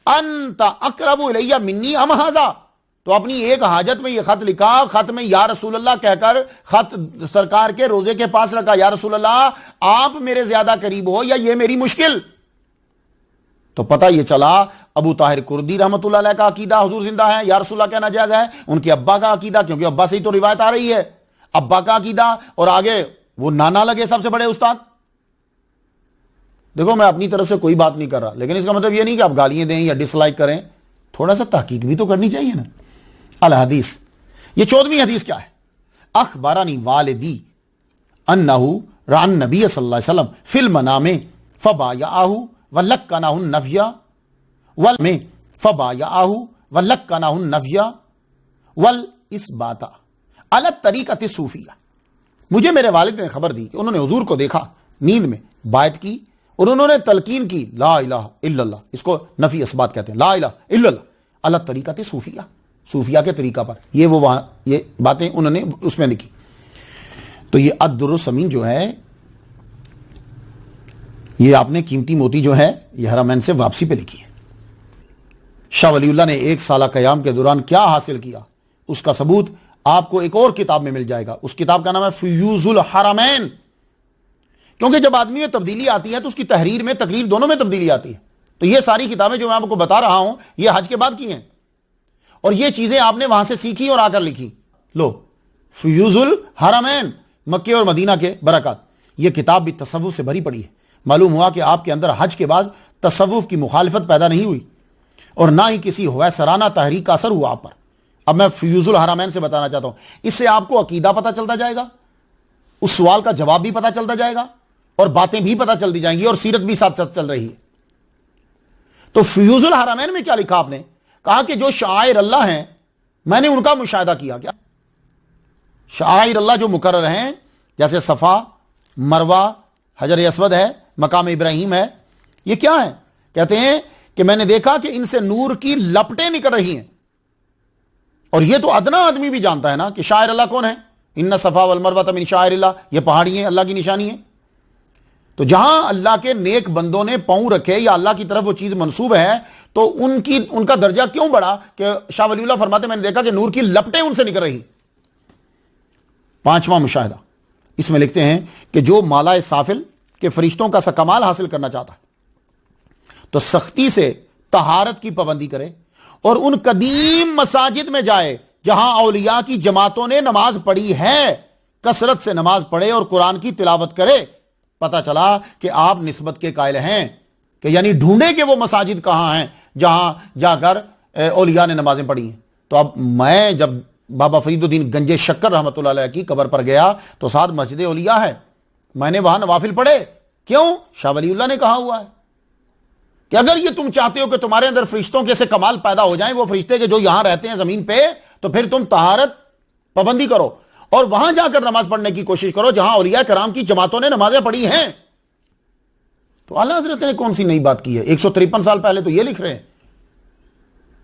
انت اقرب الی منی ام ھذا. تو اپنی ایک حاجت میں یہ خط لکھا، خط میں یا رسول اللہ کہہ کر خط سرکار کے روزے کے پاس رکھا، یا رسول اللہ آپ میرے زیادہ قریب ہو یا یہ میری مشکل. تو پتہ یہ چلا ابو طاہر کردی رحمۃ اللہ علیہ کا عقیدہ حضور زندہ ہے، یا رسول اللہ کہنا جائز ہے. ان کے ابا کا عقیدہ، کیونکہ ابا سے ہی تو روایت آ رہی ہے، ابا کا عقیدہ، اور آگے وہ نانا لگے سب سے بڑے استاد. دیکھو میں اپنی طرف سے کوئی بات نہیں کر رہا، لیکن اس کا مطلب یہ نہیں کہ آپ گالیاں دیں یا ڈس لائک کریں، تھوڑا سا تحقیق بھی تو کرنی چاہیے نا. الحدیث، یہ 14ویں حدیث کیا ہے؟ اخبرانی والدی انہ رأى النبی صلی اللہ علیہ وسلم فی المنام فبایعہ ولکنہ النفی فبایعہ ولکنہ النفی والاثبات علی الطریقۃ الصوفیہ. مجھے میرے والد نے خبر دی کہ انہوں نے حضور کو دیکھا نیند میں، بیعت کی، اور انہوں نے تلقین کی لا الہ الا اللہ، اس کو نفی اثبات کہتے ہیں، لا الہ الا اللہ علی الطریقۃ الصوفیہ، صوفیہ کے طریقہ پر. یہ وہ وہاں یہ باتیں انہوں نے اس میں لکھی. تو یہ الدر الثمین جو ہے، یہ آپ نے قیمتی موتی جو ہے یہ حرمین سے واپسی پہ لکھی ہے. شاہ ولی اللہ نے 1 سالہ قیام کے دوران کیا حاصل کیا، اس کا ثبوت آپ کو ایک اور کتاب میں مل جائے گا. اس کتاب کا نام ہے فیوز الحرمین. کیونکہ جب آدمی میں تبدیلی آتی ہے تو اس کی تحریر میں تقریر دونوں میں تبدیلی آتی ہے. تو یہ ساری کتابیں جو میں آپ کو بتا رہا ہوں یہ حج کے بعد کی ہیں، اور یہ چیزیں آپ نے وہاں سے سیکھی اور آ کر لکھی. لو فیوز الحرمین، مکے اور مدینہ کے برکات. یہ کتاب بھی تصوف سے بھری پڑی ہے. معلوم ہوا کہ آپ کے اندر حج کے بعد تصوف کی مخالفت پیدا نہیں ہوئی، اور نہ ہی کسی ہویسرانہ تحریک کا اثر ہوا آپ پر. اب میں فیوز الحرمین سے بتانا چاہتا ہوں، اس سے آپ کو عقیدہ پتہ چلتا جائے گا، اس سوال کا جواب بھی پتہ چلتا جائے گا، اور باتیں بھی پتہ چلتی جائیں گی، اور سیرت بھی ساتھ ساتھ چل رہی ہے. تو فیوز الحرمین میں کیا لکھا آپ نے؟ کہا کہ جو شعائر اللہ ہیں میں نے ان کا مشاہدہ کیا. کیا شعائر اللہ جو مقرر ہیں، جیسے صفا، مروہ، حجر اسود ہے، مقام ابراہیم ہے، یہ کیا ہے؟ کہتے ہیں کہ میں نے دیکھا کہ ان سے نور کی لپٹیں نکل رہی ہیں. اور یہ تو ادنا آدمی بھی جانتا ہے نا کہ شاعر اللہ کون ہے. ان صفا والمروہ من شعائر اللہ، یہ پہاڑی ہیں، اللہ کی نشانی ہے. تو جہاں اللہ کے نیک بندوں نے پاؤں رکھے یا اللہ کی طرف وہ چیز منسوب ہے تو ان کا درجہ کیوں بڑھا کہ شاہ ولی اللہ فرماتے میں نے دیکھا کہ نور کی لپٹیں ان سے نکل رہی. پانچواں مشاہدہ اس میں لکھتے ہیں کہ جو مالائے سافل کے فرشتوں کا سا کمال حاصل کرنا چاہتا ہے تو سختی سے طہارت کی پابندی کرے اور ان قدیم مساجد میں جائے جہاں اولیاء کی جماعتوں نے نماز پڑھی ہے, کثرت سے نماز پڑھے اور قرآن کی تلاوت کرے. پتا چلا کہ آپ نسبت کے قائل ہیں کہ یعنی ڈھونڈے کہ وہ مساجد کہاں ہیں جہاں جا کر اولیاء نے نمازیں پڑھی ہیں. تو اب میں جب بابا فرید الدین گنج شکر رحمۃ اللہ علیہ کی قبر پر گیا تو ساتھ مسجد اولیاء ہے, میں نے وہاں نوافل پڑھے. کیوں؟ شاہ ولی اللہ نے کہا ہوا ہے کہ اگر یہ تم چاہتے ہو کہ تمہارے اندر فرشتوں کے سے کمال پیدا ہو جائیں, وہ فرشتے کے جو یہاں رہتے ہیں زمین پہ, تو پھر تم طہارت پابندی کرو اور وہاں جا کر نماز پڑھنے کی کوشش کرو جہاں اولیاء کرام کی جماعتوں نے نمازیں پڑھی ہیں. تو اعلیٰ حضرت نے کون سی نئی بات کی ہے؟ 153 سال پہلے تو یہ لکھ رہے ہیں.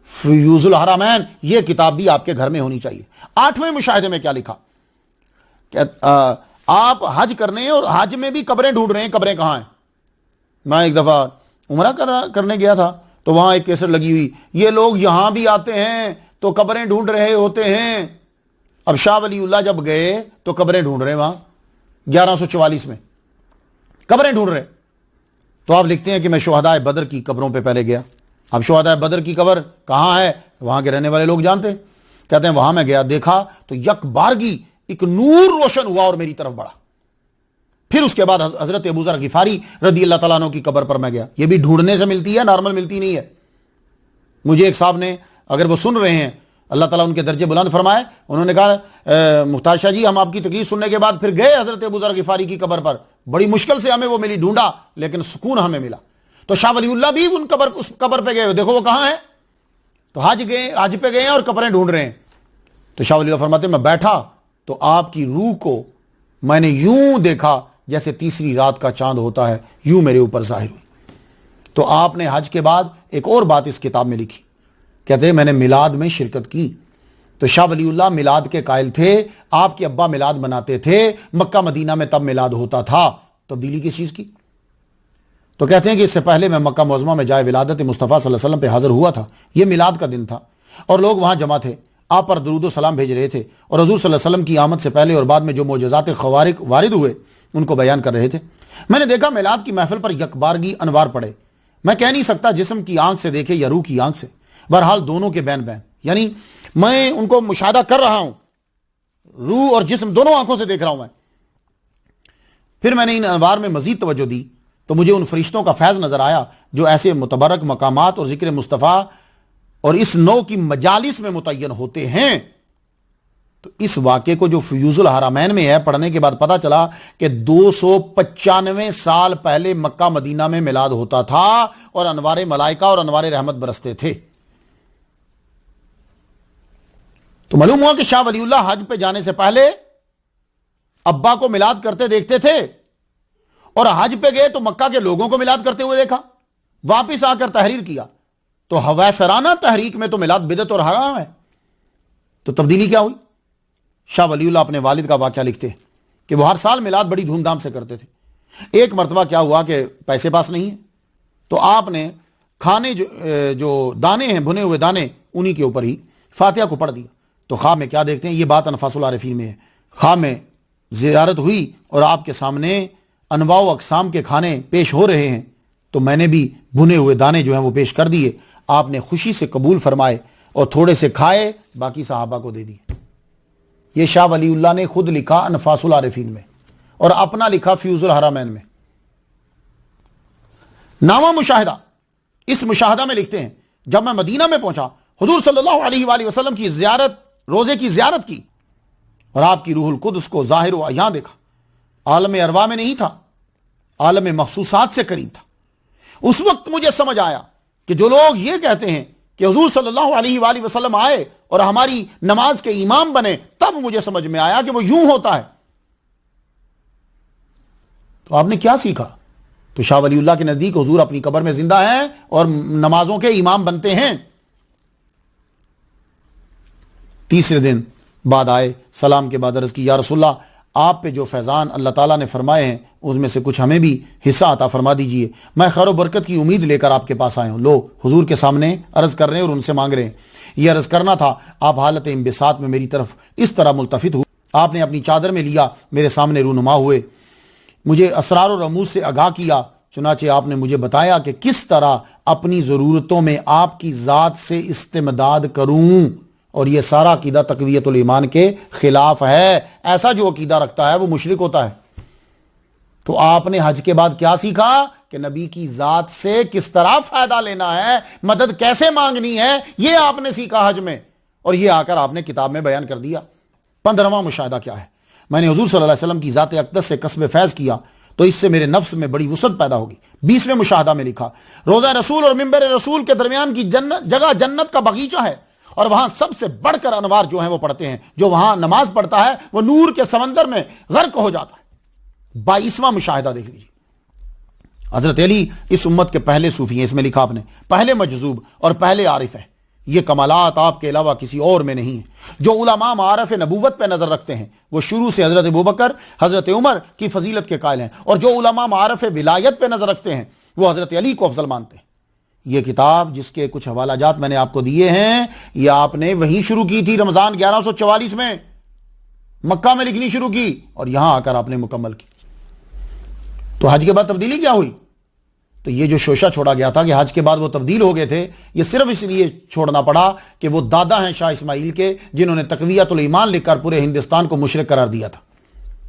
فیوز الحرمین یہ کتاب بھی آپ کے گھر میں ہونی چاہیے. 8ویں مشاہدے میں کیا لکھا کہ آپ حج کرنے اور حج میں بھی قبریں ڈھونڈ رہے ہیں. قبریں کہاں ہیں؟ میں ایک دفعہ عمرہ کرنے گیا تھا تو وہاں ایک کیسٹ لگی ہوئی, یہ لوگ یہاں بھی آتے ہیں تو قبریں ڈھونڈ رہے ہوتے ہیں. اب شاہ ولی اللہ جب گئے تو قبریں ڈھونڈ رہے, وہاں 1144 میں قبریں ڈھونڈ رہے. تو آپ لکھتے ہیں کہ میں شہداء بدر کی قبروں پہ پہلے گیا. اب شہداء بدر کی قبر کہاں ہے وہاں کے رہنے والے لوگ جانتے ہیں. کہتے ہیں وہاں میں گیا, دیکھا تو یک بارگی ایک نور روشن ہوا اور میری طرف بڑھا. پھر اس کے بعد حضرت ابو ذر غفاری رضی اللہ تعالیٰ عنہ کی قبر پر میں گیا. یہ بھی ڈھونڈنے سے ملتی ہے, نارمل ملتی نہیں ہے. مجھے ایک صاحب نے, اگر وہ سن رہے ہیں اللہ تعالیٰ ان کے درجے بلند فرمائے, انہوں نے کہا مختار شاہ جی ہم آپ کی تقریر سننے کے بعد پھر گئے حضرت ابو ذر غفاری کی قبر پر, بڑی مشکل سے ہمیں وہ ملی, ڈھونڈا لیکن سکون ہمیں ملا. تو شاہ ولی اللہ بھی اس قبر پہ گئے, دیکھو وہ کہاں ہے. تو حج پہ گئے ہیں اور قبریں ڈھونڈ رہے ہیں. تو شاہ ولی اللہ فرماتے میں بیٹھا تو آپ کی روح کو میں نے یوں دیکھا جیسے تیسری رات کا چاند ہوتا ہے, یوں میرے اوپر ظاہر ہوئی. تو آپ نے حج کے بعد ایک اور بات اس کتاب میں لکھی, کہتے ہیں میں نے میلاد میں شرکت کی. تو شاہ ولی اللہ میلاد کے قائل تھے, آپ کے ابا میلاد مناتے تھے, مکہ مدینہ میں تب میلاد ہوتا تھا. تبدیلی کس چیز کی؟ تو کہتے ہیں کہ اس سے پہلے میں مکہ معظمہ میں جائے ولادت مصطفیٰ صلی اللہ علیہ وسلم پہ حاضر ہوا تھا. یہ میلاد کا دن تھا اور لوگ وہاں جمع تھے, آپ پر درود و سلام بھیج رہے تھے اور حضور صلی اللہ علیہ وسلم کی آمد سے پہلے اور بعد میں جو معجزات خوارق وارد ہوئے ان کو بیان کر رہے تھے. میں نے دیکھا میلاد کی محفل پر یکبارگی انوار پڑے. میں کہہ نہیں سکتا جسم کی آنکھ سے دیکھے یا روح کی آنکھ سے, بہرحال دونوں کے بین بین, یعنی میں ان کو مشاہدہ کر رہا ہوں, روح اور جسم دونوں آنکھوں سے دیکھ رہا ہوں میں. پھر میں نے ان انوار میں مزید توجہ دی تو مجھے ان فرشتوں کا فیض نظر آیا جو ایسے متبرک مقامات اور ذکر مصطفیٰ اور اس نو کی مجالس میں متعین ہوتے ہیں. تو اس واقعے کو جو فیوز الحرمین میں ہے پڑھنے کے بعد پتا چلا کہ 295 سال پہلے مکہ مدینہ میں میلاد ہوتا تھا اور انوار ملائکہ اور انوار رحمت برستے تھے. تو معلوم ہوا کہ شاہ ولی اللہ حج پہ جانے سے پہلے ابا کو میلاد کرتے دیکھتے تھے اور حج پہ گئے تو مکہ کے لوگوں کو میلاد کرتے ہوئے دیکھا, واپس آ کر تحریر کیا تو ہویسرانہ تحریک میں تو میلاد بدعت اور حرام ہے. تو تبدیلی کیا ہوئی؟ شاہ ولی اللہ اپنے والد کا واقعہ لکھتے ہیں کہ وہ ہر سال میلاد بڑی دھوم دھام سے کرتے تھے. ایک مرتبہ کیا ہوا کہ پیسے پاس نہیں ہیں تو آپ نے کھانے جو دانے ہیں, بھنے ہوئے دانے, انہی کے اوپر ہی فاتحہ کو پڑھ دیا. تو خواب میں کیا دیکھتے ہیں, یہ بات انفاس العارفین میں ہے, خواب میں زیارت ہوئی اور آپ کے سامنے انواع و اقسام کے کھانے پیش ہو رہے ہیں تو میں نے بھی بھنے ہوئے دانے جو ہیں وہ پیش کر دیے. آپ نے خوشی سے قبول فرمائے اور تھوڑے سے کھائے, باقی صحابہ کو دے دیے. یہ شاہ ولی اللہ نے خود لکھا انفاس العارفین میں اور اپنا لکھا فیوز الحرمین میں. 9واں مشاہدہ, اس مشاہدہ میں لکھتے ہیں جب میں مدینہ میں پہنچا حضور صلی اللہ علیہ وآلہ وسلم کی زیارت, روزے کی زیارت کی اور آپ کی روح القدس کو ظاہر و عیاں دیکھا. عالم ارواح میں نہیں تھا, عالم مخصوصات سے قریب تھا. اس وقت مجھے سمجھ آیا کہ جو لوگ یہ کہتے ہیں کہ حضور صلی اللہ علیہ وآلہ وسلم آئے اور ہماری نماز کے امام بنے, تب مجھے سمجھ میں آیا کہ وہ یوں ہوتا ہے. تو آپ نے کیا سیکھا؟ تو شاہ ولی اللہ کے نزدیک حضور اپنی قبر میں زندہ ہیں اور نمازوں کے امام بنتے ہیں. تیسرے دن بعد آئے, سلام کے بعد عرض کی یا رسول اللہ آپ پہ جو فیضان اللہ تعالیٰ نے فرمائے ہیں اس میں سے کچھ ہمیں بھی حصہ عطا فرما دیجئے۔ میں خیر و برکت کی امید لے کر آپ کے پاس آیا ہوں۔ لو حضور کے سامنے عرض کر رہے ہیں اور ان سے مانگ رہے ہیں۔ یہ عرض کرنا تھا، آپ حالت انبساط میں میری طرف اس طرح ملتفت ہوئے، آپ نے اپنی چادر میں لیا، میرے سامنے رونما ہوئے، مجھے اسرار و رموز سے آگاہ کیا۔ چنانچہ آپ نے مجھے بتایا کہ کس طرح اپنی ضرورتوں میں آپ کی ذات سے استمداد کروں، اور یہ سارا عقیدہ تقویت الایمان کے خلاف ہے۔ ایسا جو عقیدہ رکھتا ہے وہ مشرک ہوتا ہے۔ تو آپ نے حج کے بعد کیا سیکھا کہ نبی کی ذات سے کس طرح فائدہ لینا ہے، مدد کیسے مانگنی ہے، یہ آپ نے سیکھا حج میں، اور یہ آ کر آپ نے کتاب میں بیان کر دیا۔ 15واں مشاہدہ کیا ہے؟ میں نے حضور صلی اللہ علیہ وسلم کی ذات اقدس سے کسب فیض کیا تو اس سے میرے نفس میں بڑی وسعت پیدا ہوگی۔ 20ویں مشاہدہ میں لکھا، روضہ رسول اور منبر رسول کے درمیان کی جگہ جنت کا باغیچہ ہے، اور وہاں سب سے بڑھ کر انوار جو ہیں وہ پڑھتے ہیں۔ جو وہاں نماز پڑھتا ہے وہ نور کے سمندر میں غرق ہو جاتا ہے۔ 22واں مشاہدہ دیکھ لیجیے۔ حضرت علی اس امت کے پہلے صوفی ہیں، اس میں لکھا آپ نے، پہلے مجذوب اور پہلے عارف ہیں۔ یہ کمالات آپ کے علاوہ کسی اور میں نہیں ہیں۔ جو علماء معارف نبوت پہ نظر رکھتے ہیں وہ شروع سے حضرت ابوبکر، حضرت عمر کی فضیلت کے قائل ہیں، اور جو علماء معارف ولایت پہ نظر رکھتے ہیں وہ حضرت علی کو افضل مانتے ہیں۔ یہ کتاب جس کے کچھ حوالہ جات میں نے آپ کو دیے ہیں، یہ آپ نے وہیں شروع کی تھی رمضان 1144 میں، مکہ میں لکھنی شروع کی، اور یہاں آ کر آپ نے مکمل کی۔ تو حج کے بعد تبدیلی کیا ہوئی؟ تو یہ جو شوشہ چھوڑا گیا تھا کہ حج کے بعد وہ تبدیل ہو گئے تھے، یہ صرف اس لیے چھوڑنا پڑا کہ وہ دادا ہیں شاہ اسماعیل کے، جنہوں نے تقویت الایمان لکھ کر پورے ہندوستان کو مشرک قرار دیا تھا،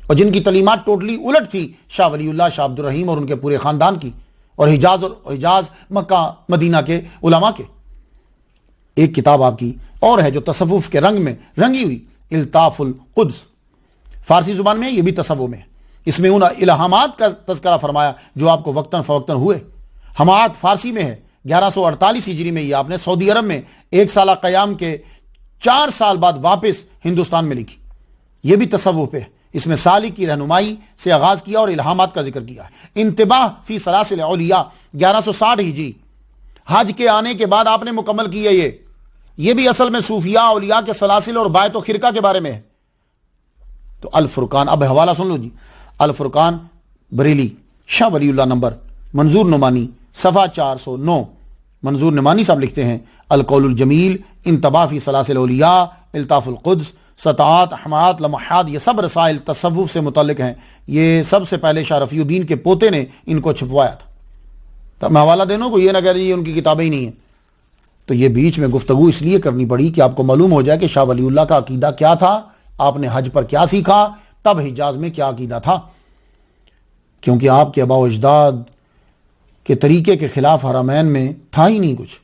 اور جن کی تعلیمات ٹوٹلی الٹ تھی شاہ ولی اللہ، شاہ عبد الرحیم اور ان کے پورے خاندان کی، اور حجاز مکہ مدینہ کے علماء کے۔ ایک کتاب آپ کی اور ہے جو تصوف کے رنگ میں رنگی ہوئی، الطاف القدس، فارسی زبان میں، یہ بھی تصوف میں ہے۔ اس میں ان الہامات کا تذکرہ فرمایا جو آپ کو وقتاً فوقتاً ہوئے۔ ہمات فارسی میں ہے، 1148 ہجری میں یہ آپ نے سعودی عرب میں 1 سالہ قیام کے 4 سال بعد واپس ہندوستان میں لکھی۔ یہ بھی تصوف پہ ہے۔ اس میں سالک کی رہنمائی سے آغاز کیا اور الہامات کا ذکر کیا ہے۔ انتباہ فی سلاسل اولیاء 1160 ہجری، حج کے آنے کے بعد آپ نے مکمل کی ہے۔ یہ بھی اصل میں صوفیاء اولیاء کے سلاسل اور بایت و خرقہ کے بارے میں ہے۔ تو الفرقان، اب حوالہ سن لو جی، الفرقان بریلی، شاہ ولی اللہ نمبر، منظور نعمانی، صفحہ 409۔ منظور نعمانی صاحب لکھتے ہیں، القول الجمیل، انتباہ فی سلاسل اولیاء، الطاف القدس، سطاعت، احمات، لمحات، یہ سب رسائل تصوف سے متعلق ہیں۔ یہ سب سے پہلے شاہ رفیع الدین کے پوتے نے ان کو چھپوایا تھا۔ تو میں حوالہ دینوں کو یہ نہ کہہ رہی ان کی کتابیں ہی نہیں ہیں۔ تو یہ بیچ میں گفتگو اس لیے کرنی پڑی کہ آپ کو معلوم ہو جائے کہ شاہ ولی اللہ کا عقیدہ کیا تھا، آپ نے حج پر کیا سیکھا، تب حجاز میں کیا عقیدہ تھا، کیونکہ آپ کے آباء و اجداد کے طریقے کے خلاف حرمین میں تھا ہی نہیں کچھ،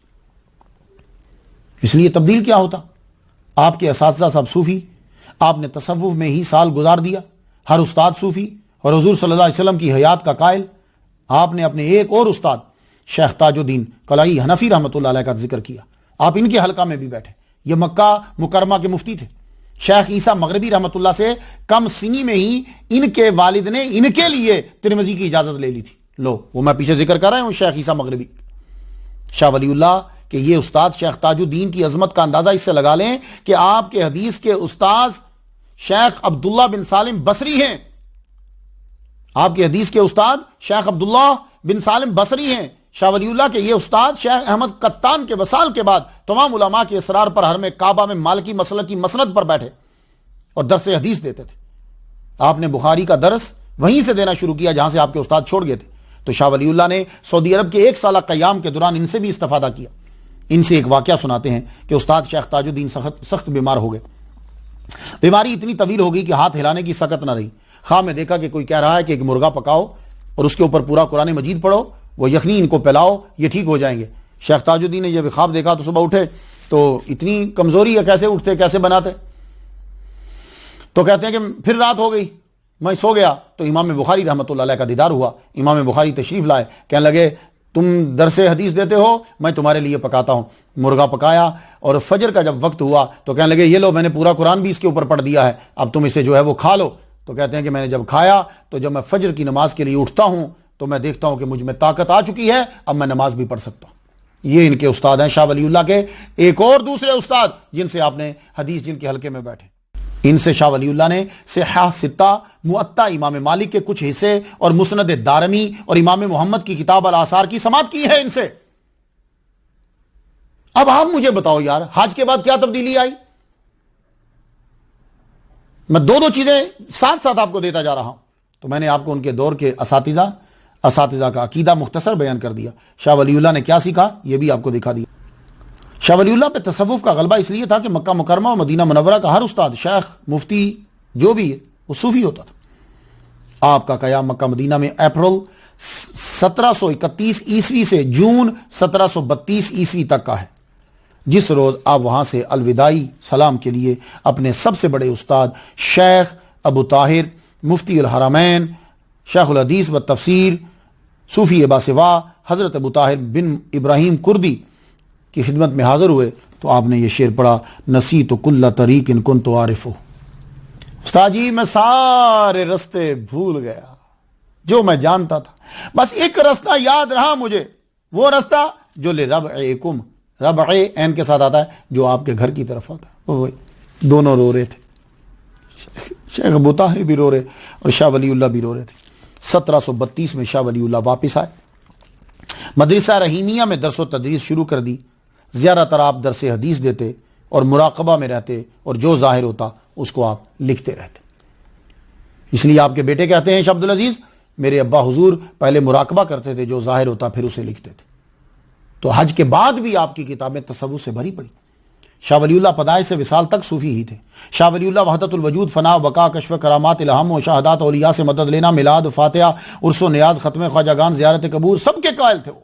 اس لیے تبدیل کیا ہوتا۔ آپ کے اساتذہ سب صوفی، آپ نے تصوف میں ہی سال گزار دیا، ہر استاد صوفی اور حضور صلی اللہ علیہ وسلم کی حیات کا قائل۔ آپ نے اپنے ایک اور استاد شیخ تاج الدین کلائی حنفی رحمۃ اللہ علیہ کا ذکر کیا، آپ ان کے حلقہ میں بھی بیٹھے۔ یہ مکہ مکرمہ کے مفتی تھے۔ شیخ عیسیٰ مغربی رحمۃ اللہ سے کم سنی میں ہی ان کے والد نے ان کے لیے ترمذی کی اجازت لے لی تھی۔ لو وہ میں پیچھے ذکر کر رہا ہوں، شیخ عیسیٰ مغربی، شاہ ولی اللہ کہ یہ استاد شیخ تاج الدین کی عظمت کا اندازہ اس سے لگا لیں کہ آپ کے حدیث کے استاذ شیخ عبداللہ بن سالم بصری ہیں۔ آپ کے حدیث کے استاد شیخ عبداللہ بن سالم بصری ہیں۔ شاہ ولی اللہ کے یہ استاد شیخ احمد قطان کے وصال کے بعد تمام علماء کے اصرار پر حرم کعبہ میں مالکی مسلک کی مسند پر بیٹھے اور درس حدیث دیتے تھے۔ آپ نے بخاری کا درس وہیں سے دینا شروع کیا جہاں سے آپ کے استاد چھوڑ گئے تھے۔ تو شاہ ولی اللہ نے سعودی عرب کے 1 سالہ قیام کے دوران ان سے بھی استفادہ کیا۔ ان سے ایک واقعہ سناتے ہیں کہ استاد شیخ تاج الدین سخت بیمار ہو گئے۔ بیماری اتنی طویل ہو گئی کہ ہاتھ ہلانے کی سکت نہ رہی۔ خواہ میں دیکھا کہ کوئی کہہ رہا ہے کہ ایک مرغا پکاؤ اور اس کے اوپر پورا قرآن مجید پڑھو، وہ یخنی ان کو پلاؤ، یہ ٹھیک ہو جائیں گے۔ شیخ تاج الدین نے جب خواب دیکھا تو صبح اٹھے تو اتنی کمزوری ہے، کیسے اٹھتے کیسے بناتے؟ تو کہتے ہیں کہ پھر رات ہو گئی، میں سو گیا تو امام بخاری رحمۃ اللہ علیہ کا دیدار ہوا۔ امام بخاری تشریف لائے، کہنے لگے تم درس حدیث دیتے ہو، میں تمہارے لیے پکاتا ہوں۔ مرغا پکایا اور فجر کا جب وقت ہوا تو کہنے لگے یہ لو، میں نے پورا قرآن بھی اس کے اوپر پڑھ دیا ہے، اب تم اسے جو ہے وہ کھا لو۔ تو کہتے ہیں کہ میں نے جب کھایا تو جب میں فجر کی نماز کے لیے اٹھتا ہوں تو میں دیکھتا ہوں کہ مجھ میں طاقت آ چکی ہے، اب میں نماز بھی پڑھ سکتا ہوں۔ یہ ان کے استاد ہیں شاہ ولی اللہ کے ایک اور دوسرے استاد جن سے آپ نے حدیث جن کے حلقے میں بیٹھے۔ ان سے شاہ ولی اللہ نے صحاح ستہ، موطا امام مالک کے کچھ حصے اور مسند دارمی اور امام محمد کی کتاب الاثار کی سماعت کی ہے ان سے۔ اب آپ مجھے بتاؤ یار، حج کے بعد کیا تبدیلی آئی؟ میں دو چیزیں ساتھ ساتھ آپ کو دیتا جا رہا ہوں۔ تو میں نے آپ کو ان کے دور کے اساتذہ کا عقیدہ مختصر بیان کر دیا۔ شاہ ولی اللہ نے کیا سیکھا یہ بھی آپ کو دکھا دیا۔ شاہ ولی اللہ پہ تصوف کا غلبہ اس لیے تھا کہ مکہ مکرمہ اور مدینہ منورہ کا ہر استاد، شیخ، مفتی جو بھی ہے وہ صوفی ہوتا تھا۔ آپ کا قیام مکہ مدینہ میں اپریل 1731 عیسوی سے جون 1732 عیسوی تک کا ہے، جس روز آپ وہاں سے الوداعی سلام کے لیے اپنے سب سے بڑے استاد شیخ ابو طاہر مفتی الحرمین شیخ الحدیث و تفسیر صوفی باسوا حضرت ابو طاہر بن ابراہیم کردی کی خدمت میں حاضر ہوئے تو آپ نے یہ شعر پڑھا، نسیت کل طریق ان کنت عارف۔ استاد جی میں سارے رستے بھول گیا جو میں جانتا تھا، بس ایک رستہ یاد رہا مجھے، وہ رستہ جو لربعکم، ربع عین کے ساتھ آتا ہے جو آپ کے گھر کی طرف آتا ہے۔ وہ دونوں رو رہے تھے، شیخ ابو طاہر بھی رو رہے اور شاہ ولی اللہ بھی رو رہے تھے۔ 1732 میں شاہ ولی اللہ واپس آئے، مدرسہ رحیمیہ میں درس و تدریس شروع کر دی۔ زیادہ تر آپ درس حدیث دیتے اور مراقبہ میں رہتے اور جو ظاہر ہوتا اس کو آپ لکھتے رہتے۔ اس لیے آپ کے بیٹے کہتے ہیں شاہ عبدالعزیز، میرے ابا حضور پہلے مراقبہ کرتے تھے، جو ظاہر ہوتا پھر اسے لکھتے تھے۔ تو حج کے بعد بھی آپ کی کتابیں تصوف سے بھری پڑی۔ شاہ ولی اللہ پیدائش سے وصال تک صوفی ہی تھے۔ شاہ ولی اللہ وحدت الوجود، فنا، بقا، کشف کرامات، الہام و شہادات اولیاء سے مدد لینا، میلاد، فاتحہ، عرس و نیاز، ختم خواجہ گان، زیارت قبور، سب کے قائل تھے وہ۔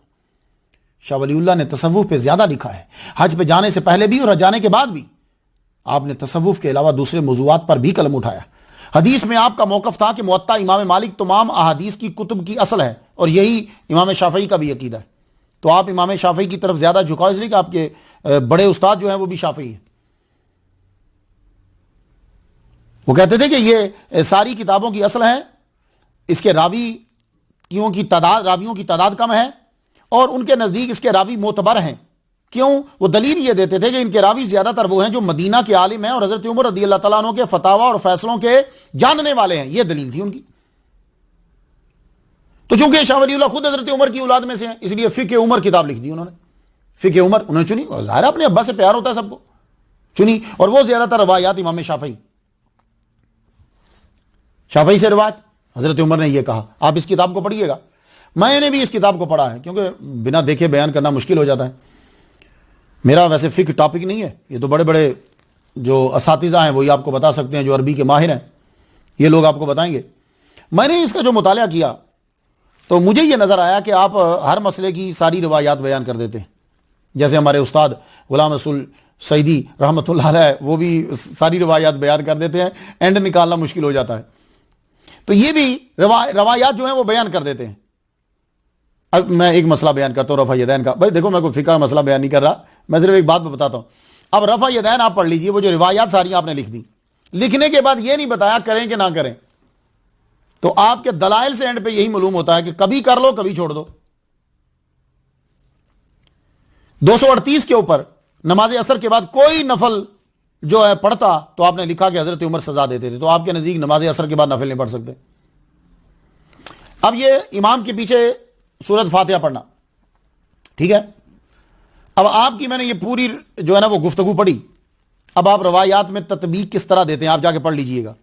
شاہ ولی اللہ نے تصوف پہ زیادہ لکھا ہے، حج پہ جانے سے پہلے بھی اور حج جانے کے بعد بھی۔ آپ نے تصوف کے علاوہ دوسرے موضوعات پر بھی قلم اٹھایا۔ حدیث میں آپ کا موقف تھا کہ موطا امام مالک تمام احادیث کی کتب کی اصل ہے، اور یہی امام شافعی کا بھی عقیدہ ہے۔ تو آپ امام شافعی کی طرف زیادہ جھکاؤ اس لیے کہ آپ کے بڑے استاد جو ہیں وہ بھی شافعی ہیں۔ وہ کہتے تھے کہ یہ ساری کتابوں کی اصل ہے، اس کے راویوں کی تعداد کم ہے، اور ان کے نزدیک اس کے راوی معتبر ہیں۔ کیوں؟ وہ دلیل یہ دیتے تھے کہ ان کے راوی زیادہ تر وہ ہیں جو مدینہ کے عالم ہیں اور حضرت عمر رضی اللہ تعالیٰ عنہ کے فتاوی اور فیصلوں کے جاننے والے ہیں۔ یہ دلیل تھی ان کی۔ تو چونکہ شاہ ولی اللہ خود حضرت عمر کی اولاد میں سے ہیں، اس لیے فقہ عمر کتاب لکھ دی انہوں نے۔ فقہ عمر انہوں نے چنی، ظاہر اپنے ابا سے پیار ہوتا ہے سب کو، چنی، اور وہ زیادہ تر روایات امام شافعی سے روایت حضرت عمر نے یہ کہا۔ آپ اس کتاب کو پڑھیے گا، میں نے بھی اس کتاب کو پڑھا ہے کیونکہ بنا دیکھے بیان کرنا مشکل ہو جاتا ہے۔ میرا ویسے فقہ ٹاپک نہیں ہے، یہ تو بڑے بڑے جو اساتذہ ہیں وہی آپ کو بتا سکتے ہیں، جو عربی کے ماہر ہیں یہ لوگ آپ کو بتائیں گے۔ میں نے اس کا جو مطالعہ کیا تو مجھے یہ نظر آیا کہ آپ ہر مسئلے کی ساری روایات بیان کر دیتے ہیں، جیسے ہمارے استاد غلام رسول سعیدی رحمۃ اللہ علیہ وہ بھی ساری روایات بیان کر دیتے ہیں، اینڈ نکالنا مشکل ہو جاتا ہے۔ تو یہ بھی روایات جو ہیں وہ بیان کر دیتے ہیں۔ اب میں ایک مسئلہ بیان کرتا ہوں رفع یدین کا۔ بھائی دیکھو میں کوئی فقہ مسئلہ بیان نہیں کر رہا، میں صرف ایک بات بتاتا ہوں۔ اب رفع یدین آپ پڑھ لیجئے، وہ جو روایات ساری آپ نے لکھ دی، لکھنے کے بعد یہ نہیں بتایا کریں کہ نہ کریں، تو آپ کے دلائل سے اینڈ پہ یہی معلوم ہوتا ہے کہ کبھی کر لو کبھی چھوڑ دو۔ 238 کے اوپر نماز عصر کے بعد کوئی نفل جو ہے پڑھتا تو آپ نے لکھا کہ حضرت عمر سزا دیتے تھے، تو آپ کے نزدیک نماز عصر کے بعد نفل نہیں پڑھ سکتے۔ اب یہ امام کے پیچھے سورۃ فاتحہ پڑھنا، ٹھیک ہے۔ اب آپ کی میں نے یہ پوری جو ہے نا وہ گفتگو پڑھی، اب آپ روایات میں تطبیق کس طرح دیتے ہیں آپ جا کے پڑھ لیجئے گا۔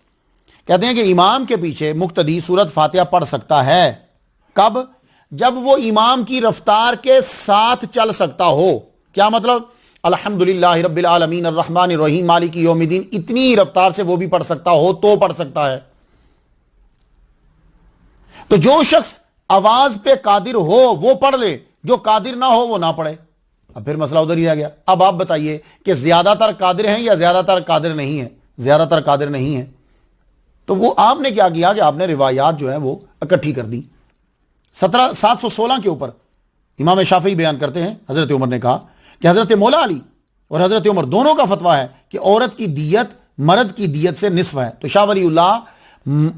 کہتے ہیں کہ امام کے پیچھے مقتدی سورۃ فاتحہ پڑھ سکتا ہے، کب؟ جب وہ امام کی رفتار کے ساتھ چل سکتا ہو۔ کیا مطلب؟ الحمدللہ رب العالمین الرحمن الرحیم مالک یوم الدین، اتنی رفتار سے وہ بھی پڑھ سکتا ہو تو پڑھ سکتا ہے۔ تو جو شخص آواز پہ قادر ہو وہ پڑھ لے، جو قادر نہ ہو وہ نہ پڑھے۔ اب پھر مسئلہ ادھر ہی رہ گیا۔ اب آپ بتائیے کہ زیادہ تر قادر ہیں یا زیادہ تر قادر نہیں ہیں؟ زیادہ تر قادر نہیں ہیں۔ تو وہ آپ نے کیا کیا کہ آپ نے روایات جو ہیں وہ اکٹھی کر دی۔ 716 کے اوپر امام شافعی بیان کرتے ہیں، حضرت عمر نے کہا کہ حضرت مولا علی اور حضرت عمر دونوں کا فتویٰ ہے کہ عورت کی دیت مرد کی دیت سے نصف ہے۔ تو شاہ ولی اللہ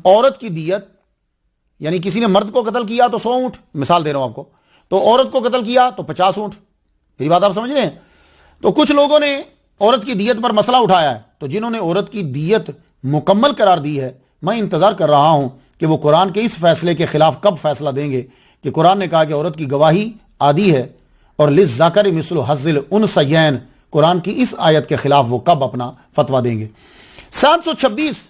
عورت کی دیت یعنی کسی نے مرد کو قتل کیا تو 100 اونٹ، مثال دے رہا ہوں آپ کو، تو عورت کو قتل کیا تو 50 اونٹ۔ میری بات آپ سمجھ رہے ہیں؟ تو کچھ لوگوں نے عورت کی دیت پر مسئلہ اٹھایا ہے، تو تو جنہوں نے عورت کی دیت مکمل قرار دی ہے، میں انتظار کر رہا ہوں کہ وہ قرآن کے اس فیصلے کے خلاف کب فیصلہ دیں گے کہ قرآن نے کہا کہ عورت کی گواہی عادی ہے اور للذکر مثل حظ الانثیین، قرآن کی اس آیت کے خلاف وہ کب اپنا فتویٰ دیں گے۔ 726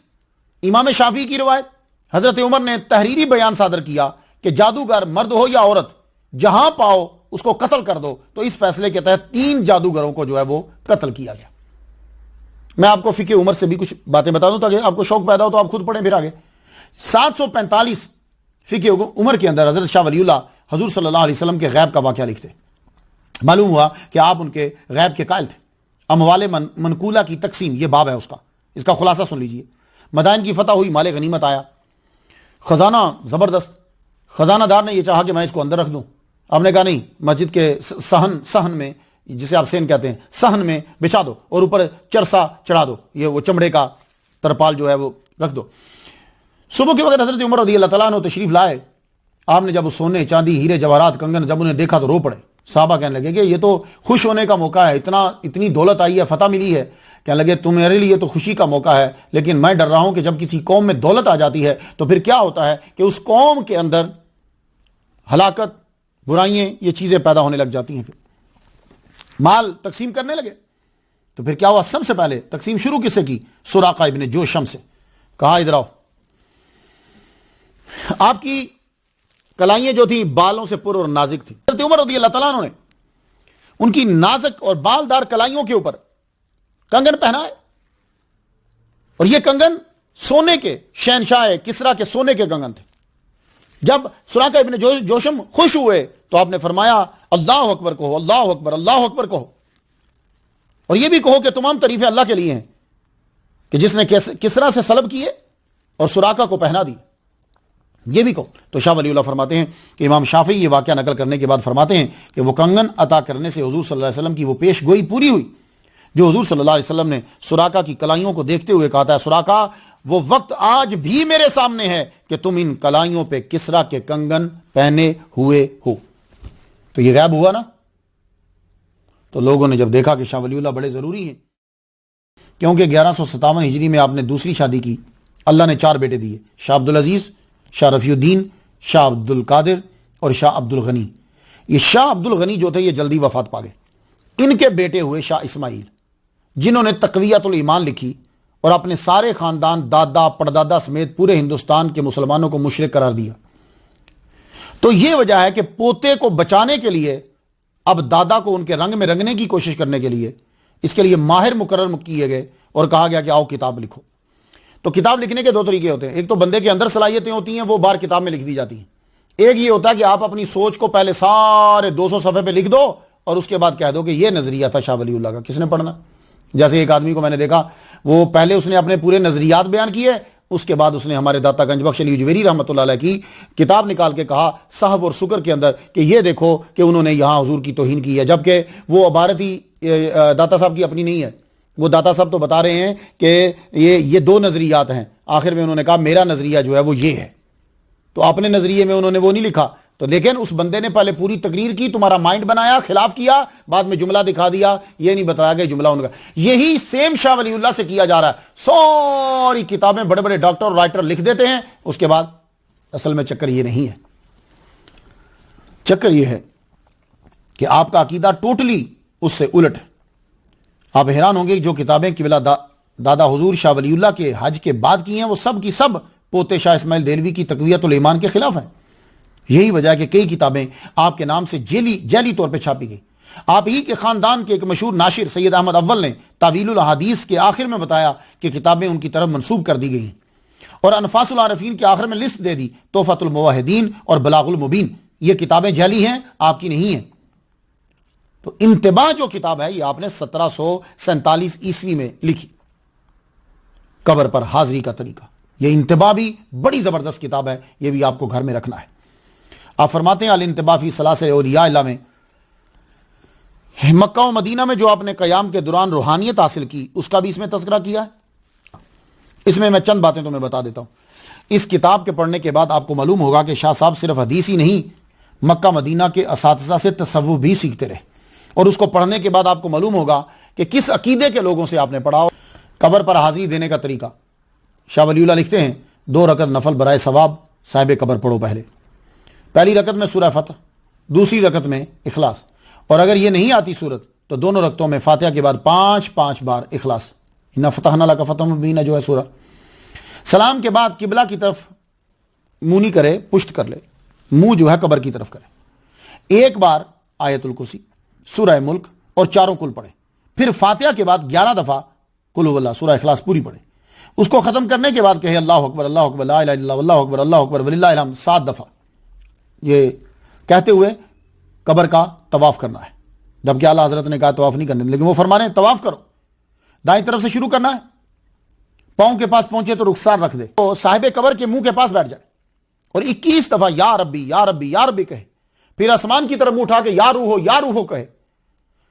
امام شافعی کی روایت، حضرت عمر نے تحریری بیان صادر کیا کہ جادوگر مرد ہو یا عورت، جہاں پاؤ اس کو قتل کر دو، تو اس فیصلے کے تحت 3 جادوگروں کو جو ہے وہ قتل کیا گیا۔ میں آپ کو فقہ عمر سے بھی کچھ باتیں بتا دوں تاکہ آپ کو شوق پیدا ہو تو آپ خود پڑھیں پھر آگے۔ 745 فقہ عمر کے اندر حضرت شاہ ولی اللہ حضور صلی اللہ علیہ وسلم کے غیب کا واقعہ لکھتے، معلوم ہوا کہ آپ ان کے غیب کے قائل تھے۔ اموال منقولہ کی تقسیم، یہ باب ہے اس کا خلاصہ سن لیجئے۔ مدائن کی فتح ہوئی، مال غنیمت آیا، خزانہ زبردست، خزانہ دار نے یہ چاہا کہ میں اس کو اندر رکھ دوں، آپ نے کہا نہیں، مسجد کے صحن میں، جسے آپ سین کہتے ہیں، صحن میں بچھا دو اور اوپر چرسا چڑھا دو، یہ وہ چمڑے کا ترپال جو ہے وہ رکھ دو۔ صبح کے وقت حضرت عمر رضی اللہ تعالیٰ عنہ تشریف لائے، آپ نے جب سونے چاندی ہیرے جواہرات کنگن جب انہیں دیکھا تو رو پڑے۔ صحابہ کہنے لگے کہ یہ تو خوش ہونے کا موقع ہے، اتنی دولت آئی ہے، فتح ملی ہے۔ کہنے لگے تمہارے لیے تو خوشی کا موقع ہے، لیکن میں ڈر رہا ہوں کہ جب کسی قوم میں دولت آ جاتی ہے تو پھر کیا ہوتا ہے کہ اس قوم کے اندر ہلاکت، برائیاں، یہ چیزیں پیدا ہونے لگ جاتی ہیں۔ پھر مال تقسیم کرنے لگے تو پھر کیا ہوا؟ سب سے پہلے تقسیم شروع کس سے کی؟ سراقہ ابن جوشم سے۔ کہا ادھر آؤ، آپ کی کلائیاں جو تھیں بالوں سے پر اور نازک تھیں۔ حضرت عمر رضی اللہ تعالیٰ عنہ نے ان کی نازک اور بالدار کلائیوں کے اوپر کنگن پہنائے، اور یہ کنگن سونے کے، شہنشاہ کسرا کے سونے کے کنگن تھے۔ جب سراقہ ابن جوشم خوش ہوئے تو آپ نے فرمایا اللہ اکبر کہو، اللہ اکبر، اللہ اکبر کہو، اور یہ بھی کہو کہ تمام تعریفیں اللہ کے لیے ہیں کہ جس نے کسرا سے سلب کیے اور سراقہ کو پہنا دی، یہ بھی کہو۔ تو شاہ ولی اللہ فرماتے ہیں کہ امام شافعی یہ واقعہ نقل کرنے کے بعد فرماتے ہیں کہ وہ کنگن عطا کرنے سے حضور صلی اللہ علیہ وسلم کی وہ پیش گوئی پوری ہوئی جو حضور صلی اللہ علیہ وسلم نے سراقہ کی کلائیوں کو دیکھتے ہوئے کہا تھا، سراقہ وہ وقت آج بھی میرے سامنے ہے کہ تم ان کلائیوں پہ کسرا کے کنگن پہنے ہوئے ہو۔ تو یہ غیب ہوا نا۔ تو لوگوں نے جب دیکھا کہ شاہ ولی اللہ بڑے ضروری ہیں، کیونکہ 1157 ہجری میں آپ نے دوسری شادی کی، اللہ نے 4 بیٹے دیے، شاہ عبدالعزیز، شاہ رفیع الدین، شاہ عبد القادر اور شاہ عبد الغنی۔ یہ شاہ عبد الغنی جو تھے یہ جلدی وفات پا گئے۔ ان کے بیٹے ہوئے شاہ اسماعیل، جنہوں نے تقویۃ الایمان لکھی اور اپنے سارے خاندان، دادا پردادا سمیت پورے ہندوستان کے مسلمانوں کو مشرک قرار دیا۔ تو یہ وجہ ہے کہ پوتے کو بچانے کے لیے اب دادا کو ان کے رنگ میں رنگنے کی کوشش کرنے کے لیے اس کے لیے ماہر مقرر کیے گئے اور کہا گیا کہ آؤ کتاب لکھو۔ تو کتاب لکھنے کے 2 طریقے ہوتے ہیں، ایک تو بندے کے اندر صلاحیتیں ہوتی ہیں، وہ باہر کتاب میں لکھ دی جاتی ہیں۔ ایک یہ ہوتا ہے کہ آپ اپنی سوچ کو پہلے سارے 200 صفحے پہ لکھ دو اور اس کے بعد کہہ دو کہ یہ نظریہ تھا شاہ ولی اللہ کا، کس نے پڑھنا؟ جیسے ایک آدمی کو میں نے دیکھا، وہ پہلے اس نے اپنے پورے نظریات بیان کیے، اس کے بعد اس نے ہمارے داتا گنج بخش علی اجویری رحمۃ اللہ علیہ کی کتاب نکال کے کہا صحب اور سکر کے اندر کہ یہ دیکھو کہ انہوں نے یہاں حضور کی توہین کی ہے، جبکہ وہ عبارت ہی داتا صاحب کی اپنی نہیں ہے۔ وہ داتا صاحب تو بتا رہے ہیں کہ یہ 2 نظریات ہیں، آخر میں انہوں نے کہا میرا نظریہ جو ہے وہ یہ ہے۔ تو اپنے نظریے میں انہوں نے وہ نہیں لکھا، تو لیکن اس بندے نے پہلے پوری تقریر کی، تمہارا مائنڈ بنایا، خلاف کیا، بعد میں جملہ دکھا دیا، یہ نہیں بتایا کہ جملہ ان کا۔ یہی سیم شاہ ولی اللہ سے کیا جا رہا ہے۔ ساری کتابیں بڑے بڑے ڈاکٹر اور رائٹر لکھ دیتے ہیں، اس کے بعد اصل میں چکر یہ نہیں ہے۔ چکر یہ ہے کہ آپ کا عقیدہ ٹوٹلی اس سے الٹ ہے۔ آپ حیران ہوں گے جو کتابیں قبلہ دادا حضور شاہ ولی اللہ کے حج کے بعد کی ہیں، وہ سب کی سب پوتے شاہ اسماعیل دہلوی کی تقویۃ الایمان کے خلاف ہیں۔ یہی وجہ ہے کہ کئی کتابیں آپ کے نام سے جعلی طور پہ چھاپی گئی۔ آپ ہی کے خاندان کے ایک مشہور ناشر سید احمد اول نے تعویل الاحادیث کے آخر میں بتایا کہ کتابیں ان کی طرف منسوب کر دی گئی ہیں، اور انفاس العارفین کے آخر میں لسٹ دے دی، تحفۃ الموحدین اور بلاغ المبین، یہ کتابیں جعلی ہیں، آپ کی نہیں ہیں۔ تو انتباہ جو کتاب ہے یہ آپ نے 1747 عیسوی میں لکھی، قبر پر حاضری کا طریقہ۔ یہ انتباہ بھی بڑی زبردست کتاب ہے، یہ بھی آپ کو گھر میں رکھنا ہے۔ آپ فرماتے ہیں الانتباہ فی سلاسل اولیاء اللہ میں، مکہ و مدینہ میں جو آپ نے قیام کے دوران روحانیت حاصل کی اس کا بھی اس میں تذکرہ کیا ہے۔ اس میں چند باتیں تمہیں بتا دیتا ہوں۔ اس کتاب کے پڑھنے کے بعد آپ کو معلوم ہوگا کہ شاہ صاحب صرف حدیث ہی نہیں، مکہ مدینہ کے اساتذہ سے تصوف بھی سیکھتے رہے، اور اس کو پڑھنے کے بعد آپ کو معلوم ہوگا کہ کس عقیدے کے لوگوں سے آپ نے پڑھا۔ قبر پر حاضری دینے کا طریقہ، شاہ ولی اللہ لکھتے ہیں 2 رکعت نفل برائے ثواب صاحب قبر پڑھو پہلی رکعت میں سورہ فتح، دوسری رکعت میں اخلاص، اور اگر یہ نہیں آتی صورت تو دونوں رکعتوں میں فاتحہ کے بعد 5 بار اخلاص، انا فتحنا لک فتحا مبینا جو ہے سورہ۔ سلام کے بعد قبلہ کی طرف منہ نہیں کرے، پشت کر لے، منہ جو ہے قبر کی طرف کرے، 1 بار آیت الکرسی، سورہ ملک اور 4 کل پڑھے، پھر فاتحہ کے بعد 11 دفعہ قل هو اللہ سورہ اخلاص پوری پڑھے۔ اس کو ختم کرنے کے بعد کہے اللہ اکبر لا الہ الا اللہ واللہ اکبر اللہ اکبر وللہ الحمد 7 دفعہ، یہ کہتے ہوئے قبر کا طواف کرنا ہے، جبکہ اعلیٰ حضرت نے کہا طواف نہیں کرنے، لیکن وہ فرما رہے ہیں طواف کرو، دائیں طرف سے شروع کرنا ہے، پاؤں کے پاس پہنچے تو رخسار رکھ دے، تو صاحب قبر کے منہ کے پاس بیٹھ جائے اور 21 دفعہ یا ربی یا ربی یا ربی کہے، پھر آسمان کی طرف منہ اٹھا کے یا روحو کہے،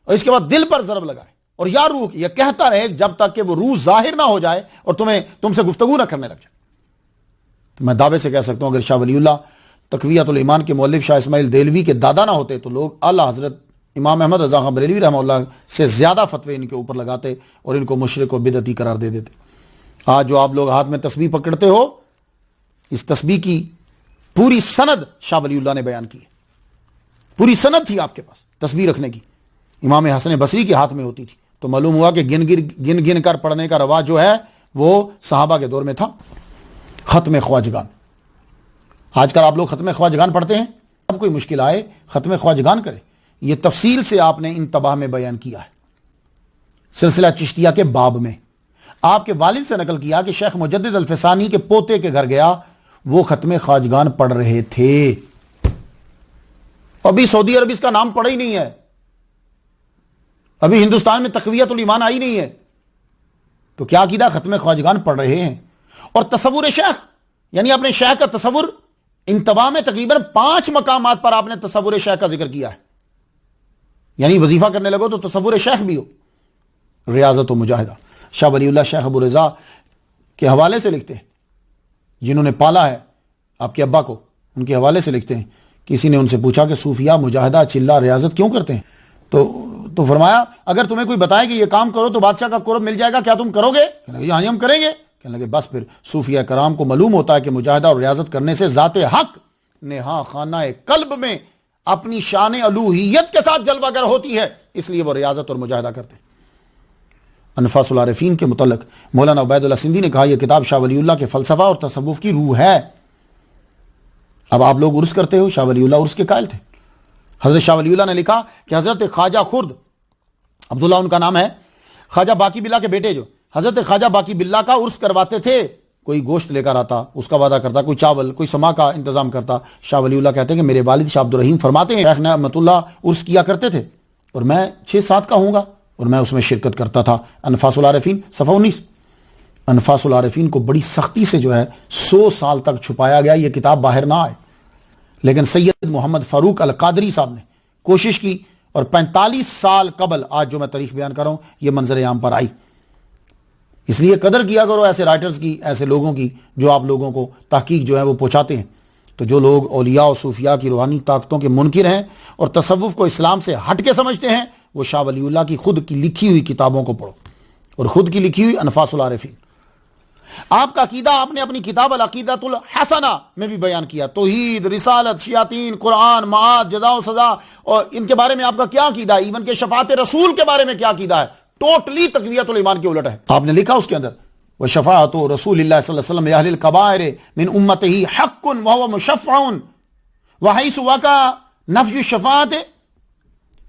اور اس کے بعد دل پر ضرب لگائے اور یا روح یہ کہتا رہے جب تک کہ وہ روح ظاہر نہ ہو جائے اور تم سے گفتگو نہ کرنے لگ جائے۔ تو میں دعوے سے کہہ سکتا ہوں اگر شاہ ولی اللہ تقویۃ الایمان کے مؤلف شاہ اسماعیل دہلوی کے دادا نہ ہوتے تو لوگ اعلیٰ حضرت امام احمد رضا خان بریلوی رحمہ اللہ سے زیادہ فتوے ان کے اوپر لگاتے اور ان کو مشرک و بدعتی قرار دے دیتے۔ آج جو آپ لوگ ہاتھ میں تسبیح پکڑتے ہو، اس تسبیح کی پوری سند شاہ ولی اللہ نے بیان کی ہے، پوری سند تھی آپ کے پاس تسبیح رکھنے کی، امام حسن بصری کے ہاتھ میں ہوتی تھی، تو معلوم ہوا کہ گن کر پڑھنے کا رواج جو ہے وہ صحابہ کے دور میں تھا۔ ختم خواجگان، آج کل آپ لوگ ختم خواجگان پڑھتے ہیں، اب کوئی مشکل آئے ختم خواجگان کرے، یہ تفصیل سے آپ نے انتباہ میں بیان کیا ہے، سلسلہ چشتیہ کے باب میں آپ کے والد سے نقل کیا کہ شیخ مجدد الفسانی کے پوتے کے گھر گیا، وہ ختم خواجگان پڑھ رہے تھے، ابھی سعودی عرب اس کا نام پڑا ہی نہیں ہے، ابھی ہندوستان میں تقویت الایمان آئی نہیں ہے، تو کیا عقیدہ ختم خواجگان پڑھ رہے ہیں۔ اور تصور شیخ، یعنی اپنے شیخ کا تصور، انتباہ میں تقریباً 5 مقامات پر آپ نے تصور شیخ کا ذکر کیا ہے، یعنی وظیفہ کرنے لگو تو تصور شیخ بھی ہو۔ ریاضت و مجاہدہ، شاہ ولی اللہ شیخ ابو رضا کے حوالے سے لکھتے ہیں، جنہوں نے پالا ہے آپ کے ابا کو، ان کے حوالے سے لکھتے ہیں، کسی نے ان سے پوچھا کہ صوفیہ مجاہدہ چلہ ریاضت کیوں کرتے ہیں، تو فرمایا اگر تمہیں کوئی بتائے کہ یہ کام کرو تو بادشاہ کا قرب مل جائے گا، کیا تم کرو گے؟ کہنے لگے ہاں ہم کریں گے۔ کہنے لگے بس پھر صوفیہ کرام کو معلوم ہوتا ہے کہ مجاہدہ اور ریاضت کرنے سے ذات حق نہا خانہ قلب میں اپنی شان الوہیت کے ساتھ جلوہ گر ہوتی ہے، اس لیے وہ ریاضت اور مجاہدہ کرتے ہیں۔ انفاس العارفین کے متعلق مولانا عبید اللہ سندھی نے کہا یہ کتاب شاہ ولی اللہ کے فلسفہ اور تصوف کی روح ہے۔ اب آپ لوگ عرس کرتے ہو، شاہ ولی اللہ عرس کے قائل تھے۔ حضرت شاہ ولی اللہ نے لکھا کہ حضرت خواجہ خرد، عبداللہ ان کا نام ہے، خواجہ باقی باللہ کے بیٹے، جو حضرت خواجہ باقی باللہ کا عرس کرواتے تھے، کوئی گوشت لے کر آتا، اس کا وعدہ کرتا، کوئی چاول، کوئی سما کا انتظام کرتا۔ شاہ ولی اللہ کہتے ہیں کہ میرے والد شاہ عبد الرحیم فرماتے ہیں شیخ نعمت اللہ عرس کیا کرتے تھے اور میں 6-7 کا ہوں گا اور میں اس میں شرکت کرتا تھا۔ انفاس العارفین صفحہ 19۔ انفاس العارفین کو بڑی سختی سے جو ہے 100 سال تک چھپایا گیا، یہ کتاب باہر نہ آئے، لیکن سید محمد فاروق القادری صاحب نے کوشش کی اور 45 سال قبل آج جو میں تاریخ بیان کر رہا ہوں یہ منظر عام پر آئی۔ اس لیے قدر کیا کرو ایسے رائٹرز کی، ایسے لوگوں کی جو آپ لوگوں کو تحقیق جو ہے وہ پہنچاتے ہیں۔ تو جو لوگ اولیاء و صوفیاء کی روحانی طاقتوں کے منکر ہیں اور تصوف کو اسلام سے ہٹ کے سمجھتے ہیں، وہ شاہ ولی اللہ کی خود کی لکھی ہوئی کتابوں کو پڑھو اور خود کی لکھی ہوئی انفاس العارفین۔ آپ کا عقیدہ آپ نے اپنی کتاب العقیدۃ الحسنہ میں بھی بیان کیا، توحید، رسالت، شیاطین، قرآن، معاد، جزا و سزا، اور ان کے بارے میں آپ کا کیا عقیدہ ہے، ایون کہ شفاعت رسول کے بارے میں کیا عقیدہ ہے، ٹوٹلی تقویت الایمان کے الٹ ہے۔ آپ نے لکھا اس کے اندر وشفاعت رسول اللہ صلی اللہ علیہ وسلم لأہل الکبائر من امتہ حق وهو مشفع وحیث وقع نفی الشفاعت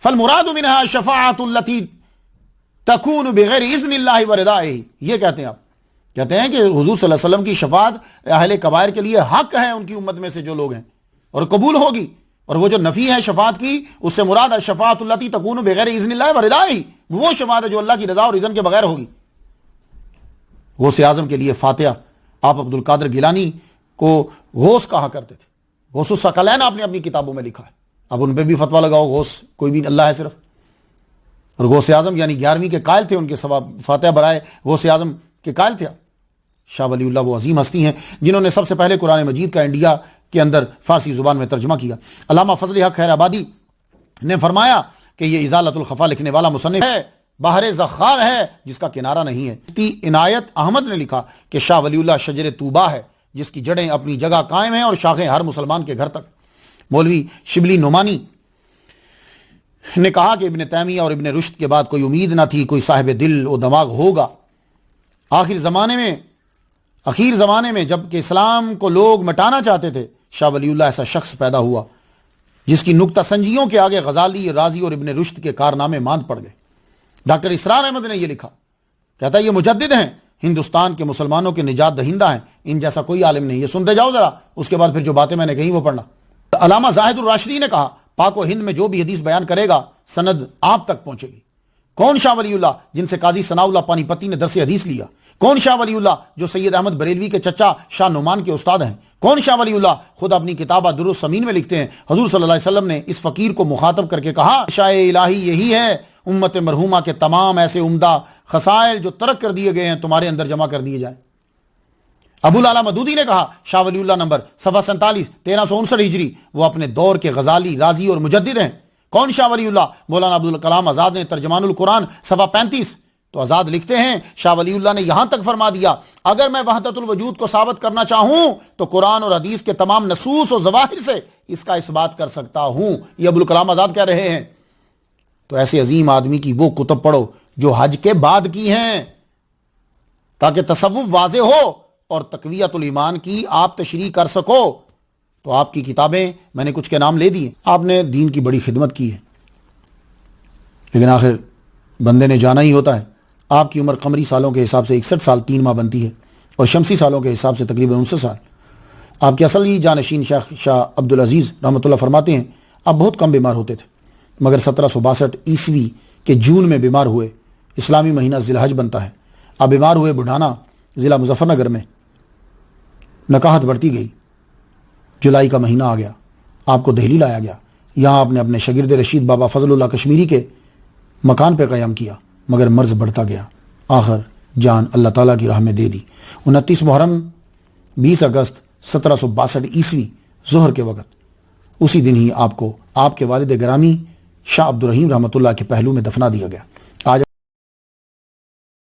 فالمراد منها الشفاعت التي تكون بغیر اذن اللہ ورضائہ۔ یہ کہتے ہیں آپ، کہتے ہیں کہ حضور صلی اللہ علیہ وسلم کی شفاعت اہل کبائر کے لیے حق ہے، ان کی امت میں سے جو لوگ ہیں، اور قبول ہوگی، اور وہ جو نفی ہے شفاعت کی اس سے مراد ہے شفاعت التی تکون بغیر اذن اللہ ورضائہ، وہ شفاعت ہے جو اللہ کی رضا اور اذن کے بغیر ہوگی۔ غوث اعظم کے لیے فاتحہ آپ عبد القادر گیلانی کو غوث کہا کرتے تھے، غوث الثقلین آپ نے اپنی کتابوں میں لکھا ہے، اب ان پہ بھی فتویٰ لگاؤ غوث کوئی بھی اللہ ہے صرف، اور غوث اعظم یعنی 11ویں کے قائل تھے، ان کے سوا فاتحہ برائے غوث اعظم کے قائل تھے آپ۔ شاہ ولی اللہ وہ عظیم ہستی ہیں جنہوں نے سب سے پہلے قرآن مجید کا انڈیا کے اندر فارسی زبان میں ترجمہ کیا۔ علامہ فضل حق خیر آبادی نے فرمایا کہ یہ ازالۃ الخفا لکھنے والا مصنف ہے بحر زخار ہے جس کا کنارہ نہیں ہے۔ عنایت احمد نے لکھا کہ شاہ ولی اللہ شجر طوبہ ہے جس کی جڑیں اپنی جگہ قائم ہیں اور شاخیں ہر مسلمان کے گھر تک۔ مولوی شبلی نعمانی نے کہا کہ ابن تیمیہ اور ابن رشد کے بعد کوئی امید نہ تھی کوئی صاحب دل و دماغ ہوگا۔ آخر زمانے میں جب کہ اسلام کو لوگ مٹانا چاہتے تھے، شاہ ولی اللہ ایسا شخص پیدا ہوا جس کی نکتہ سنجیوں کے آگے غزالی، رازی اور ابن رشد کے کارنامے ماند پڑ گئے۔ ڈاکٹر اسرار احمد نے یہ لکھا، کہتا ہے یہ مجدد ہیں، ہندوستان کے مسلمانوں کے نجات دہندہ ہیں، ان جیسا کوئی عالم نہیں۔ یہ سنتے جاؤ ذرا، اس کے بعد پھر جو باتیں میں نے کہیں وہ پڑھنا۔ علامہ زاہد الراشدی نے کہا پاک و ہند میں جو بھی حدیث بیان کرے گا سند آپ تک پہنچے گی۔ کون شاہ ولی اللہ جن سے قاضی ثناء اللہ پانی پتی نے درس حدیث لیا؟ کون شاہ ولی اللہ جو سید احمد بریلوی کے چچا شاہ نعمان کے استاد ہیں؟ کون شاہ ولی اللہ خود اپنی کتاب در السمین میں لکھتے ہیں حضور صلی اللہ علیہ وسلم نے اس فقیر کو مخاطب کر کے کہا شاہ الہی یہی ہے، امت مرحومہ کے تمام ایسے عمدہ خصائل جو ترک کر دیے گئے ہیں تمہارے اندر جمع کر دیے جائیں۔ ابو العلا مدودی نے کہا شاہ ولی اللہ نمبر صفحہ 47 1359 ہجری، وہ اپنے دور کے غزالی، رازی اور مجدد ہیں۔ کون شاہ ولی اللہ؟ مولانا عبدالکلام آزاد نے ترجمان القرآن صفحہ 35 تو آزاد لکھتے ہیں شاہ ولی اللہ نے یہاں تک فرما دیا اگر میں وحدت الوجود کو ثابت کرنا چاہوں تو قرآن اور حدیث کے تمام نصوص و ظواہر سے اس کا اثبات کر سکتا ہوں۔ یہ ابوالکلام آزاد کہہ رہے ہیں۔ تو ایسے عظیم آدمی کی وہ کتب پڑھو جو حج کے بعد کی ہیں تاکہ تصوف واضح ہو اور تقویت الایمان کی آپ تشریح کر سکو۔ تو آپ کی کتابیں میں نے کچھ کے نام لے دیے، آپ نے دین کی بڑی خدمت کی ہے، لیکن آخر بندے نے جانا ہی ہوتا ہے۔ آپ کی عمر قمری سالوں کے حساب سے 61 سال 3 ماہ بنتی ہے اور شمسی سالوں کے حساب سے تقریباً 59 سال۔ آپ کے اصل جانشین شاہ عبدالعزیز رحمۃ اللہ فرماتے ہیں آپ بہت کم بیمار ہوتے تھے، مگر 1762 عیسوی کے جون میں بیمار ہوئے۔ اسلامی مہینہ ذی الحج بنتا ہے۔ آپ بیمار ہوئے بڑھانا ضلع مظفر نگر میں، نکاحت بڑھتی گئی، جولائی کا مہینہ آ گیا، آپ کو دہلی لایا گیا۔ یہاں آپ نے اپنے شاگرد رشید بابا فضل اللہ کشمیری کے مکان پہ قیام کیا، مگر مرض بڑھتا گیا، آخر جان اللہ تعالیٰ کی راہ میں دے دی۔ 29 محرم 20 اگست 1762 عیسوی ظہر کے وقت اسی دن ہی آپ کو آپ کے والد گرامی شاہ عبدالرحیم رحمۃ اللہ کے پہلو میں دفنا دیا گیا۔